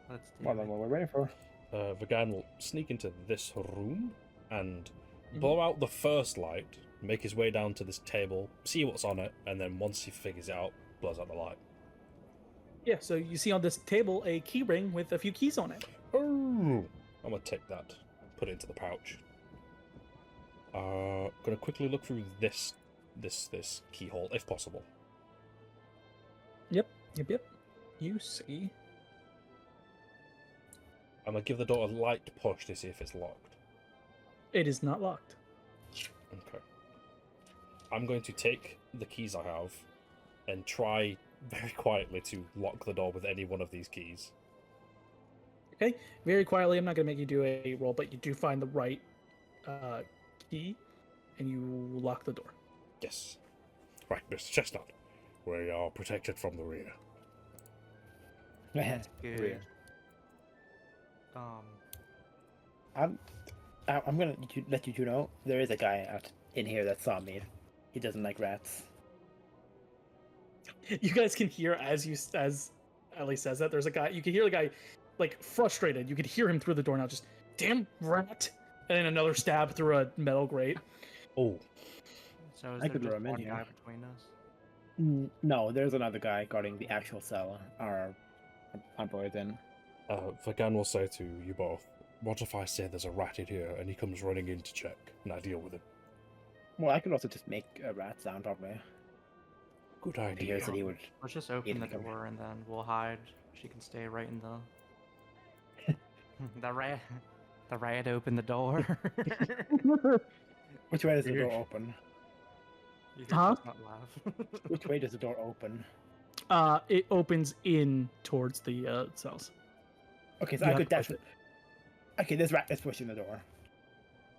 Let's do Well, then it. what we're waiting for. Vagan will sneak into this room and blow out the first light, make his way down to this table, see what's on it, and then once he figures it out, blows out the light. Yeah, so you see on this table a key ring with a few keys on it. Oh, I'm gonna take that, put it into the pouch. Gonna quickly look through this keyhole if possible. Yep. You see. I'm gonna give the door a light push to see if it's locked. It is not locked. Okay. I'm going to take the keys I have and try very quietly to lock the door with any one of these keys. Okay, very quietly. I'm not going to make you do a roll, but you do find the right key, and you lock the door. Yes. Right, Mr. Chestnut. We are protected from the rear. Good. Weird. Um, I'm gonna let you two know there is a guy out in here that saw me. He doesn't like rats. You guys can hear as Ellie says that there's a guy. You can hear the guy like frustrated. You could hear him through the door now, just damn rat, and then another stab through a metal grate. Oh, so is I there could just lure him in one here. guy between us? No, there's another guy guarding the actual cell. Our boys in. Vagan will say to you both, what if I say there's a rat in here and he comes running in to check and I deal with him? Well, I could also just make a rat sound probably. Good I idea. said he would. Let's just open the to come door and then we'll hide. She can stay right in the. The rat opened the door. Which way does the door open? You Huh? just not laugh. Which way does the door open? It opens in towards the cells. Okay, so You I have could to push definitely. Okay, this rat is pushing the door.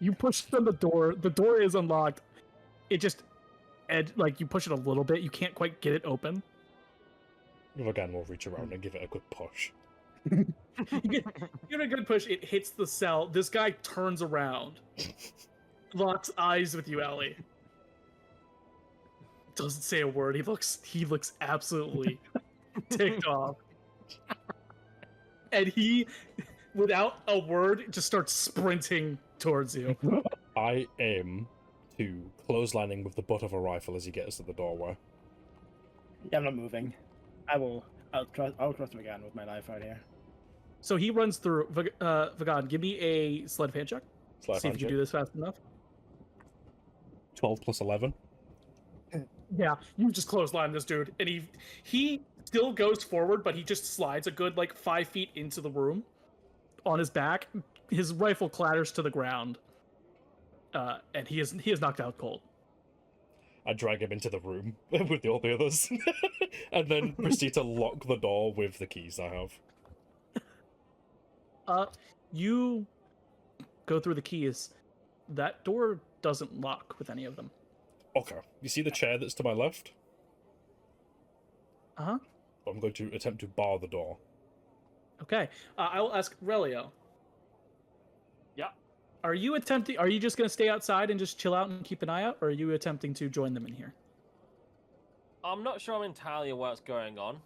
You push on the door. The door is unlocked. It just, like you push it a little bit. You can't quite get it open. Vagan will reach around and give it a good push. You get a good push. It hits the cell. This guy turns around, locks eyes with you, Ellie. Doesn't say a word. He looks absolutely ticked off, and he, without a word, just starts sprinting towards you. I aim to clotheslining with the butt of a rifle as he gets to the doorway. Yeah, I'm not moving. I'll trust him again with my life right here. So he runs through. Vagan, give me a sleight of hand check. Sleight of See hand if you check. do this fast enough. 12 plus 11. Yeah, you just clothesline this dude, and he still goes forward, but he just slides a good like 5 feet into the room on his back. His rifle clatters to the ground, and he is knocked out cold. I drag him into the room with all the others, and then proceed to lock the door with the keys I have. You go through the keys. That door doesn't lock with any of them. Okay. You see the chair that's to my left? Uh-huh. I'm going to attempt to bar the door. Okay. I will ask Relio. Yeah. Are you just going to stay outside and just chill out and keep an eye out, or are you attempting to join them in here? I'm not sure I'm entirely aware what's going on.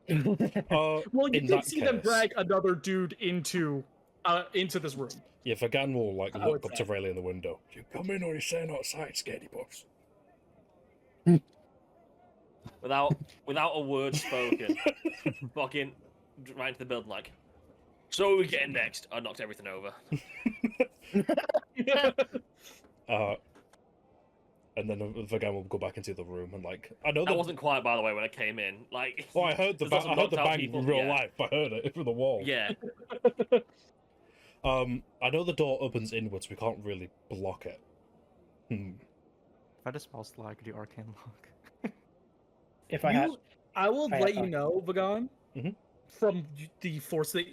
Well, you did see them drag another dude into this room. Yeah, Vagan will look up to Rayleigh in the window. You come in or you staying outside, scaredy boss? Without a word spoken, fucking right into the building like, so what are we getting next? I knocked everything over. And then Vagan will go back into the room and I know that wasn't quiet, by the way, when I came in. Like, I heard the bang in real life. I heard it from the wall. Yeah. I know the door opens inwards. We can't really block it. If I had a spell slot, I could do arcane lock. I will let you know, Vagan, from the force that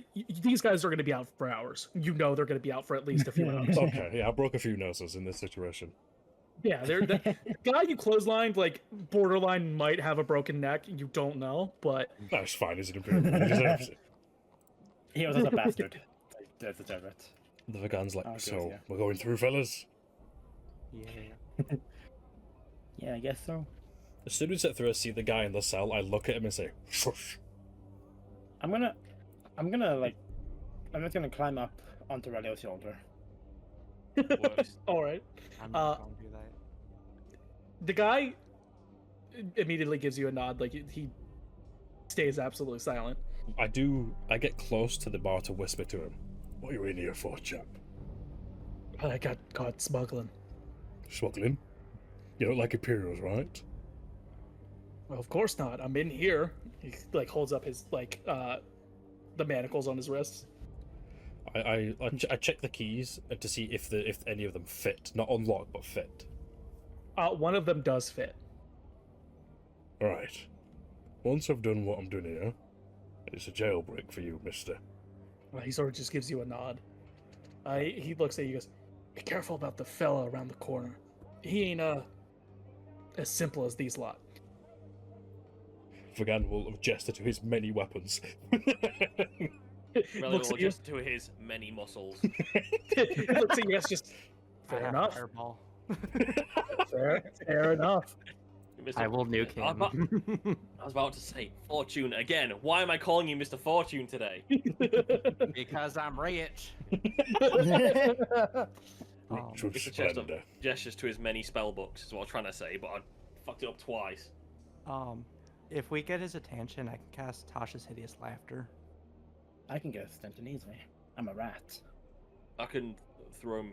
these guys are going to be out for hours. You know they're going to be out for at least a few hours. Okay, yeah, I broke a few noses in this situation. Yeah, the guy you clotheslined, borderline might have a broken neck. You don't know, but that's fine. He's an imperial. He deserves it. He was a bastard. They deserve it. The Vagan's we're going through, fellas. Yeah. Yeah, I guess so. As soon as I see the guy in the cell, I look at him and say, "Shush." I'm just gonna climb up onto Relio's shoulder. All right. I'm not going to do that. The guy immediately gives you a nod, he stays absolutely silent. I get close to the bar to whisper to him, "What are you in here for, chap?" I got caught smuggling. Smuggling? You don't like Imperials, right? Well, of course not. I'm in here. He holds up his the manacles on his wrists. I check the keys to see if any of them fit, not unlock but fit. One of them does fit. All right. Once I've done what I'm doing here, it's a jailbreak for you, mister. He sort of just gives you a nod. He looks at you and goes, "Be careful about the fella around the corner. He ain't as simple as these lot." Vagan will gesture to his many weapons. Really will just to his many muscles. Looks at you guys just, fair enough. Fireball. Fair enough. I will nuke him. I was about to say, Fortune again. Why am I calling you Mr. Fortune today? Because I'm rich. It's a chest of gestures to his many spell books is what I was trying to say, but I fucked it up twice. If we get his attention, I can cast Tasha's Hideous Laughter. I can get attention easily. I'm a rat. I can throw him.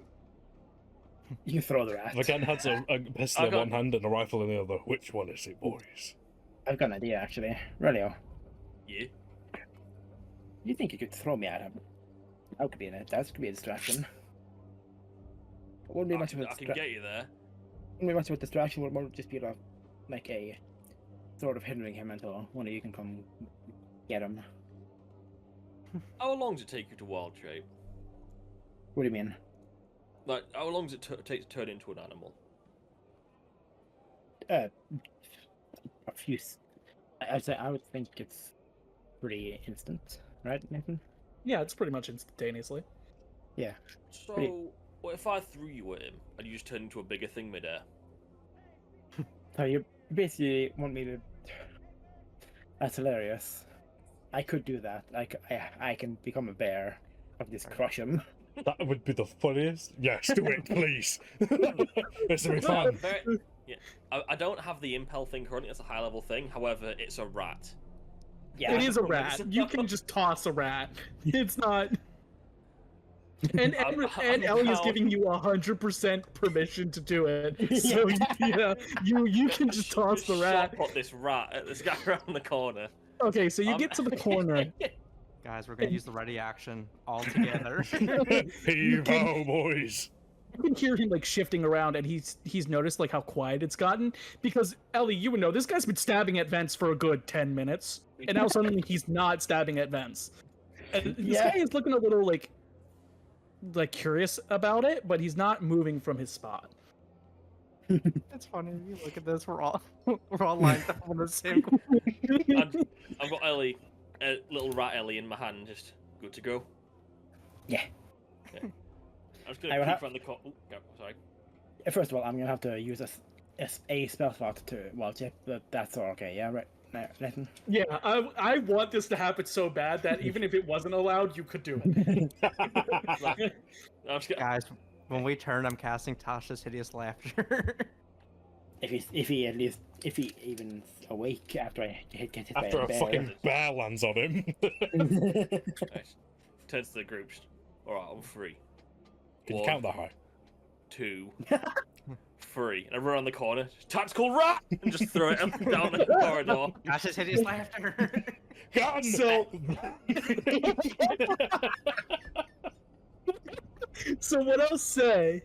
You can throw the rat. Vagan has a pistol in one hand and a rifle in the other. Which one is it, boys? I've got an idea, actually. Relio. Yeah? You think you could throw me at him? That could be a distraction. It wouldn't be much of a I can get you there. Wouldn't be much of a distraction. It would just be like a sort of hindering him until one of you can come get him. How long does it take you to wild shape? What do you mean? Like, how long does it take to turn into an animal? A few. I would think it's pretty instant, right, Nathan? Yeah, it's pretty much instantaneously. Yeah. So, what if I threw you at him and you just turned into a bigger thing midair? So you basically want me to? That's hilarious. I could do that. I can become a bear. I can just crush him. That would be the funniest. Yes, do it, please. This will be fun. Yeah, I don't have the impel thing currently. It's a high level thing. However, it's a rat. Yeah, it is a rat. You can just toss a rat. It's not. And Ellie is now- giving you 100% permission to do it. So you can just toss the rat. Put this rat at this guy around the corner. Okay, so you get to the corner. Guys, we're gonna use the ready action all together. Heave-ho, boys! You can hear him like shifting around, and he's noticed like how quiet it's gotten. Because Ellie, you would know this guy's been stabbing at vents for a good 10 minutes, and now suddenly he's not stabbing at vents. And this guy is looking a little like curious about it, but he's not moving from his spot. That's funny. You look at this. We're all lined up on the same. I've got Ellie, little rat Ellie in my hand, just good to go. Yeah. I'm just gonna keep around the corner. Sorry. First of all, I'm gonna have to use a spell slot to watch it, but that's all okay. Yeah, right. Nathan. Yeah, I want this to happen so bad that even if it wasn't allowed, you could do it. Guys, when we turn, I'm casting Tasha's Hideous Laughter. If he even awake after I get hit by After a a bear. fucking bear lands on him. Nice. Turns to the groups. Alright, on 3. Can you 1, count that high? 2, 3. And I run around the corner, tactical rat! And just throw it down the corridor. Tasha's Hideous Laughter. Gun! So what I'll say,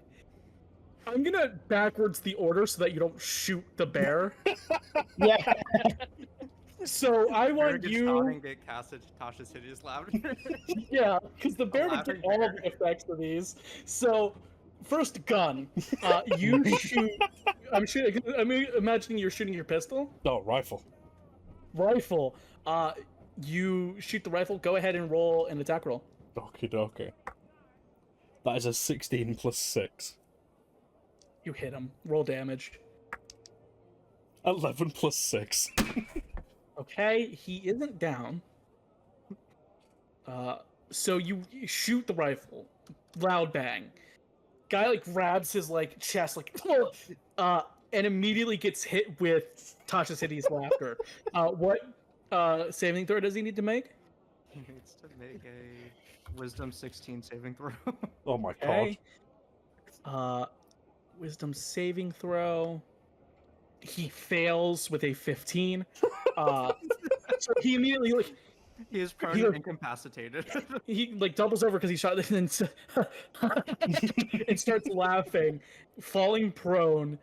I'm gonna backwards the order so that you don't shoot the bear. Yeah. So I want Arrogant you. starting get casted Tasha's Hideous Laughter. Yeah, because the bear would laughing get all bear. of the effects of these. So, first gun. You shoot. I'm shooting. I'm imagining you're shooting your pistol. No, rifle. Rifle. You shoot the rifle. Go ahead and roll an attack roll. Okie dokie. That is a 16 plus 6. You hit him. Roll damage. 11 plus 6. Okay, he isn't down. So you shoot the rifle. Loud bang. Guy like grabs his like chest like and immediately gets hit with Tasha's Hideous Laughter. What saving throw does he need to make? He needs to make a Wisdom 16 saving throw. Oh my Okay. god. Wisdom saving throw. He fails with a 15. So he immediately like He is prone He- and incapacitated. he like doubles over because he shot and and starts laughing, falling prone,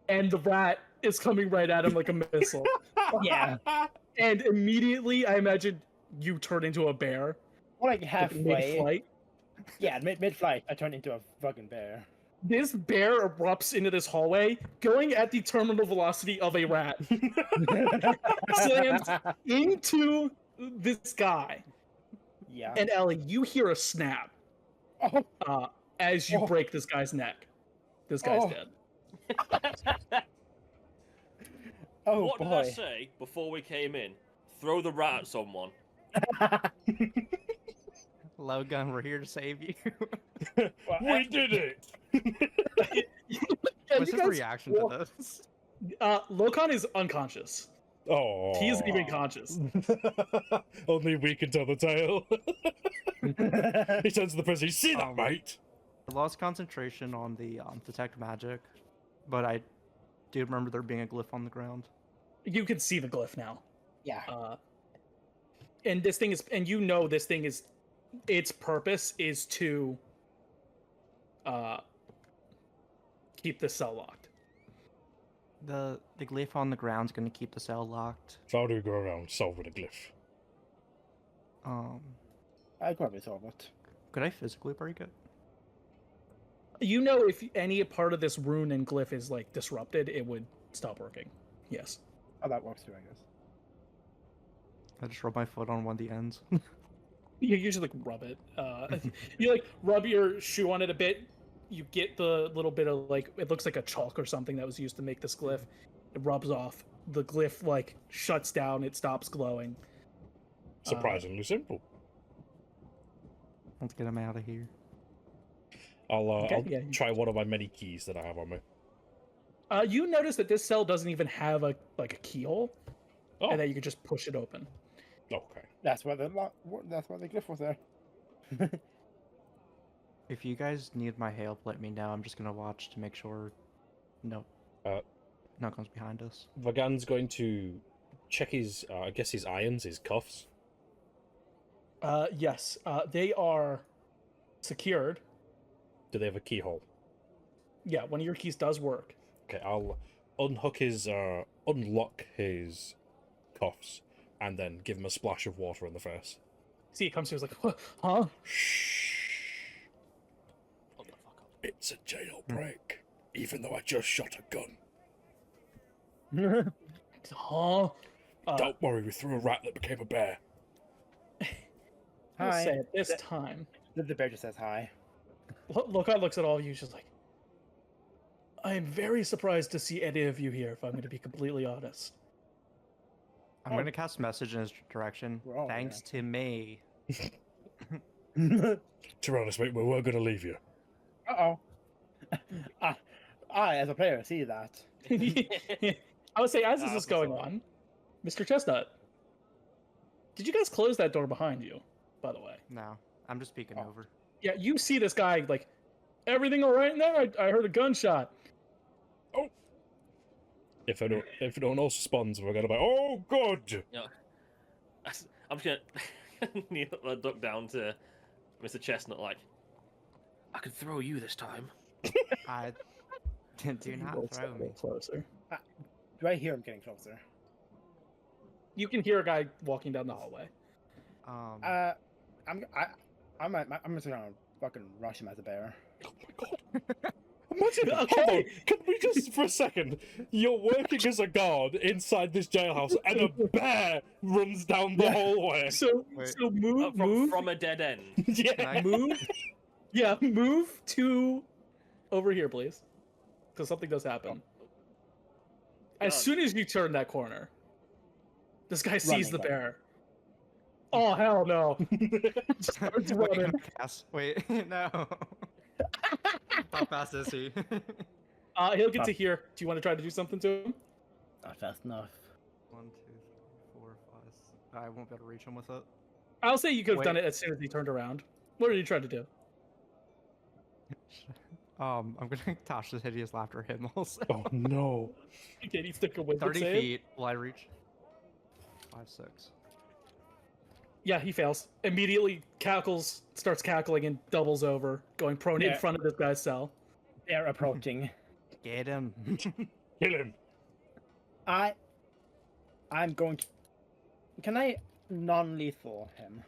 and the rat is coming right at him like a missile. Yeah. And immediately, I imagine you turn into a bear. Like Like, halfway. mid-flight. Yeah, mid-flight, I turn into a fucking bear. This bear erupts into this hallway, going at the terminal velocity of a rat. Slams into this guy. Yeah. And Ellie, you hear a snap Oh, as you Oh. break this guy's neck. This guy's Oh. dead. oh What boy. did I say before we came in? Throw the rat at someone. Logan, we're here to save you. We did it! Yeah, What's you his guys- reaction to this? Lorkon is unconscious. Oh. He isn't even conscious. Only we can tell the tale. He turns to the prison. You see that, mate? I lost concentration on the detect magic, but I do remember there being a glyph on the ground. You can see the glyph now. Yeah. And this thing is, and you know this thing is, its purpose is to keep the cell locked. The glyph on the ground's going to keep the cell locked. So how do we go around solving a glyph? I'd probably solve it. Could I physically break it? You know, if any part of this rune and glyph is like disrupted, it would stop working. Yes. Oh, that works too, I guess. I just rub my foot on one of the ends. You usually like rub it. You like rub your shoe on it a bit. You get the little bit of like, it looks like a chalk or something that was used to make this glyph. It rubs off. The glyph like shuts down. It stops glowing. Surprisingly simple. Let's get him out of here. I'll yeah. try one of my many keys that I have on me. You notice that this cell doesn't even have a keyhole, Oh, and that you can just push it open. okay. That's why the glyph was there. If you guys need my help, let me know. I'm just gonna watch to make sure no comes behind us. Vagan's going to check his, I guess his irons, his cuffs. Yes. They are secured. Do they have a keyhole? Yeah, one of your keys does work. Okay, I'll unlock his cuffs, and then give him a splash of water in the face. See, it comes to, he's like, huh? Shh. Hold the fuck up. It's a jailbreak, even though I just shot a gun. Huh? Don't worry, we threw a rat that became a bear. I'll Hi. say at this time, The bear just says hi. Lorkon looks at all of you, just like, I am very surprised to see any of you here, if I'm going to be completely honest. I'm gonna cast message in his direction. We're all Thanks to me. To be honest, mate, we were going to leave you. Uh-oh. I, as a player, see that. I would say, as this is going on, Mr. Chestnut, did you guys close that door behind you, by the way? No, I'm just peeking over. Yeah, you see this guy, like, everything all right in there? I heard a gunshot. If no one else responds, we're going to be, oh, good! Yeah. I'm just gonna kneel, duck down to Mr. Chestnut, like, I could throw you this time. I do not throw me. Closer. Do I hear him getting closer? You can hear a guy walking down the hallway. I'm just gonna fucking rush him as a bear. Oh my god. Imagine, hold on, can we just, for a second, you're working as a guard inside this jailhouse, and a bear runs down the hallway. So move From a dead end. Yeah. Move to over here, please, because something does happen. As soon as you turn that corner, this guy sees the bear. Oh hell no! Starts running. Wait, no. How fast is he? He'll get to here. Do you want to try to do something to him? Not fast enough. 1, 2, 3, 4, 5. I won't be able to reach him with it. I'll say you could have done it as soon as he turned around. What are you trying to do? I'm gonna toss this hideous laughter at him also. Oh no. Can he stick a wizard 30 save? feet. Will I reach? 5, 6. Yeah, he fails. Immediately cackles, starts cackling, and doubles over, going prone in front of this guy's cell. They're approaching. Get him. Kill him. I'm going to. Can I non-lethal him?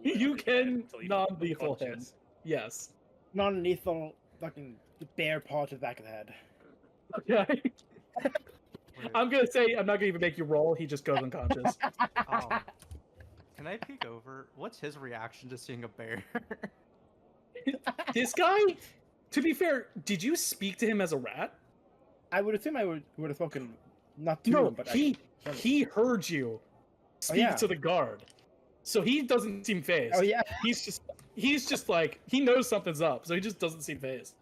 You can Until you non-lethal him. unconscious. Yes. Non-lethal fucking bear paw to the back of the head. Okay. I'm gonna say I'm not gonna even make you roll. He just goes unconscious. Oh. Can I peek over? What's his reaction to seeing a bear? This guy, to be fair, did you speak to him as a rat? I would assume I would have spoken not to No, him, but he heard you speak to the guard, so he doesn't seem phased. Oh yeah. He's just like, he knows something's up, so he just doesn't seem phased.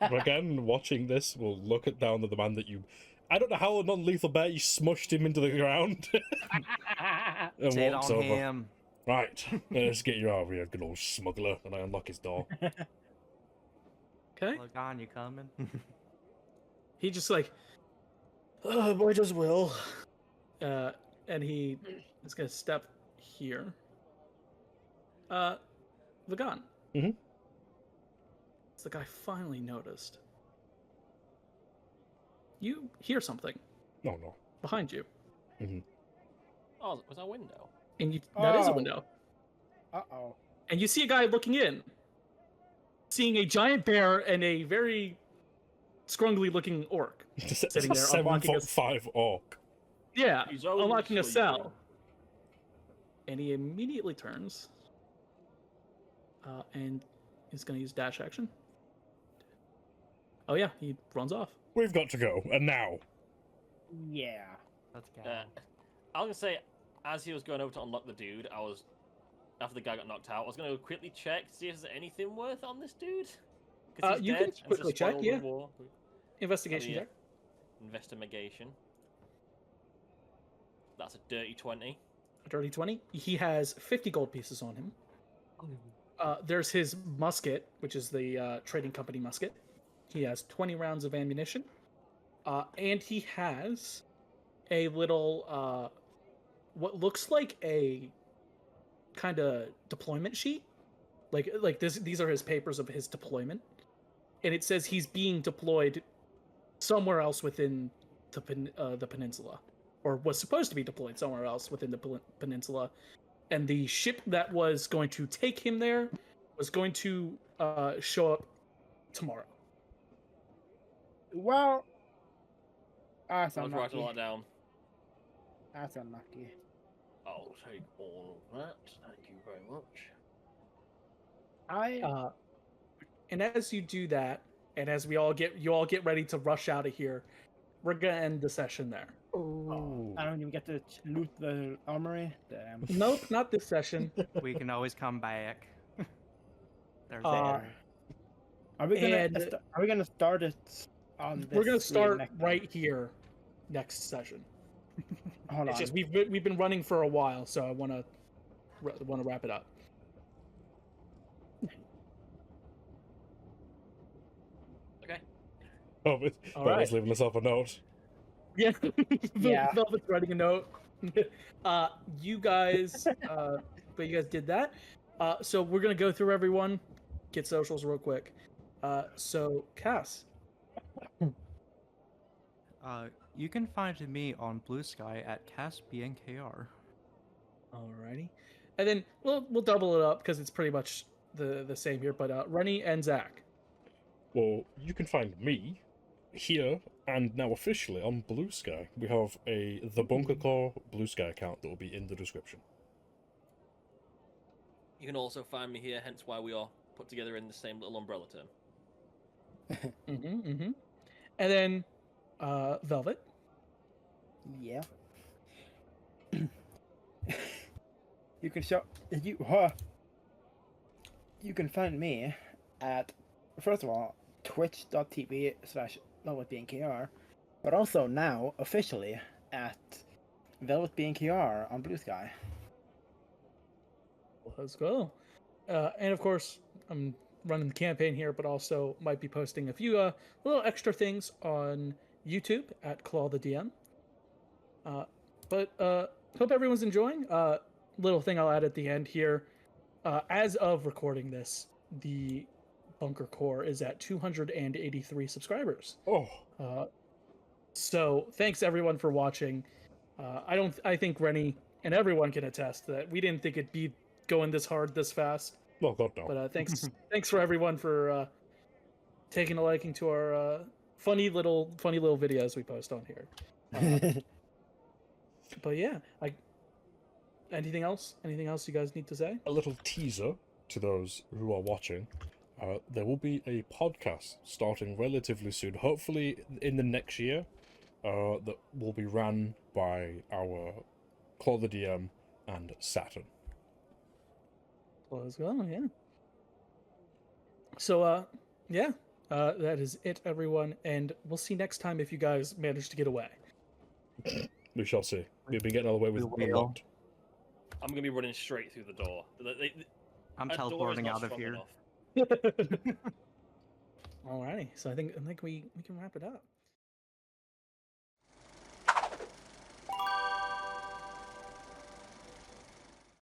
Again, watching this, we'll look down at the man that you. I don't know how a non-lethal bear, you smushed him into the ground. And Sit walks on over. him. Right, let's get you over here, good old smuggler. And I unlock his door. Okay. Look on, you coming? He just like, oh boy, does will. And he is gonna step here. Vagan. Mm-hmm. It's the guy finally noticed. You hear something No, no. behind you, Oh, was that a window? and that is a Oh. window. Uh-oh. And you see a guy looking in, seeing a giant bear and a very scrungly-looking orc. It's Sitting a there unlocking 7'5" orc. Yeah, He's always unlocking a sleeping. cell. And he immediately turns, and is going to use dash action. Oh yeah, he runs off. We've got to go, and now. Yeah. Let's go. I was gonna say, as he was going over to unlock the dude, after the guy got knocked out, I was gonna quickly check to see if there's anything worth on this dude. 'Cause he's You dead, can and it's a quickly check, spoiled yeah. war. Investigation Oh, yeah. check. Investigation. That's a dirty 20. A dirty 20. He has 50 gold pieces on him. there's his musket, which is the trading company musket. He has 20 rounds of ammunition, and he has a little what looks like a kind of deployment sheet. Like this, these are his papers of his deployment, and it says he's being deployed somewhere else within the peninsula, or was supposed to be deployed somewhere else within the peninsula, and the ship that was going to take him there was going to show up tomorrow. Well, that's I was writing all unlucky. that down. That's unlucky. I'll take all of that. Thank you very much. And as you do that, and as you all get ready to rush out of here, we're gonna end the session there. Oh, I don't even get to loot the armory. Damn. Nope, not this session. We can always come back. There's Uh, Are we gonna and- are we gonna start it on this? We're gonna start reenactment? right here, next session. Hold It's on. just we've been running for a while, so I want to wrap it up. Okay. Oh, but All Velvet's right. leaving us off a note. Yeah, Yeah. Velvet's writing a note. You guys, but you guys did that. So we're gonna go through everyone, get socials real quick. So Cass, You can find me on Blue Sky at CastBNKR. alrighty, and then we'll double it up because it's pretty much the same here. But Rennie and Zach. Well, you can find me here and now officially on Blue Sky. We have the Bunker Core Blue Sky account that will be in the description. You can also find me here, hence why we are put together in the same little umbrella term. And then Velvet. Yeah. You can find me at, first of all, twitch.tv/VelvetBNKR, but also now officially at VelvetBNKR on Blue Sky. Let's go. And of course, I'm running the campaign here, but also might be posting a few little extra things on YouTube at Claw the DM. But hope everyone's enjoying. Little thing I'll add at the end here. As of recording this, the Bunker Core is at 283 subscribers. Oh, So thanks everyone for watching. I think Rennie and everyone can attest that we didn't think it'd be going this hard this fast. oh God, no. But thanks for everyone for taking a liking to our funny little videos we post on here. But yeah, anything else you guys need to say? A little teaser to those who are watching. There will be a podcast starting relatively soon, hopefully in the next year, that will be ran by our Claw the DM and Saturn. Let's go, yeah. So yeah, that is it, everyone, and we'll see next time if you guys manage to get away. We shall see. We've been getting all the way with We a will. lot. I'm gonna be running straight through the door. I'm A door is teleporting not out of strong here. enough. Alrighty, so I think we can wrap it up.